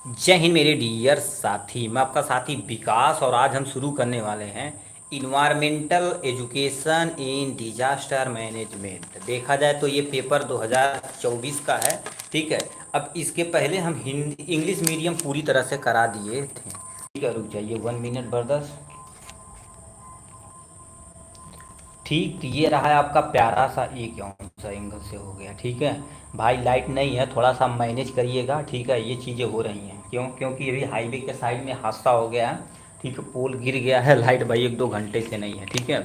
जय हिंद मेरे डियर साथी। मैं आपका साथी विकास और आज हम शुरू करने वाले हैं environmental education in disaster management. देखा जाए तो ये पेपर 2024 का है। ठीक है। अब इसके पहले हम हिंदी इंग्लिश मीडियम पूरी तरह से करा दिए थे। ठीक है, रुक जाइए 1 मिनट बर्दस। ठीक, तो ये रहा है आपका प्यारा सा एक सा एंगल से हो गया। ठीक है भाई, लाइट नहीं है, थोड़ा सा मैनेज करिएगा। ठीक है, ये चीज़ें हो रही हैं क्योंकि अभी हाईवे के साइड में हादसा हो गया है। ठीक है, पोल गिर गया है, लाइट भाई 1-2 घंटे से नहीं है। ठीक है,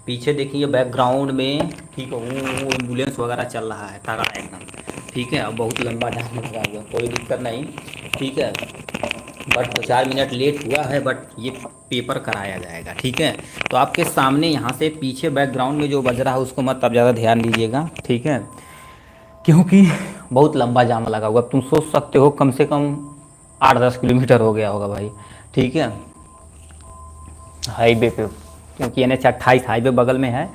पीछे देखिए बैकग्राउंड में। ठीक है, वो एम्बुलेंस वगैरह चल रहा है, तगड़ा एकदम। ठीक है, अब बहुत लंबा जाम लगा हुआ, कोई दिक्कत नहीं। ठीक है, बट 4 मिनट लेट हुआ है, बट ये पेपर कराया जाएगा। ठीक है, तो आपके सामने यहाँ से पीछे बैकग्राउंड में जो बज रहा है उसको मत आप ज़्यादा ध्यान दीजिएगा। ठीक है, क्योंकि बहुत लंबा जाम लगा हुआ। तुम सोच सकते हो कम से कम 8-10 किलोमीटर हो गया होगा भाई। ठीक है, हाईवे पे, क्योंकि NH 28 हाईवे बगल में है।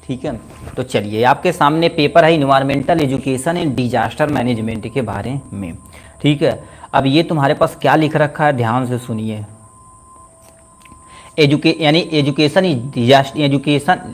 ठीक है, तो चलिए आपके सामने पेपर है environmental education and disaster management के बारे में। ठीक है, अब ये तुम्हारे पास क्या लिख रखा है, ध्यान से सुनिए। यानी education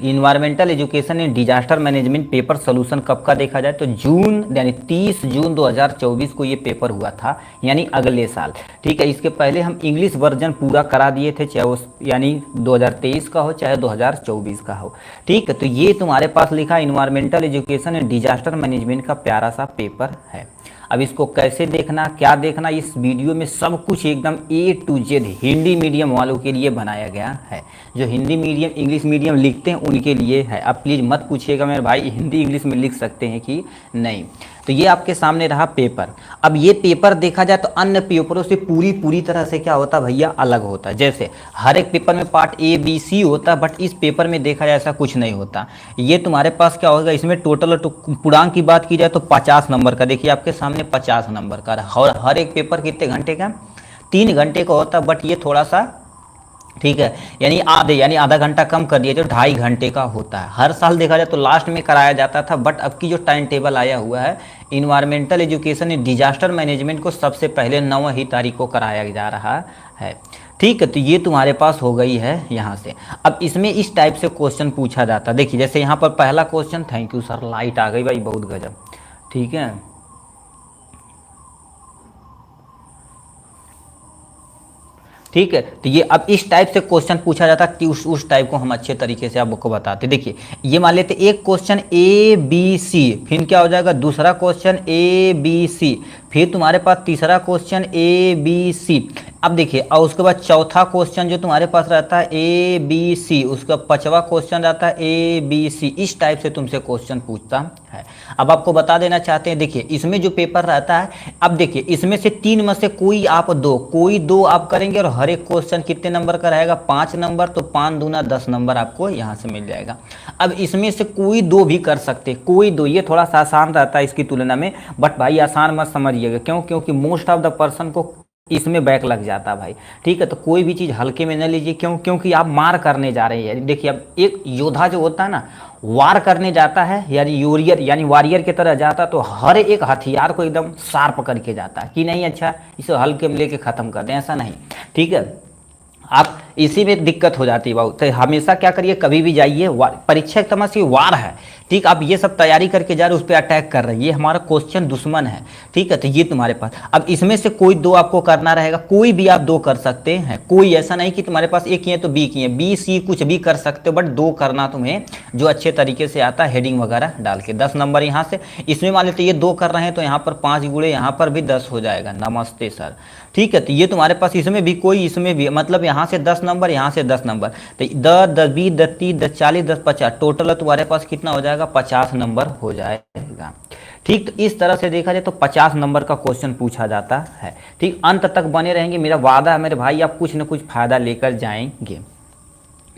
environmental education and disaster management paper solution कब का देखा जाए तो जून यानी 30 जून 2024 को ये पेपर हुआ था, यानी अगले साल। ठीक है, इसके पहले हम इंग्लिश वर्जन पूरा करा दिए थे, चाहे वो यानी 2023 का हो चाहे 2024 का हो। ठीक है, तो ये तुम्हारे पास लिखा environmental education and disaster management का प्यारा सा पेपर है। अब इसको कैसे देखना, क्या देखना, इस वीडियो में सब कुछ एकदम A to Z Hindi medium वालों के लिए बनाया गया है। जो हिंदी मीडियम इंग्लिश मीडियम लिखते हैं उनके लिए है। अब प्लीज़ मत पूछिएगा मेरे भाई हिंदी इंग्लिश में लिख सकते हैं कि नहीं। तो ये आपके सामने रहा पेपर। अब ये पेपर देखा जाए तो अन्य पेपरों से पूरी तरह से क्या होता है भैया, अलग होता है। जैसे हर एक पेपर में पार्ट A B C होता है, बट इस पेपर में देखा जाए ऐसा कुछ नहीं होता। ये तुम्हारे पास क्या होगा, इसमें टोटल पूर्णांक की बात की जाए तो 50 नंबर का, देखिए आपके सामने 50 नंबर का। और हर एक पेपर कितने घंटे का, 3 घंटे का होता है, बट ये थोड़ा सा ठीक है यानी आधा घंटा कम कर दिया जो 2.5 घंटे का होता है। हर साल देखा जाए तो लास्ट में कराया जाता था, बट अब की जो टाइम टेबल आया हुआ है environmental education in disaster management को सबसे पहले 9 ही तारीख को कराया जा रहा है। ठीक है, तो ये तुम्हारे पास हो गई है यहाँ से। अब इसमें इस टाइप से क्वेश्चन पूछा जाता है। देखिए जैसे यहाँ पर पहला question, thank you sir, light आ गई भाई, बहुत गजब। ठीक है, ठीक है, तो ये अब इस टाइप से क्वेश्चन पूछा जाता है कि उस टाइप को हम अच्छे तरीके से आपको बताते। देखिए ये मान लेते एक क्वेश्चन ABC, फिर क्या हो जाएगा दूसरा क्वेश्चन ABC, फिर तुम्हारे पास तीसरा क्वेश्चन ABC। अब देखिए और उसके बाद चौथा क्वेश्चन जो तुम्हारे पास रहता है ABC, उसका पांचवा क्वेश्चन रहता है ABC। इस टाइप से तुमसे क्वेश्चन पूछता है। अब आपको बता देना चाहते हैं, देखिए इसमें जो पेपर रहता है, अब देखिए इसमें से 3 में से कोई दो आप करेंगे और हर एक क्वेश्चन कितने नंबर का रहेगा, 5 नंबर, तो 5 दूना 10 नंबर आपको यहाँ से मिल जाएगा। अब इसमें से कोई दो भी कर सकते, कोई दो, ये थोड़ा सा आसान रहता है इसकी तुलना में, बट भाई आसान मत समझिएगा, क्योंकि मोस्ट ऑफ द पर्सन को इसमें बैक लग जाता है भाई। ठीक है, तो कोई भी चीज़ हल्के में न लीजिए, क्योंकि आप मार करने जा रहे हैं। देखिए अब एक योद्धा जो होता है ना, वार करने जाता है यानी वॉरियर की तरह जाता है, तो हर एक हथियार को एकदम शार्प करके जाता है कि नहीं अच्छा इसे हल्के में लेके ख़त्म कर दें, ऐसा नहीं। ठीक है, आप इसी में दिक्कत हो जाती है बहुत। तो हमेशा क्या करिए, कभी भी जाइए, परीक्षा एक तरह से वार है। ठीक, आप ये सब तैयारी करके जा रहे हो, उस पर अटैक कर रहे हैं, ये हमारा क्वेश्चन दुश्मन है। ठीक है, तो ये तुम्हारे पास अब इसमें से कोई दो आपको करना रहेगा, कोई भी आप दो कर सकते हैं। कोई ऐसा नहीं कि तुम्हारे पास एक ही है तो बी की है, B C कुछ भी कर सकते हो, बट दो करना तुम्हें जो अच्छे तरीके से आता है, हेडिंग वगैरह डाल के। 10 नंबर यहाँ से, इसमें मान लेते ये दो कर रहे हैं तो यहाँ पर 5 गुणे यहाँ पर भी 10 हो जाएगा। नमस्ते सर। ठीक है, तो ये तुम्हारे पास इसमें भी कोई, इसमें भी, मतलब यहाँ से 10 नंबर, यहाँ से 10 नंबर, तो 10 10 20 10 30 10 40 10 50, टोटल तुम्हारे पास कितना हो जाएगा, 50 नंबर हो जाएगा। ठीक, तो इस तरह से देखा जाए तो 50 नंबर का क्वेश्चन पूछा जाता है। ठीक, अंत तक बने रहेंगे, मेरा वादा है मेरे भाई, आप कुछ न कुछ फायदा लेकर जाएंगे।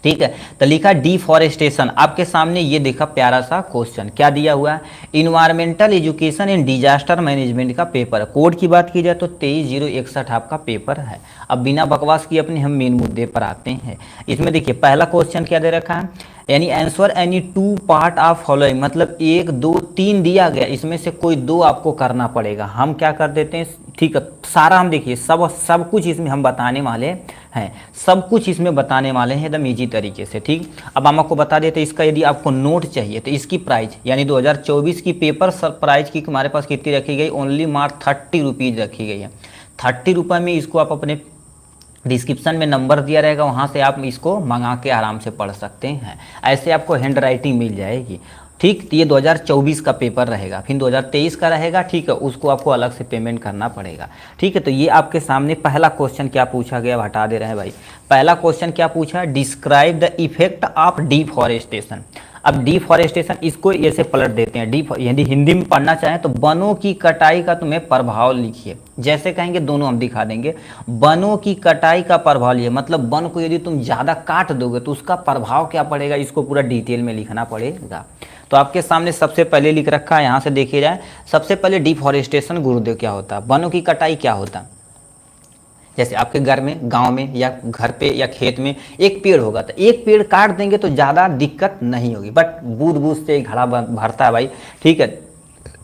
ठीक है। तो लिखा डिफॉरेस्टेशन, आपके सामने ये देखा प्यारा सा क्वेश्चन क्या दिया हुआ है, environmental education and disaster management का पेपर है। कोड की बात की जाए तो 23/061 आपका पेपर है। अब बिना बकवास किए अपने हम मेन मुद्दे पर आते हैं। इसमें देखिए पहला क्वेश्चन क्या दे रखा है, यानी answer any 2 part of following, मतलब 1 2 3 दिया गया, इसमें से कोई 2 आपको करना पड़ेगा। हम क्या कर देते हैं, ठीक है, सारा हम देखिए सब कुछ इसमें हम बताने वाले हैं, सब कुछ इसमें बताने वाले हैं एकदम ईजी तरीके से। ठीक, अब हम आपको बता देते हैं इसका यदि आपको नोट चाहिए तो इसकी प्राइस यानी 2024 की पेपर प्राइस की हमारे पास कितनी रखी गई, ओनली मात्र 30 रुपीज़ रखी गई है। 30 रुपये में इसको आप अपने डिस्क्रिप्शन में नंबर दिया रहेगा, वहाँ से आप इसको मंगा के आराम से पढ़ सकते हैं। ऐसे आपको हैंड राइटिंग मिल जाएगी। ठीक, तो ये 2024 का पेपर रहेगा, फिर 2023 का रहेगा। ठीक है, उसको आपको अलग से पेमेंट करना पड़ेगा। ठीक है, तो ये आपके सामने पहला क्वेश्चन क्या पूछा गया, हटा दे रहे हैं भाई। पहला क्वेश्चन क्या पूछा, describe the effect of deforestation. अब डिफॉरेस्टेशन इसको ऐसे पलट देते हैं, यदि हिंदी में पढ़ना चाहें तो वनों की कटाई का तुम्हें प्रभाव लिखिए। जैसे कहेंगे दोनों हम दिखा देंगे। वनों की कटाई का प्रभाव लिखिए, मतलब वन को यदि तुम ज़्यादा काट दोगे तो उसका प्रभाव क्या पड़ेगा, इसको पूरा डिटेल में लिखना पड़ेगा। तो आपके सामने सबसे पहले लिख रखा है, यहाँ से देखिए जाए। सबसे पहले डिफॉरेस्टेशन गुरुदेव क्या होता है, वनों की कटाई क्या होता है। जैसे आपके घर में, गांव में या घर पे या खेत में एक पेड़ होगा, तो एक पेड़ काट देंगे तो ज़्यादा दिक्कत नहीं होगी, बट बूंद बूंद से घड़ा भरता है भाई। ठीक है,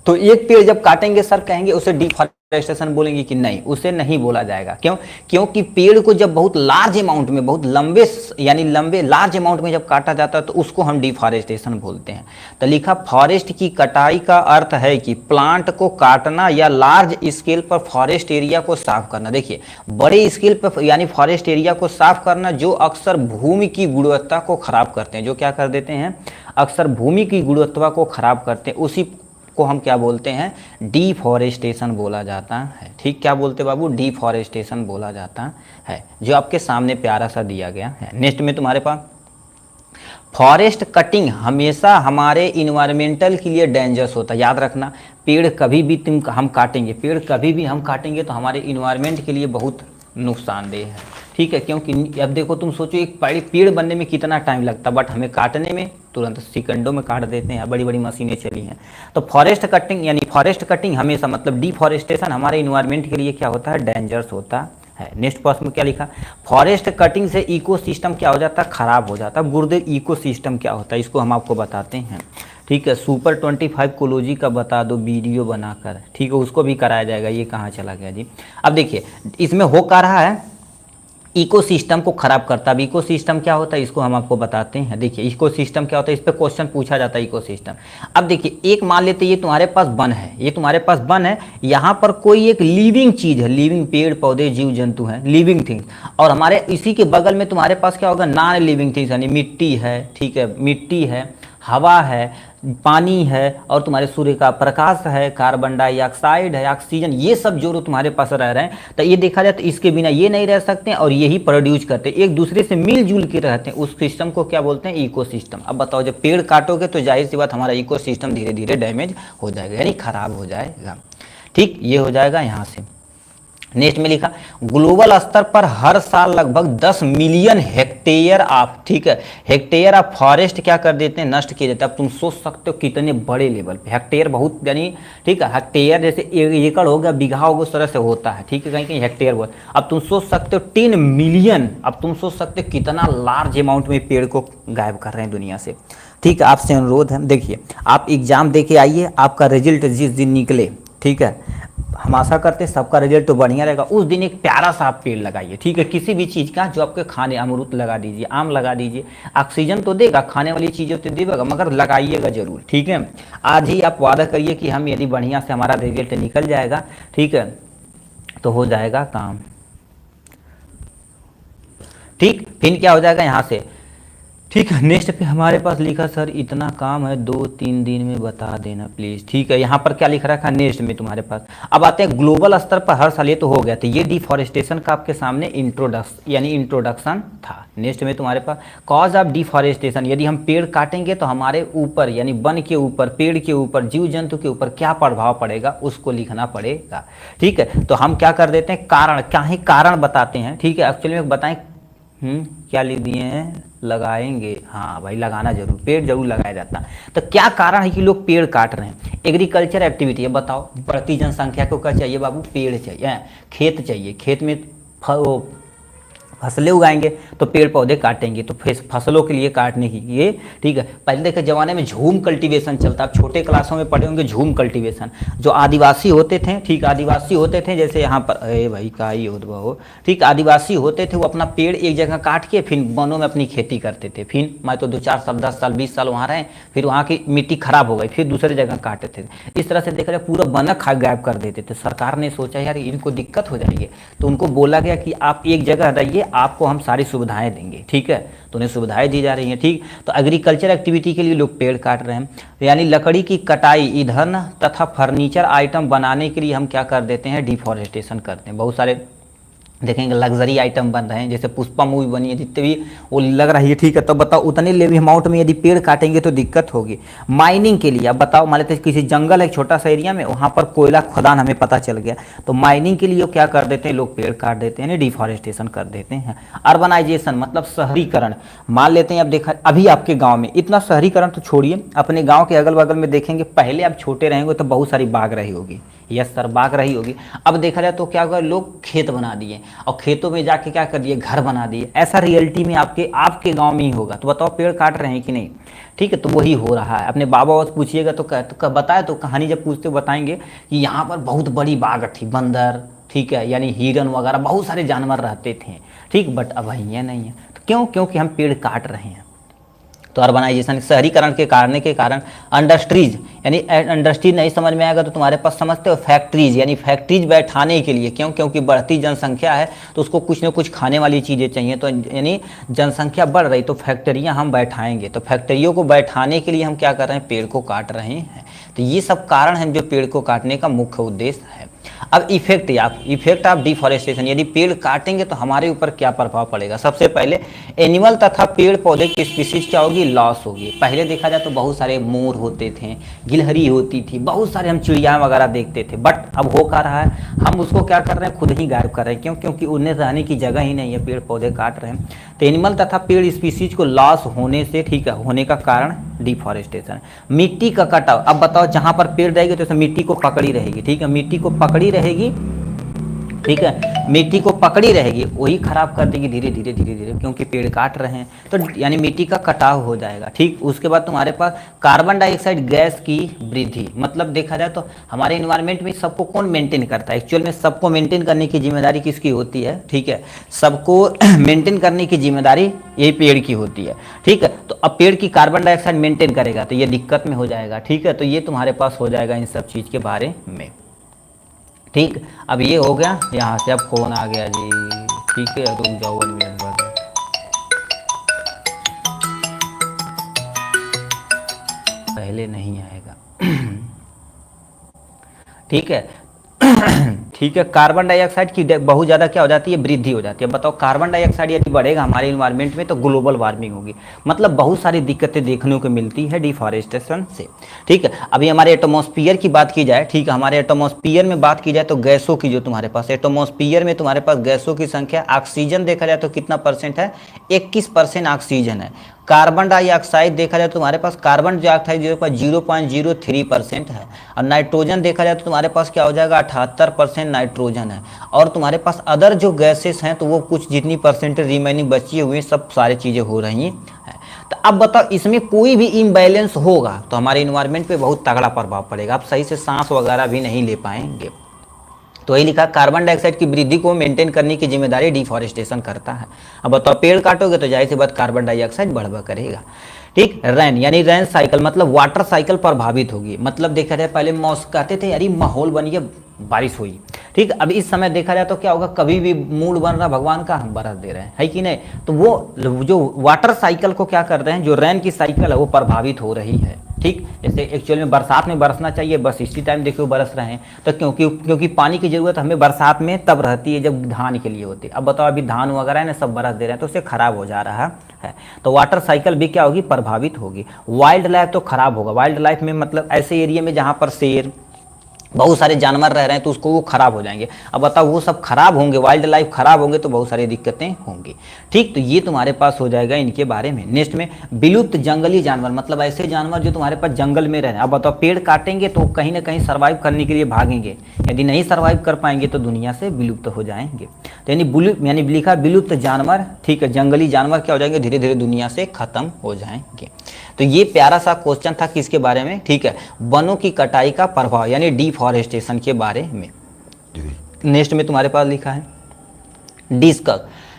तो एक पेड़ जब काटेंगे सर कहेंगे उसे डिफॉरेस्टेशन बोलेंगे कि नहीं, उसे नहीं बोला जाएगा। क्यों, क्योंकि पेड़ को जब बहुत लार्ज अमाउंट में, बहुत लंबे यानी लंबे लार्ज अमाउंट में जब काटा जाता है तो उसको हम डिफॉरेस्टेशन बोलते हैं। तो लिखा फॉरेस्ट की कटाई का अर्थ है कि प्लांट को काटना या लार्ज स्केल पर फॉरेस्ट एरिया को साफ करना। देखिए बड़े स्केल पर यानी फॉरेस्ट एरिया को साफ करना, जो अक्सर भूमि की गुणवत्ता को खराब करते हैं, जो क्या कर देते हैं, अक्सर भूमि की गुणवत्ता को खराब करते हैं, उसी को हम क्या बोलते हैं, डिफॉरेस्टेशन बोला जाता है। ठीक, क्या बोलते बाबू, डिफॉरेस्टेशन बोला जाता है, जो आपके सामने प्यारा सा दिया गया है। नेक्स्ट में तुम्हारे पास फॉरेस्ट कटिंग हमेशा हमारे इन्वायरमेंटल के लिए डेंजरस होता है। याद रखना, पेड़ कभी भी हम काटेंगे, पेड़ कभी भी हम काटेंगे तो हमारे इन्वायरमेंट के लिए बहुत नुकसानदेह है। ठीक है, क्योंकि अब देखो तुम सोचो एक पेड़ बनने में कितना टाइम लगता है, बट हमें काटने में तुरंत सेकंडों में काट देते हैं, बड़ी बड़ी मशीनें चली हैं। तो फॉरेस्ट कटिंग यानी फॉरेस्ट कटिंग हमेशा, मतलब डिफॉरेस्टेशन हमारे इन्वायरमेंट के लिए क्या होता है, डेंजरस होता है। नेक्स्ट प्रश्न में क्या लिखा, फॉरेस्ट कटिंग से इकोसिस्टम क्या हो जाता है, खराब हो जाता है। गुरुदेव इकोसिस्टम क्या होता है, इसको हम आपको बताते हैं। ठीक है, सुपर 25 कोलॉजी का बता दो वीडियो बनाकर। ठीक है, उसको भी कराया जाएगा। ये कहाँ चला गया जी। अब देखिए इसमें हो क्या रहा है, इकोसिस्टम को खराब करता है। अब इकोसिस्टम क्या होता है इसको हम आपको बताते हैं। देखिए इकोसिस्टम क्या होता है, इस पे क्वेश्चन पूछा जाता है इकोसिस्टम। अब देखिए एक मान लेते ये तुम्हारे पास वन है, ये तुम्हारे पास वन है, यहाँ पर कोई एक लिविंग चीज है, लिविंग पेड़ पौधे जीव जंतु हैं, लिविंग थिंग्स, और हमारे इसी के बगल में तुम्हारे पास क्या होगा, नॉन लिविंग थिंग्स यानी मिट्टी है। ठीक है, मिट्टी है, हवा है, पानी है, और तुम्हारे सूर्य का प्रकाश है, कार्बन डाइऑक्साइड है, ऑक्सीजन, ये सब जो तुम्हारे पास रह रहे हैं। तो ये देखा जाए तो इसके बिना ये नहीं रह सकते हैं, और यही प्रोड्यूस करते हैं, एक दूसरे से मिलजुल के रहते हैं। उस सिस्टम को क्या बोलते हैं, इकोसिस्टम। अब बताओ जब पेड़ काटोगे तो जाहिर सी बात हमारा इकोसिस्टम धीरे धीरे डैमेज हो जाएगा, यानी खराब हो जाएगा। ठीक, ये हो जाएगा यहाँ से। नेक्स्ट में लिखा ग्लोबल स्तर पर हर साल लगभग 10 मिलियन हेक्टेयर ऑफ, ठीक है, हेक्टेयर ऑफ फॉरेस्ट क्या कर देते हैं, नष्ट किए जाते हैं। अब तुम सोच सकते हो कितने बड़े लेवल पे, हेक्टेयर बहुत यानी, ठीक है, हेक्टेयर जैसे एकड़ हो गया, बीघा हो गया, उस तरह से होता है। ठीक है, कहीं कहीं हेक्टेयर बहुत। अब तुम सोच सकते हो 10 मिलियन, अब तुम सोच सकते हो कितना लार्ज अमाउंट में पेड़ को गायब कर रहे हैं दुनिया से। ठीक है, आपसे अनुरोध है, देखिए आप एग्जाम दे के आइए, आपका रिजल्ट जिस दिन निकले, ठीक है, हम आशा करते हैं सबका रिजल्ट तो बढ़िया रहेगा, उस दिन एक प्यारा सा आप पेड़ लगाइए। ठीक है, किसी भी चीज़ का जो आपके खाने, अमरूद लगा दीजिए, आम लगा दीजिए, ऑक्सीजन तो देगा, खाने वाली चीज़ें तो देगा, मगर लगाइएगा जरूर। ठीक है, आज ही आप वादा करिए कि हम यदि बढ़िया से हमारा रिजल्ट निकल जाएगा, ठीक है, तो हो जाएगा काम। ठीक, फिर क्या हो जाएगा यहाँ से। ठीक है, नेक्स्ट पे हमारे पास लिखा सर इतना काम है 2-3 दिन में बता देना प्लीज़। ठीक है, यहाँ पर क्या लिख रखा है नेक्स्ट में तुम्हारे पास। अब आते हैं ग्लोबल स्तर पर हर साल, ये तो हो गया, तो ये डिफॉरेस्टेशन का आपके सामने इंट्रोडक्शन था। नेक्स्ट में तुम्हारे पास कॉज ऑफ डिफॉरेस्टेशन, यदि हम पेड़ काटेंगे तो हमारे ऊपर यानी वन के ऊपर, पेड़ के ऊपर, जीव जंतु के ऊपर क्या प्रभाव पड़ेगा उसको लिखना पड़ेगा। ठीक है, तो हम क्या कर देते हैं, कारण, क्या ही कारण बताते हैं। ठीक है, एक्चुअली में बताएं क्या लिख दिए हैं, लगाएंगे। हाँ भाई, लगाना जरूर, पेड़ जरूर लगाया जाता। तो क्या कारण है कि लोग पेड़ काट रहे हैं? एग्रीकल्चर एक्टिविटी है, बताओ, बढ़ती जनसंख्या को क्या चाहिए बाबू? पेड़ चाहिए, खेत चाहिए, खेत में फसलें उगाएंगे तो पेड़ पौधे काटेंगे, तो फसलों के लिए काटने की ये, ठीक है। पहले देखे जमाने में झूम कल्टीवेशन चलता, आप छोटे क्लासों में पढ़े होंगे झूम कल्टीवेशन। जो आदिवासी होते थे, ठीक, आदिवासी होते थे, जैसे यहाँ पर, अरे भाई का ही हो, ठीक, आदिवासी होते थे, वो अपना पेड़ एक जगह काट के फिर वनों में अपनी खेती करते थे। फिर मैं तो 2-4 साल, 10 साल, 20 साल वहाँ रहे, फिर वहाँ की मिट्टी खराब हो गई, फिर दूसरी जगह काटते थे। इस तरह से देखा जाए पूरा वन गायब कर देते थे। सरकार ने सोचा यार इनको दिक्कत हो जाएगी, तो उनको बोला गया कि आप एक जगह रहिए, आपको हम सारी सुविधाएं देंगे, ठीक है। तो उन्हें सुविधाएं दी जा रही हैं, ठीक। तो एग्रीकल्चर एक्टिविटी के लिए लोग पेड़ काट रहे हैं, यानी लकड़ी की कटाई, ईंधन तथा फर्नीचर आइटम बनाने के लिए हम क्या कर देते हैं? डिफॉरेस्टेशन करते हैं। बहुत सारे देखेंगे लग्जरी आइटम बन रहे हैं, जैसे पुष्पा मूवी बनी है, जितने भी वो लग रही है, ठीक है। तो बताओ उतने ले अमाउंट में यदि पेड़ काटेंगे तो दिक्कत होगी। माइनिंग के लिए, अब बताओ मान लेते किसी जंगल है, एक छोटा सा एरिया में, वहाँ पर कोयला खदान हमें पता चल गया, तो माइनिंग के लिए क्या कर देते हैं लोग? पेड़ काट देते हैं, डिफॉरेस्टेशन कर देते हैं। अर्बनाइजेशन मतलब शहरीकरण, मान लेते हैं, अब देखा अभी आपके गाँव में इतना शहरीकरण तो छोड़िए, अपने गाँव के अगल बगल में देखेंगे, पहले आप छोटे रहेंगे तो बहुत सारी बाग रही होगी, यस सर, बाग रही होगी। अब देखा जाए तो क्या हुआ, लोग खेत बना दिए और खेतों में जाके क्या कर दिए? घर बना दिए। ऐसा रियलिटी में आपके गांव में ही होगा। तो बताओ पेड़ काट रहे हैं कि नहीं? ठीक है, तो वही हो रहा है। अपने बाबा से पूछिएगा तो बताए, तो कहानी जब पूछते बताएंगे कि यहाँ पर बहुत बड़ी बाग थी, बंदर, ठीक है, यानी हिरन वगैरह बहुत सारे जानवर रहते थे, ठीक। बट अब ये नहीं है, तो क्यों? क्योंकि हम पेड़ काट रहे हैं। तो अर्बनाइजेशन, शहरीकरण के कारण इंडस्ट्रीज, यानी इंडस्ट्री नहीं समझ में आएगा तो तुम्हारे पास समझते हो फैक्ट्रीज, यानी फैक्ट्रीज बैठाने के लिए, क्यों? क्योंकि बढ़ती जनसंख्या है तो उसको कुछ ना कुछ खाने वाली चीज़ें चाहिए, तो यानी जनसंख्या बढ़ रही तो फैक्ट्रियाँ हम बैठाएंगे, तो फैक्ट्रियों को बैठाने के लिए हम क्या कर रहे हैं? पेड़ को काट रहे हैं। तो ये सब कारण हैं जो पेड़ को काटने का मुख्य उद्देश्य है। अब इफेक्ट ऑफ डिफॉरेस्टेशन, यदि पेड़ काटेंगे तो हमारे ऊपर क्या प्रभाव पड़ेगा? सबसे पहले एनिमल तथा पेड़ पौधे की स्पीसीज क्या होगी? लॉस होगी। पहले देखा जाए तो बहुत सारे मोर होते थे, गिलहरी होती थी, बहुत सारे हम चिड़िया वगैरह देखते थे, बट अब हो क्या रहा है? हम उसको क्या कर रहे हैं? खुद ही गायब कर रहे हैं। क्यों? क्योंकि उन्हें रहने की जगह ही नहीं है, पेड़ पौधे काट रहे हैं। तो एनिमल तथा पेड़ स्पीसीज को लॉस होने से, ठीक है, होने का कारण डिफॉरेस्टेशन। मिट्टी का कटाव, अब बताओ जहां पर पेड़ रहेगी तो मिट्टी को पकड़ी रहेगी, ठीक है, मिट्टी को पकड़ी रहेगी, ठीक है, मिट्टी को पकड़ी रहेगी, वही खराब कर देगी धीरे धीरे धीरे धीरे, क्योंकि पेड़ काट रहे हैं, तो यानी मिट्टी का कटाव हो जाएगा, ठीक। उसके बाद तुम्हारे पास कार्बन डाइऑक्साइड गैस की वृद्धि, मतलब देखा जाए तो हमारे इन्वायरमेंट में सबको कौन मेंटेन करता है? एक्चुअल में सबको मेंटेन करने की जिम्मेदारी किसकी होती है? ठीक है, सबको मेंटेन करने की जिम्मेदारी यही पेड़ की होती है, ठीक है। तो अब पेड़ की कार्बन डाइऑक्साइड मेंटेन करेगा तो ये दिक्कत में हो जाएगा, ठीक है। तो ये तुम्हारे पास हो जाएगा इन सब चीज़ के बारे में, ठीक। अब ये हो गया, यहाँ से अब फोन आ गया जी, ठीक है, रुक जाओ 1 मिनट बाद, पहले नहीं आएगा, ठीक है। ठीक है, कार्बन डाइऑक्साइड की बहुत ज़्यादा क्या हो जाती है? वृद्धि हो जाती है। बताओ कार्बन डाइऑक्साइड यदि बढ़ेगा हमारे इन्वायरमेंट में तो ग्लोबल वार्मिंग होगी, मतलब बहुत सारी दिक्कतें देखने को मिलती है डिफॉरेस्टेशन से, ठीक है। अभी हमारे एटमॉस्फियर की बात की जाए, ठीक है, हमारे एटमॉस्फियर में बात की जाए तो गैसों की, जो तुम्हारे पास एटमॉस्फियर में तुम्हारे पास गैसों की संख्या, ऑक्सीजन देखा जाए तो कितना परसेंट है? 21% ऑक्सीजन है। कार्बन डाइऑक्साइड देखा जाए तो तुम्हारे पास कार्बन डाइऑक्साइड 0.03% है, और नाइट्रोजन देखा जाए तो तुम्हारे पास क्या हो जाएगा? 78% नाइट्रोजन है। और तुम्हारे पास अदर जो गैसेस हैं तो वो कुछ जितनी परसेंटेज रिमेनिंग बची हुई, सब सारी चीज़ें हो रही हैं। तो अब बताओ इसमें कोई भी इम्बैलेंस होगा तो हमारे इन्वायरमेंट पे बहुत तगड़ा प्रभाव पड़ेगा, आप सही से सांस वगैरह भी नहीं ले पाएंगे। तो यही लिखा, कार्बन डाइऑक्साइड की वृद्धि को मेंटेन करने की जिम्मेदारी डिफॉरेस्टेशन करता है। अब बताओ पेड़ काटोगे तो जाहिर सी बात कार्बन डाइऑक्साइड बढ़ करेगा, ठीक। रैन, यानी रैन साइकिल मतलब वाटर साइकिल प्रभावित होगी। मतलब देखा जाए पहले मौसम कहते थे यार माहौल बन गया, बारिश हुई, ठीक। अब इस समय देखा जाए तो क्या होगा? कभी भी मूड बन रहा भगवान का, हम बरस दे रहे हैं, है कि नहीं? तो वो जो वाटर साइकिल को क्या कर रहे हैं, जो रैन की साइकिल है वो प्रभावित हो रही है, ठीक। जैसे एक्चुअल में बरसात में बरसना चाहिए, बस इसी टाइम देखिए बरस रहे हैं, तो क्योंकि पानी की जरूरत हमें बरसात में तब रहती है जब धान के लिए होती है। अब बताओ अभी धान वगैरह है ना, सब बरस दे रहे हैं तो उससे खराब हो जा रहा है। तो वाटर साइकिल भी क्या होगी? प्रभावित होगी। वाइल्ड लाइफ तो खराब होगा। वाइल्ड लाइफ में मतलब ऐसे एरिया में जहाँ पर शेर, बहुत सारे जानवर रह रहे हैं तो उसको वो खराब हो जाएंगे। अब बताओ वो सब खराब होंगे, वाइल्ड लाइफ खराब होंगे तो बहुत सारी दिक्कतें होंगी। ठीक, तो ये तुम्हारे पास हो जाएगा इनके बारे में। नेक्स्ट में विलुप्त जंगली जानवर, मतलब ऐसे जानवर जो तुम्हारे पास जंगल में रह रहे हैं। अब बताओ पेड़ काटेंगे तो कहीं ना कहीं सर्वाइव करने के लिए भागेंगे, यदि नहीं सर्वाइव कर पाएंगे तो दुनिया से विलुप्त हो जाएंगे। तो यानी लिखा विलुप्त जानवर, ठीक है, जंगली जानवर क्या हो जाएंगे, धीरे धीरे दुनिया से खत्म हो जाएंगे। तो ये प्यारा सा क्वेश्चन था किसके बारे में, ठीक है, वनों की कटाई का प्रभाव यानी डिफॉरेस्टेशन के बारे में। नेक्स्ट में तुम्हारे पास लिखा है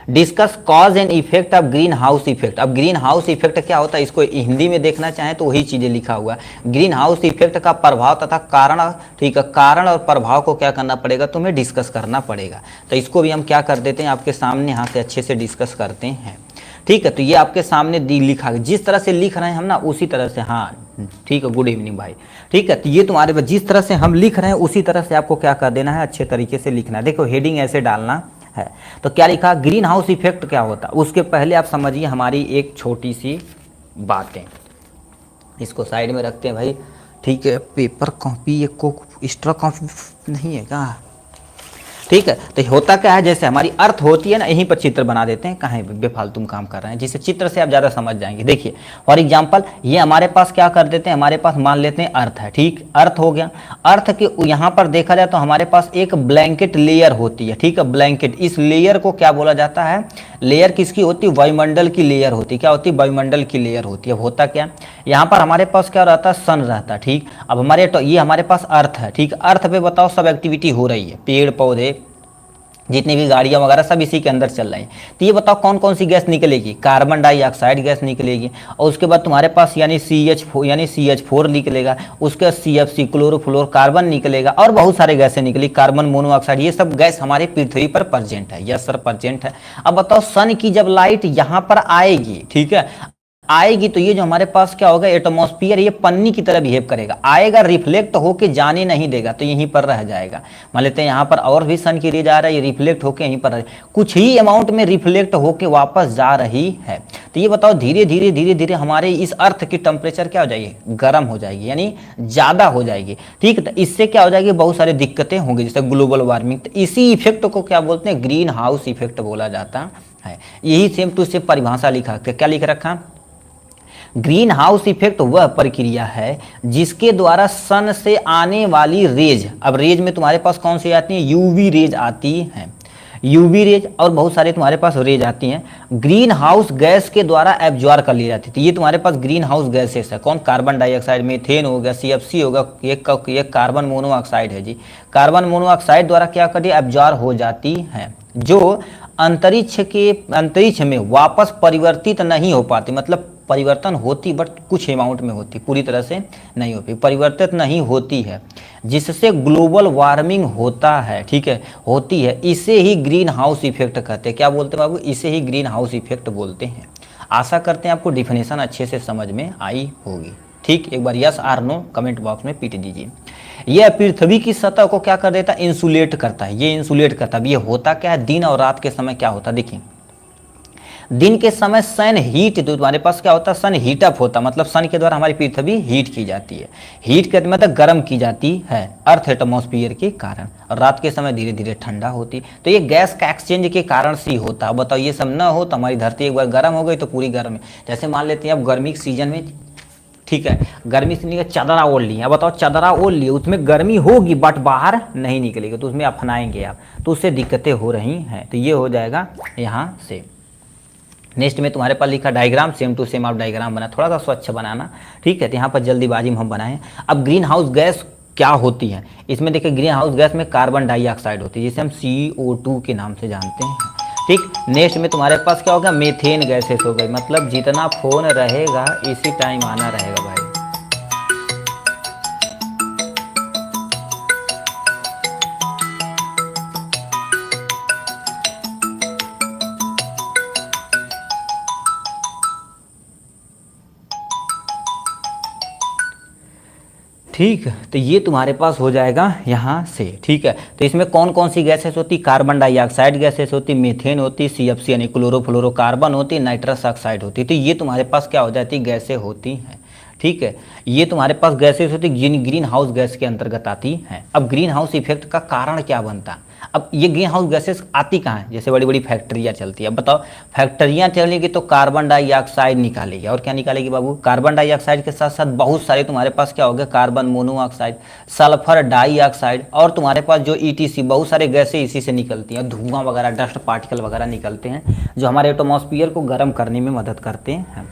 discuss cause and effect of green house effect. अब ग्रीन हाउस इफेक्ट क्या होता है, इसको हिंदी में देखना चाहें तो वही चीजें लिखा हुआ है। ग्रीन हाउस इफेक्ट का प्रभाव तथा कारण, ठीक है, कारण और प्रभाव को क्या करना पड़ेगा, तुम्हें डिस्कस करना पड़ेगा। तो इसको भी हम क्या कर देते हैं, आपके सामने यहाँ से अच्छे से डिस्कस करते हैं। ठीक है, तो ये आपके सामने लिखा है, जिस तरह से लिख रहे हैं हम ना उसी तरह से, हाँ ठीक है, गुड इवनिंग भाई। ठीक है, तो ये तुम्हारे पास जिस तरह से हम लिख रहे हैं उसी तरह से आपको क्या कर देना है, अच्छे तरीके से लिखना है। देखो हेडिंग ऐसे डालना है। तो क्या लिखा, ग्रीन हाउस इफेक्ट क्या होता है, उसके पहले आप समझिए हमारी एक छोटी सी बातें। इसको साइड में रखते हैं भाई, ठीक है, पेपर कॉपी ये को एक्स्ट्रा कॉपी नहीं है क्या, ठीक है। तो होता क्या है, जैसे हमारी अर्थ होती है ना, यहीं पर चित्र बना देते हैं, कहाँ बेफालतू काम कर रहे हैं, जिससे चित्र से आप ज़्यादा समझ जाएंगे। देखिए फॉर एग्जांपल ये हमारे पास क्या कर देते हैं, हमारे पास मान लेते हैं अर्थ है, ठीक, अर्थ हो गया। अर्थ के यहाँ पर देखा जाए तो हमारे पास एक ब्लैंकेट लेयर होती है, ठीक है, ब्लैंकेट, इस लेयर को क्या बोला जाता है, लेयर किसकी होती है, वायुमंडल की लेयर होती है। क्या होती है, वायुमंडल की लेयर होती है। अब होता क्या, यहाँ पर हमारे पास क्या रहता है, सन रहता है, ठीक। अब हमारे तो ये हमारे पास अर्थ है, ठीक, अर्थ पे बताओ सब एक्टिविटी हो रही है, पेड़ पौधे जितनी भी गाड़ियाँ वगैरह सब इसी के अंदर चल रही हैं। तो ये बताओ कौन कौन सी गैस निकलेगी, कार्बन डाइऑक्साइड गैस निकलेगी, और उसके बाद तुम्हारे पास यानी CH4 निकलेगा, उसके बाद CFC क्लोरोफ्लोर कार्बन निकलेगा, और बहुत सारे गैसें निकली, कार्बन मोनोऑक्साइड, ये सब गैस हमारे पृथ्वी पर प्रेजेंट है। यस सर प्रेजेंट है। अब बताओ सन की जब लाइट यहाँ पर आएगी, ठीक है, आएगी तो ये जो हमारे पास क्या होगा, एटमॉस्फेयर, ये पन्नी की तरह बिहेव करेगा, आएगा रिफ्लेक्ट होके जाने नहीं देगा, तो यहीं पर रह जाएगा। मान लेते हैं यहाँ पर और भी सन की रेज आ रहा है, ये रिफ्लेक्ट होके यहीं पर कुछ ही अमाउंट में रिफ्लेक्ट होके वापस जा रही है। तो ये बताओ धीरे धीरे धीरे धीरे हमारे इस अर्थ की टेम्परेचर क्या हो जाएगी, गर्म हो जाएगी, यानी ज़्यादा हो जाएगी। ठीक है, तो इससे क्या हो जाएगी, बहुत सारी दिक्कतें होंगी, जैसे ग्लोबल वार्मिंग। तो इसी इफेक्ट को क्या बोलते हैं, ग्रीन हाउस इफेक्ट बोला जाता है। यही सेम टू सेम परिभाषा लिखा, क्या लिख रखा, ग्रीन हाउस इफेक्ट वह प्रक्रिया है जिसके द्वारा सन से आने वाली रेज, अब रेज में तुम्हारे पास कौन सी आती है, यूवी रेज आती हैं, यूवी रेज, और बहुत सारे तुम्हारे पास रेज आती हैं, ग्रीन हाउस गैस के द्वारा एब्जॉर्ब कर ली जाती है। तो ये तुम्हारे पास ग्रीन हाउस गैसेस है, कौन, कार्बन डाइऑक्साइड, मीथेन हो गया, CFC होगा, एक कार्बन मोनोऑक्साइड है जी, कार्बन मोनोऑक्साइड द्वारा क्या करती है, एब्जॉर्ब हो जाती है, जो अंतरिक्ष में वापस परिवर्तित नहीं हो पाती, मतलब परिवर्तन होती बट कुछ अमाउंट में होती, पूरी तरह से नहीं होती, परिवर्तित नहीं होती है, जिससे ग्लोबल वार्मिंग होता है, ठीक है, होती है। इसे ही ग्रीन हाउस इफेक्ट कहते हैं। क्या बोलते हैं बाबू, इसे ही ग्रीन हाउस इफेक्ट बोलते हैं। आशा करते हैं आपको डिफिनेशन अच्छे से समझ में आई होगी। ठीक, एक बार yes or no comment box में पीट दीजिए। यह पृथ्वी की सतह को क्या कर देता है, इंसुलेट करता है, ये इंसुलेट करता है। ये होता क्या है, दिन और रात के समय क्या होता है, देखिए दिन के समय सन हीट, तो तुम्हारे पास क्या होता है, सन हीटअप होता, मतलब सन के द्वारा हमारी पृथ्वी हीट की जाती है, हीट के मतलब गर्म की जाती है अर्थ एटमॉस्फेयर के कारण, और रात के समय धीरे धीरे ठंडा होती। तो ये गैस का एक्सचेंज के कारण से होता है। बताओ ये सब ना हो तो हमारी धरती एक बार गर्म हो गई तो पूरी गर्म है। जैसे मान लेते हैं अब गर्मी के सीजन में, ठीक है, गर्मी से निकल चादरा ओढ़ ली, अब बताओ चादरा ओढ़ ली, उसमें गर्मी होगी बट बाहर नहीं निकलेगी, तो उसमें अपनाएंगे आप, तो उससे दिक्कतें हो रही हैं। तो ये हो जाएगा यहाँ से। नेक्स्ट में तुम्हारे पास लिखा डायग्राम, सेम टू सेम आप डायग्राम बना, थोड़ा सा स्वच्छ बनाना, ठीक है। तो यहाँ पर जल्दीबाजी में हम बनाएं। अब ग्रीन हाउस गैस क्या होती है, इसमें देखिए ग्रीन हाउस गैस में कार्बन डाइऑक्साइड होती है, जिसे हम CO2 के नाम से जानते हैं, ठीक। नेक्स्ट में तुम्हारे पास क्या होगा, मीथेन गैसेस हो गई, मतलब जितना फोन रहेगा इसी टाइम आना रहेगा भाई। ठीक, तो ये तुम्हारे पास हो जाएगा यहाँ से, ठीक है। तो इसमें कौन कौन सी गैसेस होती, कार्बन डाइऑक्साइड गैसेस होती, मीथेन होती, CFC यानी क्लोरोफ्लोरोकार्बन होती, नाइट्रस ऑक्साइड होती। तो ये तुम्हारे पास क्या हो जाती, गैसें होती हैं, ठीक है, ये तुम्हारे पास गैसेस होती है जिन ग्रीन हाउस गैस के अंतर्गत आती हैं। अब ग्रीन हाउस इफेक्ट का कारण क्या बनता? अब ये ग्रीन हाउस गैसेस आती कहाँ है? जैसे बड़ी बड़ी फैक्ट्रियाँ चलती है। अब बताओ, फैक्ट्रियाँ चलेगी तो कार्बन डाइऑक्साइड निकालेगी, और क्या निकालेगी बाबू? कार्बन डाइऑक्साइड के साथ साथ बहुत सारे तुम्हारे पास क्या हो गया, कार्बन मोनोऑक्साइड, सल्फर डाइऑक्साइड, और तुम्हारे पास जो ईटीसी बहुत सारे गैसें इसी से निकलती हैं, धुआं वगैरह, डस्ट पार्टिकल वगैरह निकलते हैं जो हमारे एटमॉस्फेयर को गर्म करने में मदद करते हैं।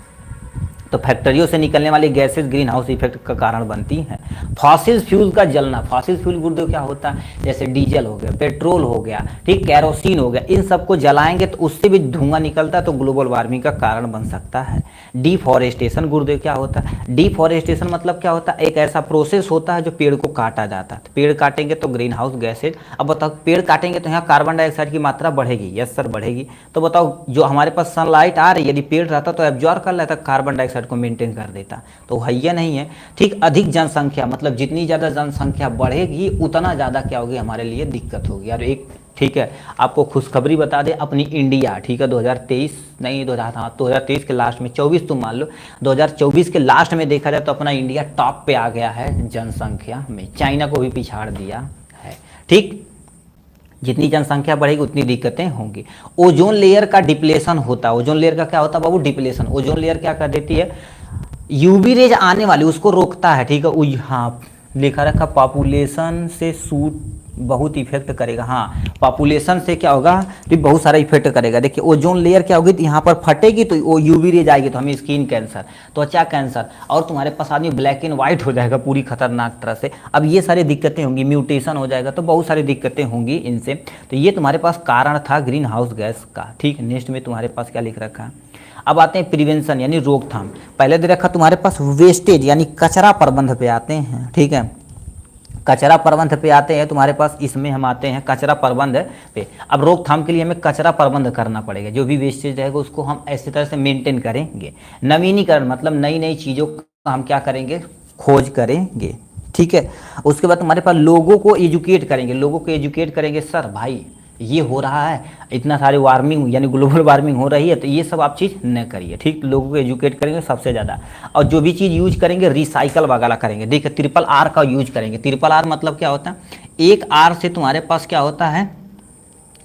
तो फैक्ट्रियों से निकलने वाली गैसेस ग्रीन हाउस इफेक्ट का कारण बनती हैं। फॉसिल फ्यूल का जलना, फॉसिल फ्यूल गुरुदेव क्या होता है? जैसे डीजल हो गया, पेट्रोल हो गया, ठीक, कैरोसिन हो गया, इन सबको जलाएंगे तो उससे भी धुआं निकलता है, तो ग्लोबल वार्मिंग का कारण बन सकता है। डिफॉरेस्टेशन गुरुदेव क्या होता है? डिफॉरेस्टेशन मतलब क्या होता है? एक ऐसा प्रोसेस होता है जो पेड़ को काटा जाता है। तो पेड़ काटेंगे तो ग्रीन हाउस गैसेज, अब बताओ पेड़ काटेंगे तो यहाँ कार्बन डाइऑक्साइड की मात्रा बढ़ेगी, यस सर बढ़ेगी। तो बताओ जो हमारे पास सनलाइट आ रही है, यदि पेड़ रहता तो एब्जॉर्ब कर लेता कार्बन डाइऑक्साइड को, मेंटेन कर देता, तो हैया नहीं है। ठीक, अधिक जनसंख्या मतलब जितनी ज़्यादा जनसंख्या बढ़ेगी उतना ज़्यादा क्या होगी, हमारे लिए दिक्कत होगी। और एक, ठीक है, आपको खुशखबरी बता दें, अपनी इंडिया, ठीक है, 2023 नहीं 2023 के लास्ट में, 24 तुम मान लो, 2024 के लास्ट में देखा जाए तो अपना इंडिया टॉप पे आ गया है जनसंख्या में, चाइना को भी पिछाड़ दिया है। ठीक, जितनी जनसंख्या बढ़ेगी उतनी दिक्कतें होंगी। ओजोन लेयर का डिप्लेशन होता है। ओजोन लेयर का क्या होता है बाबू? डिप्लेशन। ओजोन लेयर क्या कर देती है? यूवी रेज आने वाली उसको रोकता है, ठीक है। हाँ, लिखा रखा पॉपुलेशन से सूट बहुत इफेक्ट करेगा। हाँ, पॉपुलेशन से क्या होगा, तो बहुत सारा इफेक्ट करेगा। देखिए ओजोन लेयर क्या होगी, तो यहाँ पर फटेगी तो वो यूवी रेज आएगी, तो हमें स्किन कैंसर, त्वचा कैंसर, और तुम्हारे पास आदमी ब्लैक एंड व्हाइट हो जाएगा पूरी खतरनाक तरह से। अब ये सारी दिक्कतें होंगी, म्यूटेशन हो जाएगा, तो बहुत सारी दिक्कतें होंगी इनसे। तो ये तुम्हारे पास कारण था ग्रीन हाउस गैस का। ठीक, नेक्स्ट में तुम्हारे पास क्या लिख रखा है? अब आते हैं प्रिवेंशन यानी रोकथाम। पहले दे रखा तुम्हारे पास वेस्टेज यानी कचरा प्रबंध पे आते हैं। ठीक है, कचरा प्रबंध पे आते हैं तुम्हारे पास, इसमें हम आते हैं कचरा प्रबंध पे। अब रोकथाम के लिए हमें कचरा प्रबंध करना पड़ेगा, जो भी वेस्टेज रहेगा उसको हम ऐसी तरह से मेंटेन करेंगे। नवीनीकरण मतलब नई नई चीज़ों का हम क्या करेंगे, खोज करेंगे। ठीक है, उसके बाद तुम्हारे पास लोगों को एजुकेट करेंगे। लोगों को एजुकेट करेंगे, सर भाई ये हो रहा है, इतना सारी वार्मिंग यानी ग्लोबल वार्मिंग हो रही है, तो ये सब आप चीज़ न करिए। ठीक, लोगों को एजुकेट करेंगे सबसे ज़्यादा। और जो भी चीज़ यूज करेंगे रिसाइकल वगैरह करेंगे। देखिए RRR का यूज करेंगे। RRR मतलब क्या होता है? एक R से तुम्हारे पास क्या होता है,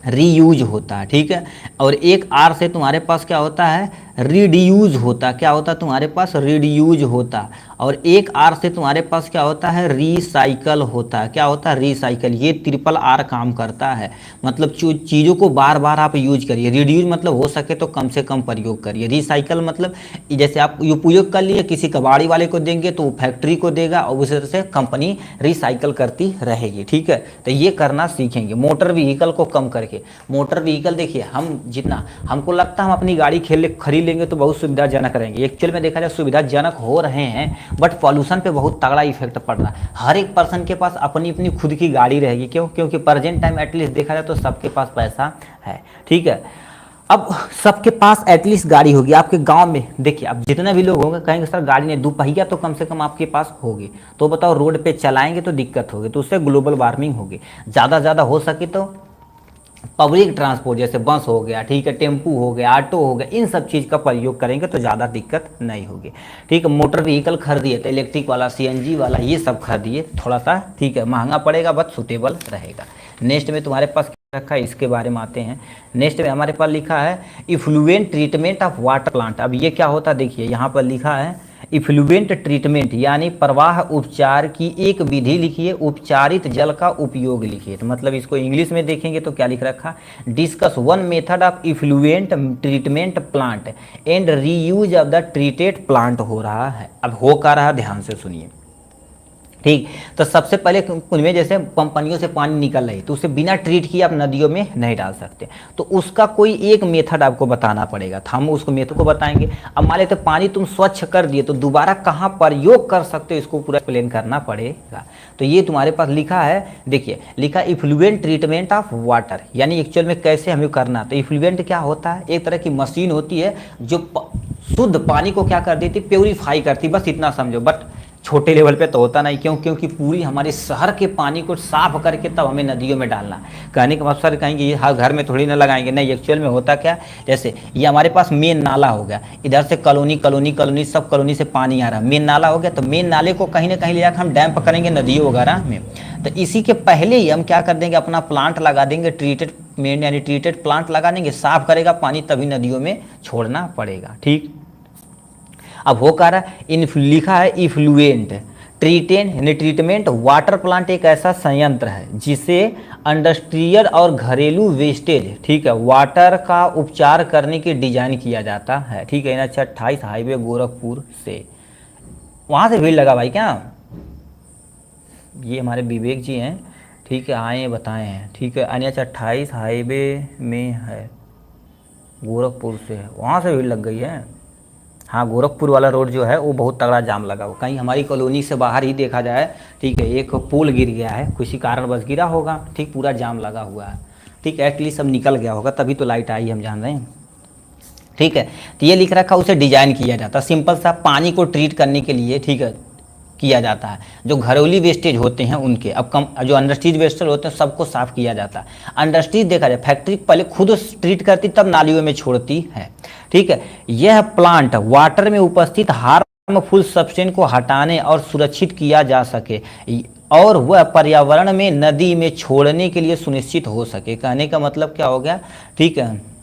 रीयूज होता है। ठीक है, और एक R से तुम्हारे पास क्या होता है, रिड्यूज होता। क्या होता है तुम्हारे पास? रिड्यूज होता। और एक R से तुम्हारे पास क्या होता है, रिसाइकल होता है। क्या होता है? रिसाइकल। ये RRR काम करता है, मतलब चीज़ों को बार बार आप यूज करिए। रिड्यूज मतलब हो सके तो कम से कम प्रयोग करिए। रिसाइकल मतलब जैसे आप उपयोग कर लिए, किसी कबाड़ी वाले को देंगे तो वो फैक्ट्री को देगा, और उसी तरह से कंपनी रिसाइकल करती रहेगी। ठीक है, तो ये करना सीखेंगे। मोटर व्हीकल को कम करके, मोटर व्हीकल देखिए, हम जितना हमको लगता है हम अपनी गाड़ी खरीद लेंगे तो बहुत सुविधाजनक रहेंगे। एक्चुअल में देखा जाए सुविधाजनक हो रहे हैं, बट पॉल्यूशन पे बहुत तगड़ा इफेक्ट पड़ रहा है। हर एक पर्सन के पास अपनी अपनी खुद की गाड़ी रहेगी। क्यों? क्योंकि प्रेजेंट टाइम एटलीस्ट देखा जाए तो सबके पास पैसा है। ठीक है, अब सबके पास एटलीस्ट गाड़ी होगी। आपके गांव में देखिए, अब जितने भी लोग होंगे कहेंगे सर गाड़ी नहीं, दोपहिया तो कम से कम आपके पास होगी। तो बताओ रोड पे चलाएंगे तो दिक्कत होगी, तो उससे ग्लोबल वार्मिंग होगी। ज़्यादा हो सके तो पब्लिक ट्रांसपोर्ट जैसे बस हो गया, ठीक है, टेम्पू हो गया, ऑटो हो गया, इन सब चीज़ का प्रयोग करेंगे तो ज़्यादा दिक्कत नहीं होगी। ठीक है, मोटर व्हीकल खरीदिए तो इलेक्ट्रिक वाला, CNG वाला, ये सब खरीदिए। थोड़ा सा ठीक है महंगा पड़ेगा, बट सूटेबल रहेगा। नेक्स्ट में तुम्हारे पास क्या रखा है, इसके बारे में आते हैं। नेक्स्ट में हमारे पास लिखा है effluent treatment of water plant. अब ये क्या होता है, देखिए यहाँ पर लिखा है इफ्लुएंट ट्रीटमेंट यानी प्रवाह उपचार की एक विधि लिखिए, उपचारित जल का उपयोग लिखिए। तो मतलब इसको इंग्लिश में देखेंगे तो क्या लिख रखा, discuss one method of effluent treatment plant and reuse of the treated plant हो रहा है। अब हो क्या रहा, ध्यान से सुनिए। ठीक, तो सबसे पहले उनमें जैसे कंपनियों से पानी निकल रही तो उसे बिना ट्रीट किए आप नदियों में नहीं डाल सकते, तो उसका कोई एक मेथड आपको बताना पड़ेगा। तो हम उसको मेथड को बताएंगे। अब मान लेते पानी तुम स्वच्छ कर दिए तो दोबारा कहाँ प्रयोग कर सकते हो, इसको पूरा एक्सप्लेन करना पड़ेगा। तो ये तुम्हारे पास लिखा है, देखिए लिखा इफ्लुएंट ट्रीटमेंट ऑफ वाटर, यानी एक्चुअल में कैसे हमें करना। तो इफ्लुएंट क्या होता है, एक तरह की मशीन होती है जो शुद्ध पानी को क्या कर देती, प्योरीफाई करती, बस इतना समझो। बट छोटे लेवल पे तो होता नहीं, क्यों? क्योंकि पूरी हमारे शहर के पानी को साफ करके तब हमें नदियों में डालना। कहने का मतलब सर कहेंगे ये हर घर में थोड़ी ना लगाएंगे, नहीं, एक्चुअल में होता क्या, जैसे ये हमारे पास मेन नाला हो गया, इधर से कॉलोनी कॉलोनी कॉलोनी सब कॉलोनी से पानी आ रहा है, मेन नाला हो गया, तो मेन नाले को कहीं ना कहीं ले जाकर हम डैम करेंगे नदियों वगैरह में। तो इसी के पहले ही हम क्या कर देंगे, अपना प्लांट लगा देंगे, ट्रीटेड मेन यानी ट्रीटेड प्लांट लगा देंगे, साफ करेगा पानी, तभी नदियों में छोड़ना पड़ेगा। ठीक, अब हो कह रहा है लिखा है इफ्लुएंट ट्रीटेंट यानी ट्रीटमेंट वाटर प्लांट एक ऐसा संयंत्र है जिसे इंडस्ट्रियल और घरेलू वेस्टेज, ठीक है, वाटर का उपचार करने के डिजाइन किया जाता है। ठीक है, अच्छा 28 हाईवे गोरखपुर से, वहाँ से भीड़ लगा भाई क्या? ये हमारे विवेक जी हैं, ठीक है, आए बताए हैं, ठीक है, अच्छा 28 हाईवे में है, गोरखपुर से है, वहाँ से भीड़ लग गई है। हाँ, गोरखपुर वाला रोड जो है वो बहुत तगड़ा जाम लगा हुआ, कहीं हमारी कॉलोनी से बाहर ही देखा जाए, ठीक है, एक पोल गिर गया है, किसी कारण बस गिरा होगा, ठीक, पूरा जाम लगा हुआ है, ठीक है, एटलीस्ट सब निकल गया होगा, तभी तो लाइट आई, हम जान रहे हैं। ठीक है, तो ये लिख रखा उसे डिजाइन किया जाता है, सिंपल सा पानी को ट्रीट करने के लिए, ठीक है, किया जाता है। जो घरेलू वेस्टेज होते हैं उनके, अब कम जो इंडस्ट्रीज वेस्टेज होते हैं सबको साफ किया जाता है। इंडस्ट्रीज देखा जाए, फैक्ट्री पहले खुद ट्रीट करती तब नालियों में छोड़ती है। ठीक है, यह प्लांट वाटर में उपस्थित हार्मफुल सब्सटेंस को हटाने और सुरक्षित किया जा सके और वह पर्यावरण में नदी में छोड़ने के लिए सुनिश्चित हो सके। कहने का मतलब क्या हो गया? ठीक है,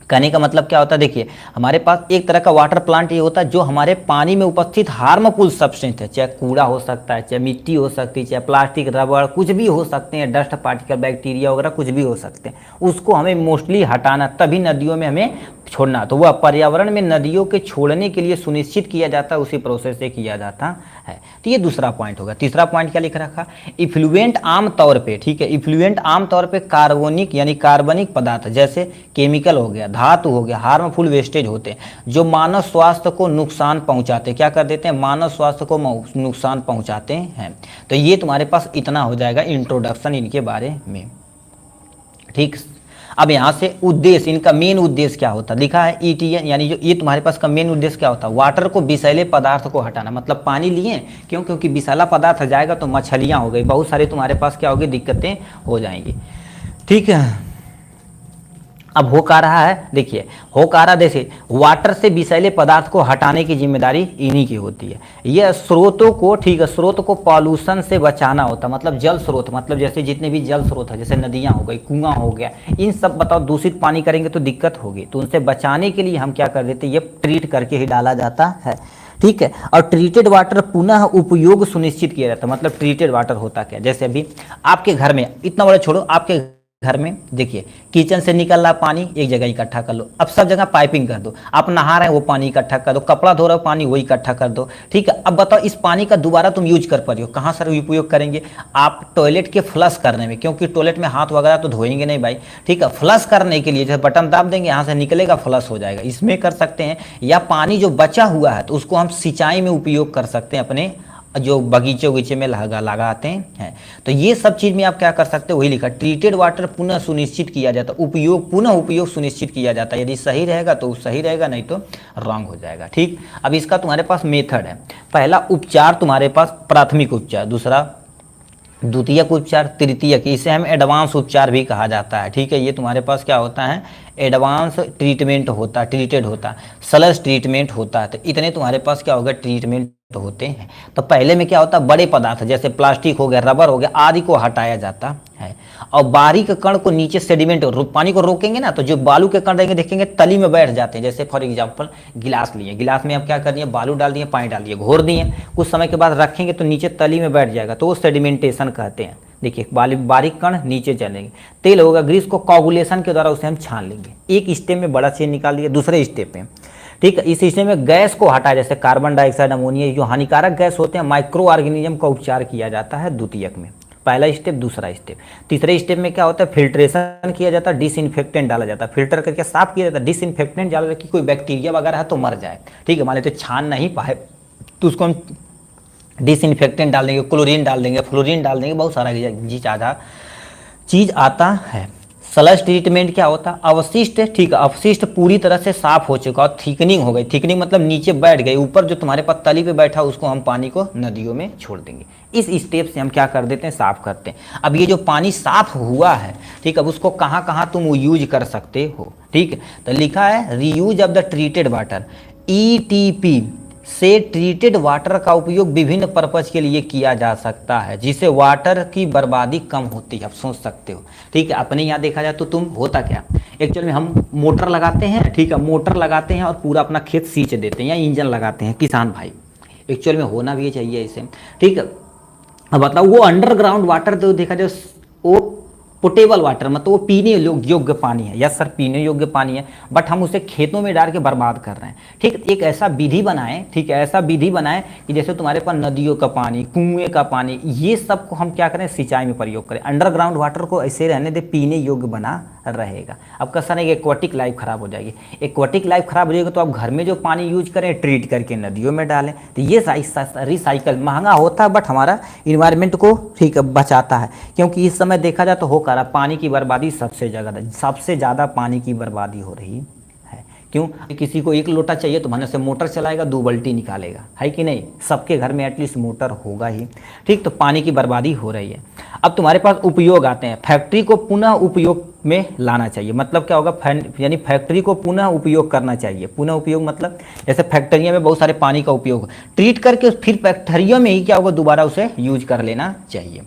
कहने का मतलब क्या होता है, देखिए हमारे पास एक तरह का वाटर प्लांट ये होता है जो हमारे पानी में उपस्थित हार्मफुल सब्सटेंस है, चाहे कूड़ा हो सकता है, चाहे मिट्टी हो सकती है, चाहे प्लास्टिक, रबड़, कुछ भी हो सकते हैं, डस्ट पार्टिकल, बैक्टीरिया वगैरह कुछ भी हो सकते हैं, उसको हमें मोस्टली हटाना, तभी नदियों में हमें छोड़ना। तो वह पर्यावरण में नदियों के छोड़ने के लिए सुनिश्चित किया जाता है, उसी प्रोसेस से किया जाता है। तो ये दूसरा पॉइंट होगा। तीसरा पॉइंट क्या लिख रखा? इफ्लुएंट आम तौर पे, ठीक है, इफ्लुएंट आम तौर पे कार्बनिक यानी कार्बनिक पदार्थ जैसे केमिकल हो गया, धातु हो गया, हार्मफुल वेस्टेज होते हैं जो मानव स्वास्थ्य को नुकसान पहुंचाते हैं। क्या कर देते हैं? मानव स्वास्थ्य को नुकसान पहुंचाते हैं। तो ये तुम्हारे पास इतना हो जाएगा इंट्रोडक्शन इनके बारे में। ठीक, अब यहाँ से उद्देश्य, इनका मेन उद्देश्य क्या होता है लिखा है ETN, यानी जो ये तुम्हारे पास का मेन उद्देश्य क्या होता है? वाटर को विषैले पदार्थ को हटाना, मतलब पानी लिए क्यों? क्योंकि विषैला पदार्थ जाएगा तो मछलियाँ हो गई, बहुत सारे तुम्हारे पास क्या होगी, दिक्कतें हो जाएंगी। ठीक है, अब हो का रहा है, देखिए हो का रहा, देखिए वाटर से विषैले पदार्थ को हटाने की जिम्मेदारी इन्हीं की होती है। यह स्रोतों को, ठीक है, स्रोत को पॉल्यूशन से बचाना होता है, मतलब जल स्रोत, मतलब जैसे जितने भी जल स्रोत है, जैसे नदियाँ हो गई, कुआं हो गया, इन सब बताओ दूषित पानी करेंगे तो दिक्कत होगी, तो उनसे बचाने के लिए हम क्या कर देते हैं, ये ट्रीट करके ही डाला जाता है। ठीक है, और ट्रीटेड वाटर पुनः उपयोग सुनिश्चित किया जाता है। मतलब ट्रीटेड वाटर होता क्या, जैसे अभी आपके घर में, इतना बड़ा छोड़ो, आपके घर में देखिए किचन से निकल रहा पानी एक जगह इकट्ठा कर लो, अब सब जगह पाइपिंग कर दो, आप नहा रहे हैं वो पानी इकट्ठा कर दो, कपड़ा धो रहे हो पानी वो इकट्ठा कर दो। ठीक है, अब बताओ इस पानी का दोबारा तुम यूज कर पा रही हो, कहाँ सर उपयोग करेंगे? आप टॉयलेट के फ्लश करने में, क्योंकि टॉयलेट में हाथ वगैरह तो धोएंगे नहीं भाई। ठीक है, फ्लश करने के लिए जैसे बटन दाब देंगे, यहाँ से निकलेगा, फ्लश हो जाएगा, इसमें कर सकते हैं। या पानी जो बचा हुआ है तो उसको हम सिंचाई में उपयोग कर सकते हैं, अपने जो बगीचे उगीचे में लगाते हैं। तो ये सब चीज़ में आप क्या कर सकते हो, वही लिखा, ट्रीटेड वाटर पुनः सुनिश्चित किया जाता है, उपयोग, पुनः उपयोग सुनिश्चित किया जाता है। यदि सही रहेगा तो सही रहेगा, नहीं तो रॉन्ग हो जाएगा। ठीक, अब इसका तुम्हारे पास मेथड है, पहला उपचार तुम्हारे पास प्राथमिक उपचार, दूसरा द्वितीयक उपचार, तृतीयक, इसे हम एडवांस उपचार भी कहा जाता है। ठीक है, ये तुम्हारे पास क्या होता है, एडवांस ट्रीटमेंट होता है, ट्रीटेड होता है, सलज ट्रीटमेंट होता है। तो इतने तुम्हारे पास क्या होगा, ट्रीटमेंट होते हैं। तो पहले में क्या होता है, बड़े पदार्थ जैसे प्लास्टिक हो गया, रबर हो गया आदि को हटाया जाता है, और बारीक कण को नीचे सेडिमेंट, पानी को रोकेंगे ना, तो जो बालू के कण रहेंगे देखेंगे तली में बैठ जाते हैं। जैसे फॉर एग्जांपल गिलास लिए, गिलास में आप क्या कर दिए, बालू डाल दिए, पानी डाल दिए, घोर दिए, कुछ समय के बाद रखेंगे तो नीचे तली में बैठ जाएगा, तो वो सेडिमेंटेशन कहते हैं। देखिए बारीक कण नीचे चलेंगे। तेल होगा, ग्रीस को कोगुलेशन के द्वारा उसे हम छान लेंगे। एक स्टेप में बड़ा चीज निकाल लिया, दूसरे स्टेप में, ठीक है, इस स्टेप में गैस को हटाया, जैसे कार्बन डाइऑक्साइड, अमोनिया, जो हानिकारक गैस होते हैं, माइक्रो ऑर्गेनिज्म का उपचार किया जाता है द्वितीयक में। पहला स्टेप, दूसरा स्टेप। तीसरे स्टेप में क्या होता है, फिल्ट्रेशन किया जाता है, डिसइंफेक्टेंट डाला जाता है, फिल्टर करके साफ किया जाता है, डिसइंफेक्टेंट डाला जाता है कि कोई बैक्टीरिया वगैरह है तो मर जाए। ठीक है, मान लेते छान नहीं पाए तो उसको हम डिसइंफेक्टेंट डाल देंगे, क्लोरीन डाल देंगे, फ्लोरीन डाल देंगे, बहुत सारा चीज़ आता है। स्लज ट्रीटमेंट क्या होता है, अवशिष्ट, ठीक है, अवशिष्ट पूरी तरह से साफ हो चुका और थिकनिंग हो गई, थिकनिंग मतलब नीचे बैठ गई, ऊपर जो तुम्हारे पास तली पे बैठा उसको हम पानी को नदियों में छोड़ देंगे। इस स्टेप से हम क्या कर देते हैं, साफ करते हैं। अब ये जो पानी साफ हुआ है, ठीक है, अब उसको कहाँ कहाँ तुम यूज कर सकते हो, ठीक है, तो लिखा है reuse of the treated water, ETP से ट्रीटेड वाटर का उपयोग विभिन्न पर्पज के लिए किया जा सकता है, जिससे वाटर की बर्बादी कम होती है। आप सोच सकते हो, ठीक है, अपने यहाँ देखा जाए तो तुम होता क्या, एक्चुअल में हम मोटर लगाते हैं, ठीक है, मोटर लगाते हैं और पूरा अपना खेत सींच देते हैं, या इंजन लगाते हैं किसान भाई, एक्चुअल में होना भी चाहिए ऐसे, ठीक है। अब बताओ वो अंडरग्राउंड वाटर तो देखा जाए वो पोटेबल वाटर मतलब वो पीने योग्य पानी है, यस सर पीने योग्य पानी है, बट हम उसे खेतों में डाल के बर्बाद कर रहे हैं, ठीक। एक ऐसा विधि बनाएं, ठीक है, ऐसा विधि बनाएं कि जैसे तुम्हारे पास नदियों का पानी, कुएं का पानी, ये सब को हम क्या करें, सिंचाई में प्रयोग करें। अंडरग्राउंड वाटर को ऐसे रहने दे, पीने योग्य बना रहेगा। अब कैसा नहीं, एक्वाटिक लाइफ खराब हो जाएगी, एक्वाटिक लाइफ खराब हो जाएगी तो आप घर में जो पानी यूज करें ट्रीट करके नदियों में डालें, तो ये रिसाइकल महंगा होता है बट हमारा इन्वायरमेंट को, ठीक है, बचाता है। क्योंकि इस समय देखा जाए तो हो कर पानी की बर्बादी सबसे ज़्यादा पानी की बर्बादी हो रही है। क्यों, किसी को 1 लोटा चाहिए तो भने से मोटर चलाएगा, 2 बाल्टी निकालेगा, है कि नहीं, सबके घर में एटलीस्ट मोटर होगा ही, ठीक। तो पानी की बर्बादी हो रही है। अब तुम्हारे पास उपयोग आते हैं, फैक्ट्री को पुनः उपयोग में लाना चाहिए, मतलब क्या होगा, यानी फैक्ट्री को पुनः उपयोग करना चाहिए। पुनः उपयोग मतलब जैसे फैक्ट्रियों में बहुत सारे पानी का उपयोग ट्रीट करके फिर फैक्ट्रियों में ही क्या होगा, दोबारा उसे यूज कर लेना चाहिए।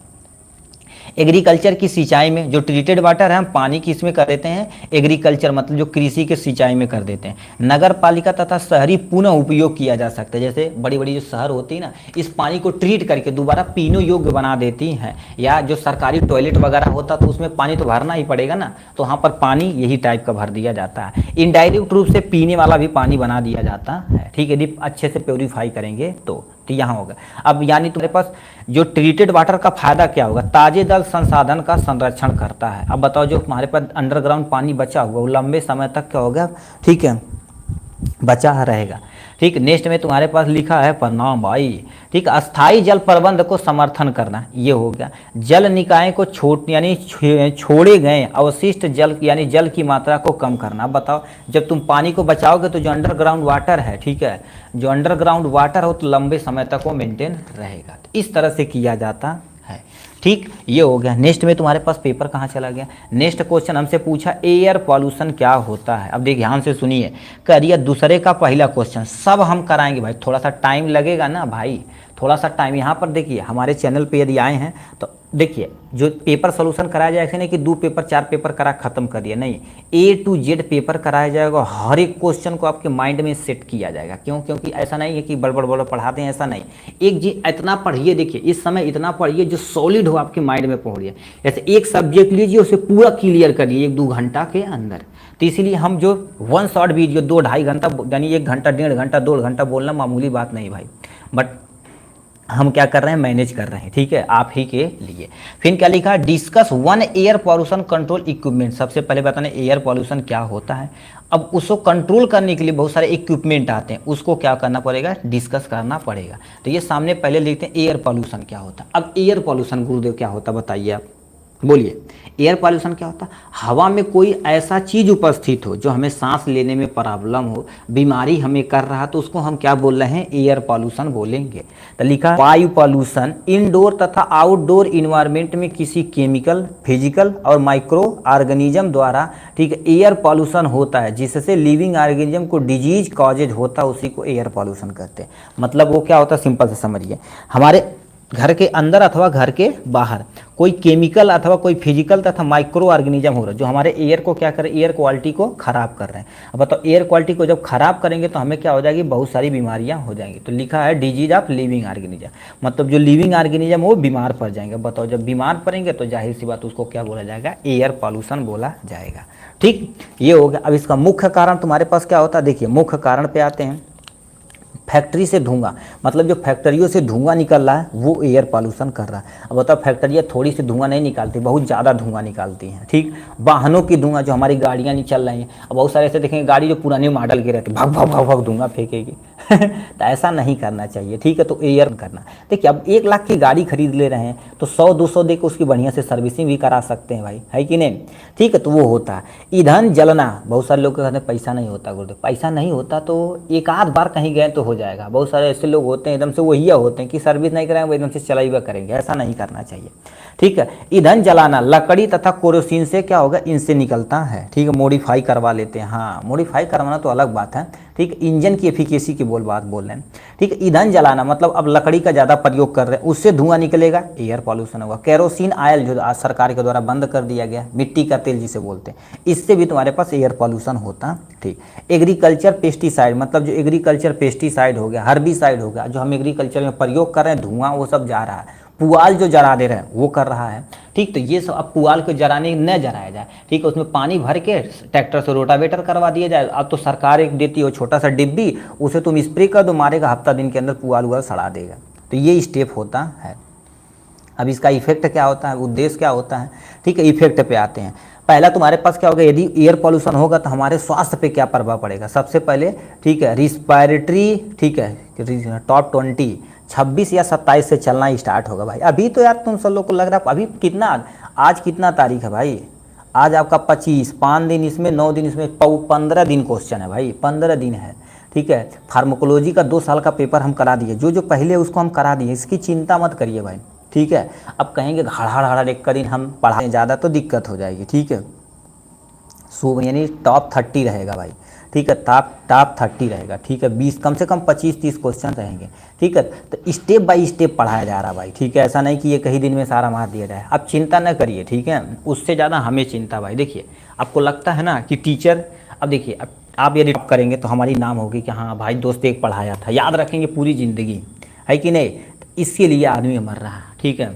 एग्रीकल्चर की सिंचाई में जो ट्रीटेड वाटर है हम पानी की इसमें कर देते हैं, एग्रीकल्चर मतलब जो कृषि के सिंचाई में कर देते हैं। नगर पालिका तथा शहरी पुनः उपयोग किया जा सकता है, जैसे बड़ी बड़ी जो शहर होती है ना, इस पानी को ट्रीट करके दोबारा पीने योग्य बना देती हैं। या जो सरकारी टॉयलेट वगैरह होता तो उसमें पानी तो भरना ही पड़ेगा ना, तो वहाँ पर पानी यही टाइप का भर दिया जाता है। इनडायरेक्ट रूप से पीने वाला भी पानी बना दिया जाता है, ठीक है, यदि अच्छे से प्योरीफाई करेंगे तो यहाँ होगा। अब यानी तुम्हारे पास जो ट्रीटेड वाटर का फायदा क्या होगा, ताजे जल संसाधन का संरक्षण करता है। अब बताओ जो हमारे पास अंडरग्राउंड पानी बचा हुआ वो लंबे समय तक क्या होगा, ठीक है, बचा रहेगा, ठीक। नेक्स्ट में तुम्हारे पास लिखा है परिणाम भाई, ठीक, अस्थायी जल प्रबंध को समर्थन करना, ये हो गया। जल निकाय को छोड़े गए अवशिष्ट जल यानी जल की मात्रा को कम करना। बताओ जब तुम पानी को बचाओगे तो जो अंडरग्राउंड वाटर है, ठीक है, जो अंडरग्राउंड वाटर हो तो लंबे समय तक वो मेंटेन रहेगा। तो इस तरह से किया जाता है, ठीक, ये हो गया। नेक्स्ट में तुम्हारे पास पेपर कहाँ चला गया, नेक्स्ट क्वेश्चन हमसे पूछा एयर पॉल्यूशन क्या होता है। अब देखिए ध्यान से सुनिए, करिए दूसरे का पहला क्वेश्चन, सब हम कराएंगे भाई, थोड़ा सा टाइम लगेगा ना भाई, थोड़ा सा टाइम। यहाँ पर देखिए हमारे चैनल पे यदि आए हैं तो देखिए जो पेपर सोल्यूशन कराया जाएगा, ऐसे नहीं कि 2 पेपर 4 पेपर करा खत्म कर दिया, नहीं, A to Z पेपर कराया जाएगा, हर एक क्वेश्चन को आपके माइंड में सेट किया जाएगा। क्यों, क्योंकि ऐसा नहीं है कि बड़ पढ़ाते हैं, ऐसा नहीं। एक जी इतना पढ़िए, देखिए इस समय इतना पढ़िए जो सॉलिड हो आपके माइंड में पहुँच जाए। जैसे एक सब्जेक्ट लीजिए उसे पूरा क्लियर करिए 1-2 घंटा के अंदर। तो इसीलिए हम जो 1 शॉर्ट वीडियो 2-2.5 घंटा यानी 1 घंटा 1.5 घंटा 2 घंटा बोलना मामूली बात नहीं भाई, बट हम क्या कर रहे हैं, मैनेज कर रहे हैं, ठीक है, आप ही के लिए। फिर क्या लिखा, discuss 1 air pollution control equipment. सबसे पहले बताने एयर पॉल्यूशन क्या होता है। अब उसको कंट्रोल करने के लिए बहुत सारे इक्विपमेंट आते हैं, उसको क्या करना पड़ेगा, डिस्कस करना पड़ेगा। तो ये सामने पहले लिखते हैं एयर पॉल्यूशन क्या होता है। अब एयर पॉल्यूशन गुरुदेव क्या होता है बताइए आप, बोलिए। एयर पॉल्यूशन क्या होता है, हवा में कोई ऐसा चीज उपस्थित हो जो हमें सांस लेने में प्रॉब्लम हो, बीमारी हमें कर रहा, तो उसको हम क्या बोल रहे हैं, एयर पॉल्यूशन बोलेंगे। तो लिखा वायु पॉल्यूशन इनडोर तथा आउटडोर इन्वायरमेंट में किसी केमिकल, फिजिकल और माइक्रो ऑर्गेनिज्म द्वारा, ठीक है, एयर पॉल्यूशन होता है जिससे लिविंग ऑर्गेनिज्म को डिजीज कॉजेज होता है, उसी को एयर पॉल्यूशन कहते हैं। मतलब वो क्या होता है, सिंपल से समझिए, हमारे घर के अंदर अथवा घर के बाहर कोई केमिकल अथवा कोई फिजिकल तथा माइक्रो ऑर्गेनिज्म हो रहा है जो हमारे एयर को क्या कर रहे हैं, एयर क्वालिटी को खराब कर रहे हैं। अब बताओ एयर क्वालिटी को जब खराब करेंगे तो हमें क्या हो जाएगी, बहुत सारी बीमारियां हो जाएंगी। तो लिखा है डिजीज ऑफ लिविंग ऑर्गेनिज्म, मतलब जो लिविंग ऑर्गेनिज्म वो बीमार पड़ जाएंगे। बताओ जब बीमार पड़ेंगे तो जाहिर सी बात उसको क्या बोला जाएगा, एयर पॉल्यूशन बोला जाएगा, ठीक, ये हो गया। अब इसका मुख्य कारण तुम्हारे पास क्या होता है, देखिए मुख्य कारण पे आते हैं। फैक्ट्री से धुआं, मतलब जो फैक्ट्रियों से धुआं निकल रहा है वो एयर पॉल्यूशन कर रहा है। अब बताओ फैक्ट्रियाँ थोड़ी सी धुआं नहीं निकालती, बहुत ज़्यादा धुआं निकालती हैं। ठीक, वाहनों की धुआं, जो हमारी गाड़ियाँ नहीं चल रही हैं, अब बहुत सारे ऐसे देखेंगे गाड़ी जो पुराने मॉडल की रहती है, भग भग भग भग धुआं फेंकेगी तो ऐसा नहीं करना चाहिए। ठीक है, तो एयर करना। देखिए अब 1 लाख की गाड़ी खरीद ले रहे हैं तो 100-200 दे के उसकी बढ़िया से सर्विसिंग भी करा सकते हैं भाई, है कि नहीं। ठीक है, तो वो होता है। ईंधन जलना, बहुत सारे लोग के कहते हैं पैसा नहीं होता गुरुदेव, पैसा नहीं होता तो एक आध बार कहीं गए तो हो जाएगा। बहुत सारे ऐसे लोग होते हैं एकदम से वही होते हैं कि सर्विस नहीं कराएंगे वो एकदम से चला हुआ करेंगे, ऐसा नहीं करना चाहिए। ठीक है, ईंधन जलाना, लकड़ी तथा केरोसिन से क्या होगा, इनसे निकलता है। ठीक है, मॉडिफाई करवा लेते हैं। हाँ, मॉडिफाई करवाना तो अलग बात है। ठीक, इंजन की एफिकेसी की बात बोल रहे हैं। ठीक है, ईंधन जलाना मतलब अब लकड़ी का ज़्यादा प्रयोग कर रहे हैं, उससे धुआं निकलेगा, एयर पॉल्यूशन होगा। केरोसिन ऑयल जो आज सरकार के द्वारा बंद कर दिया गया, मिट्टी का तेल जिसे बोलते हैं, इससे भी तुम्हारे पास एयर पॉल्यूशन होता। ठीक, एग्रीकल्चर पेस्टिसाइड मतलब जो एग्रीकल्चर पेस्टिसाइड हो गया, हर्बिसाइड हो गया, जो हम एग्रीकल्चर में प्रयोग कर रहे हैं, धुआं वो सब जा रहा है। पुआल जो जला दे रहे हैं वो कर रहा है। ठीक, तो ये सब अब पुआल को जलाने न जलाया जाए। ठीक है, उसमें पानी भर के ट्रैक्टर से रोटावेटर करवा दिया जाए। अब तो सरकार एक देती है छोटा सा डिब्बी, उसे तुम स्प्रे कर दो, मारेगा, हफ्ता दिन के अंदर पुआल उआल सड़ा देगा। तो ये स्टेप होता है। अब इसका इफेक्ट क्या होता है, उद्देश्य क्या होता है। ठीक है, इफेक्ट पे आते हैं। पहला तुम्हारे पास क्या होगा, यदि एयर पॉल्यूशन होगा तो हमारे स्वास्थ्य पे क्या प्रभाव पड़ेगा। सबसे पहले ठीक है, रिस्पायरेटरी, ठीक है, टॉप 20 26 या 27 से चलना स्टार्ट होगा भाई। अभी तो यार तुम सब लोग को लग रहा है अभी कितना, आज कितना तारीख है भाई, आज आपका 25, 5 दिन इसमें, 9 दिन इसमें, 15 दिन क्वेश्चन है भाई, 15 दिन है। ठीक है, फार्माकोलॉजी का 2 साल का पेपर हम करा दिए, जो पहले उसको हम करा दिए, इसकी चिंता मत करिए भाई। ठीक है, अब कहेंगे हड़ एक दिन हम पढ़ाएं ज़्यादा तो दिक्कत हो जाएगी। ठीक है, सो यानी टॉप 30 रहेगा भाई। ठीक है, टॉप 30 रहेगा। ठीक है, 20 कम से कम 25-30 क्वेश्चन रहेंगे। ठीक है, तो स्टेप बाय स्टेप पढ़ाया जा रहा भाई। ठीक है, ऐसा नहीं कि ये कहीं दिन में सारा मार दिया जाए। आप चिंता न करिए। ठीक है, उससे ज़्यादा हमें चिंता भाई। देखिए आपको लगता है ना कि टीचर, अब देखिए अब आप यदि टॉप करेंगे तो हमारी नाम होगी कि हाँ भाई दोस्त एक पढ़ाया था, याद रखेंगे पूरी ज़िंदगी, है कि नहीं। इसके लिए आदमी मर रहा है। ठीक है,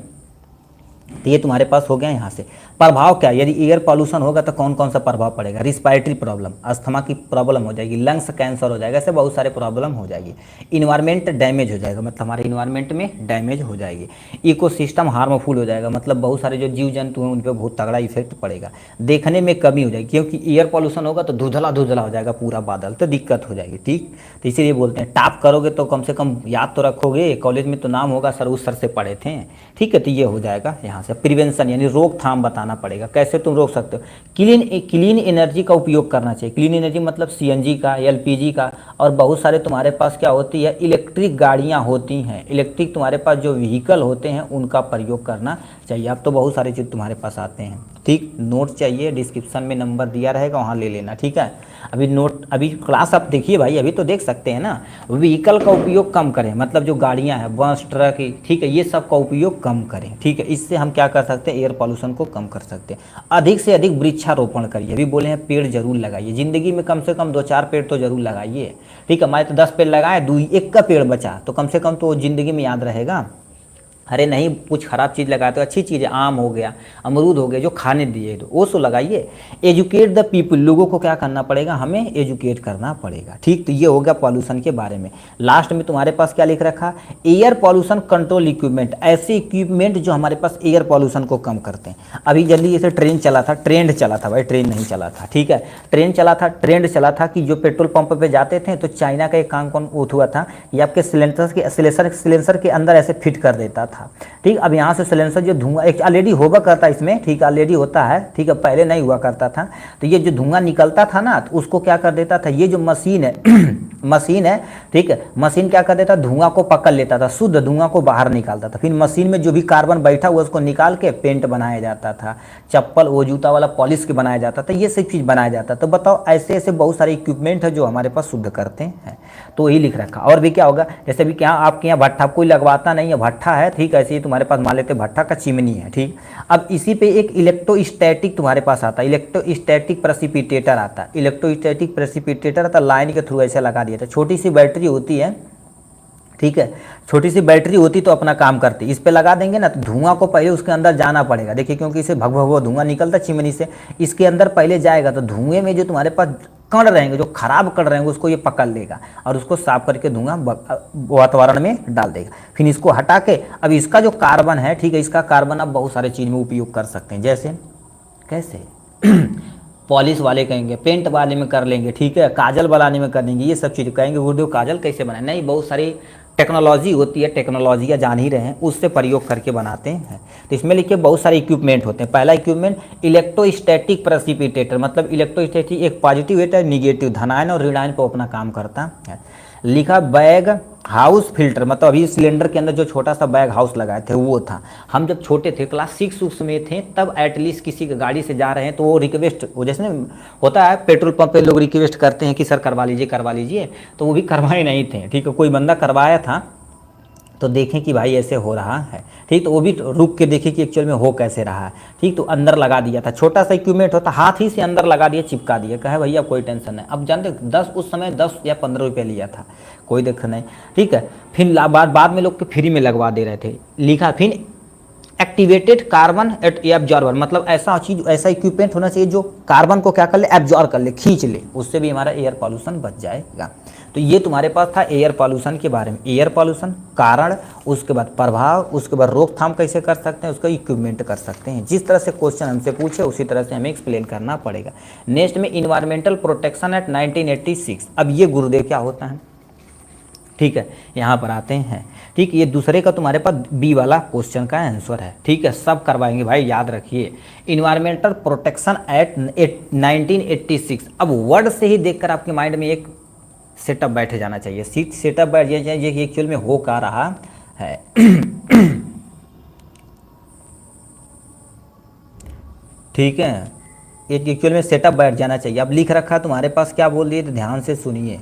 तो ये तुम्हारे पास हो गया। यहाँ से प्रभाव क्या, यदि एयर पॉल्यूशन होगा तो कौन कौन सा प्रभाव पड़ेगा। रिस्पायरेटरी प्रॉब्लम, अस्थमा की प्रॉब्लम हो जाएगी, लंग्स कैंसर हो जाएगा, ऐसे बहुत सारे प्रॉब्लम हो जाएगी। इन्वायरमेंट डैमेज हो जाएगा, मतलब हमारे इन्वायरमेंट में डैमेज हो जाएगी। इकोसिस्टम हार्मफुल हो जाएगा, मतलब बहुत सारे जो जीव जंतु हैं उन पर बहुत तगड़ा इफेक्ट पड़ेगा। देखने में कमी हो जाएगी, क्योंकि एयर पॉल्यूशन होगा तो धुंधला धुंधला हो जाएगा पूरा बादल, तो दिक्कत हो जाएगी। ठीक, तो इसीलिए बोलते हैं टॉप करोगे तो कम से कम याद तो रखोगे, कॉलेज में तो नाम होगा सर उस सर से पढ़े थे। ठीक है, तो ये हो जाएगा। यहाँ से प्रिवेंशन यानी रोकथाम बताना पड़ेगा, कैसे तुम रोक सकते हो। क्लीन एनर्जी का उपयोग करना चाहिए। क्लीन एनर्जी मतलब सीएनजी का, एलपीजी का, और बहुत सारे तुम्हारे पास क्या होती है, इलेक्ट्रिक गाड़ियाँ होती हैं, इलेक्ट्रिक तुम्हारे पास जो व्हीकल होते हैं उनका प्रयोग करना चाहिए। अब तो बहुत सारे चीज़ तुम्हारे पास आते हैं। ठीक, नोट चाहिए, डिस्क्रिप्शन में नंबर दिया रहेगा, वहाँ ले लेना। ठीक है, अभी क्लास आप देखिए भाई, अभी तो देख सकते हैं ना। व्हीकल का उपयोग कम करें, मतलब जो गाड़ियाँ हैं, बस, ट्रक, ठीक है, ये सब का उपयोग कम करें। ठीक है, इससे हम क्या कर सकते हैं, एयर पॉल्यूशन को कम कर सकते हैं। अधिक से अधिक वृक्षारोपण करिए। अभी बोले हैं पेड़ जरूर लगाइए, ज़िंदगी में कम से कम 2-4 पेड़ तो जरूर लगाइए। ठीक है, हमारे तो 10 पेड़ लगाए, 1 का पेड़ बचा तो कम से कम तो ज़िंदगी में याद रहेगा। अरे नहीं, कुछ ख़राब चीज़ लगाते हो, अच्छी चीज़ है, आम हो गया, अमरूद हो गया, जो खाने दिए तो वो सो लगाइए। एजुकेट द पीपल, लोगों को क्या करना पड़ेगा, हमें एजुकेट करना पड़ेगा। ठीक, तो ये हो गया पॉल्यूशन के बारे में। लास्ट में तुम्हारे पास क्या लिख रखा, एयर पॉल्यूशन कंट्रोल इक्विपमेंट, ऐसे इक्विपमेंट जो हमारे पास एयर पॉल्यूशन को कम करते हैं। अभी जल्दी जैसे ट्रेंड चला था भाई, ट्रेन नहीं चला था। ठीक है, ट्रेंड चला था कि जो पेट्रोल पंप पे जाते थे तो चाइना का एक काम कौन हुआ था, ये आपके सिलेंसर के अंदर ऐसे फिट कर देता था। ठीक, अब यहाँ से सिलेंसर जो धुआं एक ऑलरेडी होगा करता है इसमें, ठीक, ऑलरेडी होता है। ठीक है, पहले नहीं हुआ करता था, तो ये जो धुआं निकलता था ना, तो उसको क्या कर देता था, ये जो मशीन है ठीक है, मशीन क्या कर देता, धुआं को पकड़ लेता था, शुद्ध धुआं को बाहर निकालता था। फिर मशीन में जो भी कार्बन बैठा हुआ उसको निकाल के पेंट बनाया जाता था, चप्पल वो जूता वाला पॉलिश के बनाया जाता था, ये सब चीज़ बनाया जाता। तो बताओ ऐसे ऐसे बहुत सारे इक्विपमेंट है जो हमारे पास शुद्ध करते हैं। तो यही लिख रखा। और भी क्या होगा, जैसे भी क्या आपके यहाँ भट्ठा कोई लगवाता नहीं है, भट्ठा है, ठीक, ऐसे ही तुम्हारे पास मान लेते भट्ठा का चिमनी है। ठीक, अब इसी पे एक इलेक्ट्रोस्टैटिक तुम्हारे पास आता है, इलेक्ट्रोस्टैटिक प्रेसिपिटेटर आता है। इलेक्ट्रोस्टैटिक प्रेसिपिटेटर आता, लाइन के थ्रू ऐसे लगा दिया था, छोटी सी बैटरी होती है। ठीक है, छोटी सी बैटरी होती तो अपना काम करती। इस पे लगा देंगे ना तो धुआं को पहले उसके अंदर जाना पड़ेगा। देखिए क्योंकि इसे भग भग धुआं निकलता चिमनी से, इसके अंदर पहले जाएगा तो धुएं में जो तुम्हारे पास कण रहेंगे, जो खराब कण रहेंगे उसको ये पकड़ लेगा और उसको साफ करके धुआं वातावरण में डाल देगा। फिर इसको हटा के अब इसका जो कार्बन है, ठीक है, इसका कार्बन आप बहुत सारे चीज़ में उपयोग कर सकते हैं। जैसे कैसे पॉलिश वाले कहेंगे, पेंट वाले में कर लेंगे, ठीक है, काजल बनाने में कर देंगे, ये सब चीज़ कहेंगे गुरुदेव काजल कैसे बनाए, नहीं, बहुत सारी टेक्नोलॉजी होती है, टेक्नोलॉजियाँ जान ही रहे हैं, उससे प्रयोग करके बनाते हैं। तो इसमें लिखिए बहुत सारे इक्विपमेंट होते हैं। पहला इक्विपमेंट इलेक्ट्रोस्टैटिक प्रेसिपिटेटर, मतलब इलेक्ट्रोस्टैटिक एक पॉजिटिव होता है, निगेटिव धनायन और ऋणायन पर अपना काम करता है। लिखा बैग हाउस फिल्टर, मतलब अभी सिलेंडर के अंदर जो छोटा सा बैग हाउस लगाए थे वो था। हम जब छोटे थे क्लास 6 में थे तब एटलीस्ट किसी की गाड़ी से जा रहे हैं तो वो रिक्वेस्ट, वो जैसे होता है पेट्रोल पंप पे लोग रिक्वेस्ट करते हैं कि सर करवा लीजिए, तो वो भी करवाए नहीं थे, ठीक है, कोई बंदा करवाया था तो देखें कि भाई ऐसे हो रहा है, ठीक, तो वो भी रुक के देखें कि एक्चुअल में हो कैसे रहा है, ठीक, तो अंदर लगा दिया था, छोटा सा इक्विपमेंट होता, हाथ ही से अंदर लगा दिया, चिपका दिया, कहे भैया कोई टेंशन नहीं। अब जानते 10 उस समय 10 या 15 रुपये लिया था, कोई दिक्कत नहीं, ठीक है। फिर बाद में लोग फ्री में लगवा दे रहे थे। लिखा फिर एक्टिवेटेड कार्बन एब्जॉर्बर, मतलब ऐसा चीज, ऐसा इक्विपमेंट होना चाहिए जो कार्बन को क्या कर ले, एब्जॉर्ब कर ले, खींच ले, उससे भी हमारा एयर पॉल्यूशन बच जाएगा। तो ये तुम्हारे पास था एयर पॉल्यूशन के बारे में, एयर पॉल्यूशन कारण, उसके बाद प्रभाव, उसके बाद रोकथाम कैसे कर सकते हैं, उसका इक्विपमेंट कर सकते हैं। जिस तरह से क्वेश्चन हमसे पूछे उसी तरह से हमें एक्सप्लेन करना पड़ेगा। नेक्स्ट में इन्वायरमेंटल प्रोटेक्शन एक्ट 1986। अब ये गुरुदेव क्या होता है, ठीक है, यहाँ पर आते हैं, ठीक, ये दूसरे का तुम्हारे पास बी वाला क्वेश्चन का आंसर है, ठीक है, सब करवाएंगे भाई, याद रखिए। Environmental protection act 1986। अब वर्ड से ही देखकर आपके माइंड में एक सेटअप बैठे जाना चाहिए, सेटअप बैठ जाना चाहिए कि एक्चुअल में हो क्या रहा है। ठीक है, एक एक्चुअल में सेटअप बैठ जाना चाहिए। अब लिख रखा तुम्हारे पास, क्या बोल दिए तो ध्यान से सुनिए।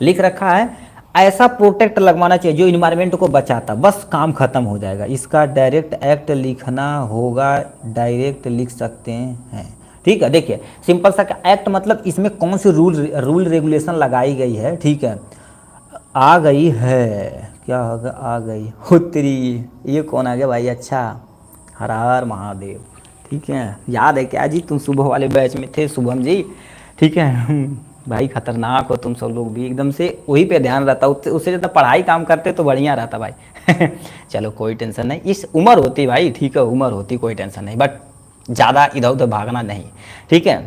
लिख रखा है ऐसा प्रोटेक्ट लगवाना चाहिए जो इन्वायरमेंट को बचाता, बस काम खत्म हो जाएगा। इसका डायरेक्ट एक्ट लिखना होगा, डायरेक्ट लिख सकते हैं, ठीक है। देखिए सिंपल सा एक्ट मतलब इसमें कौन सी रूल रेगुलेशन लगाई गई है, ठीक है, आ गई है, क्या होगा, आ गई हो तेरी, ये कौन आ गया भाई, अच्छा, हर हर महादेव, ठीक है, याद है क्या जी, तुम सुबह वाले बैच में थे शुभम जी, ठीक है। भाई खतरनाक हो तुम सब लोग भी, एकदम से वही पे ध्यान रहता, उससे ज़्यादा पढ़ाई काम करते तो बढ़िया रहता भाई। चलो कोई टेंशन नहीं, इस उम्र होती भाई, ठीक है, उम्र होती, कोई टेंशन नहीं, बट ज़्यादा इधर उधर भागना नहीं, ठीक है।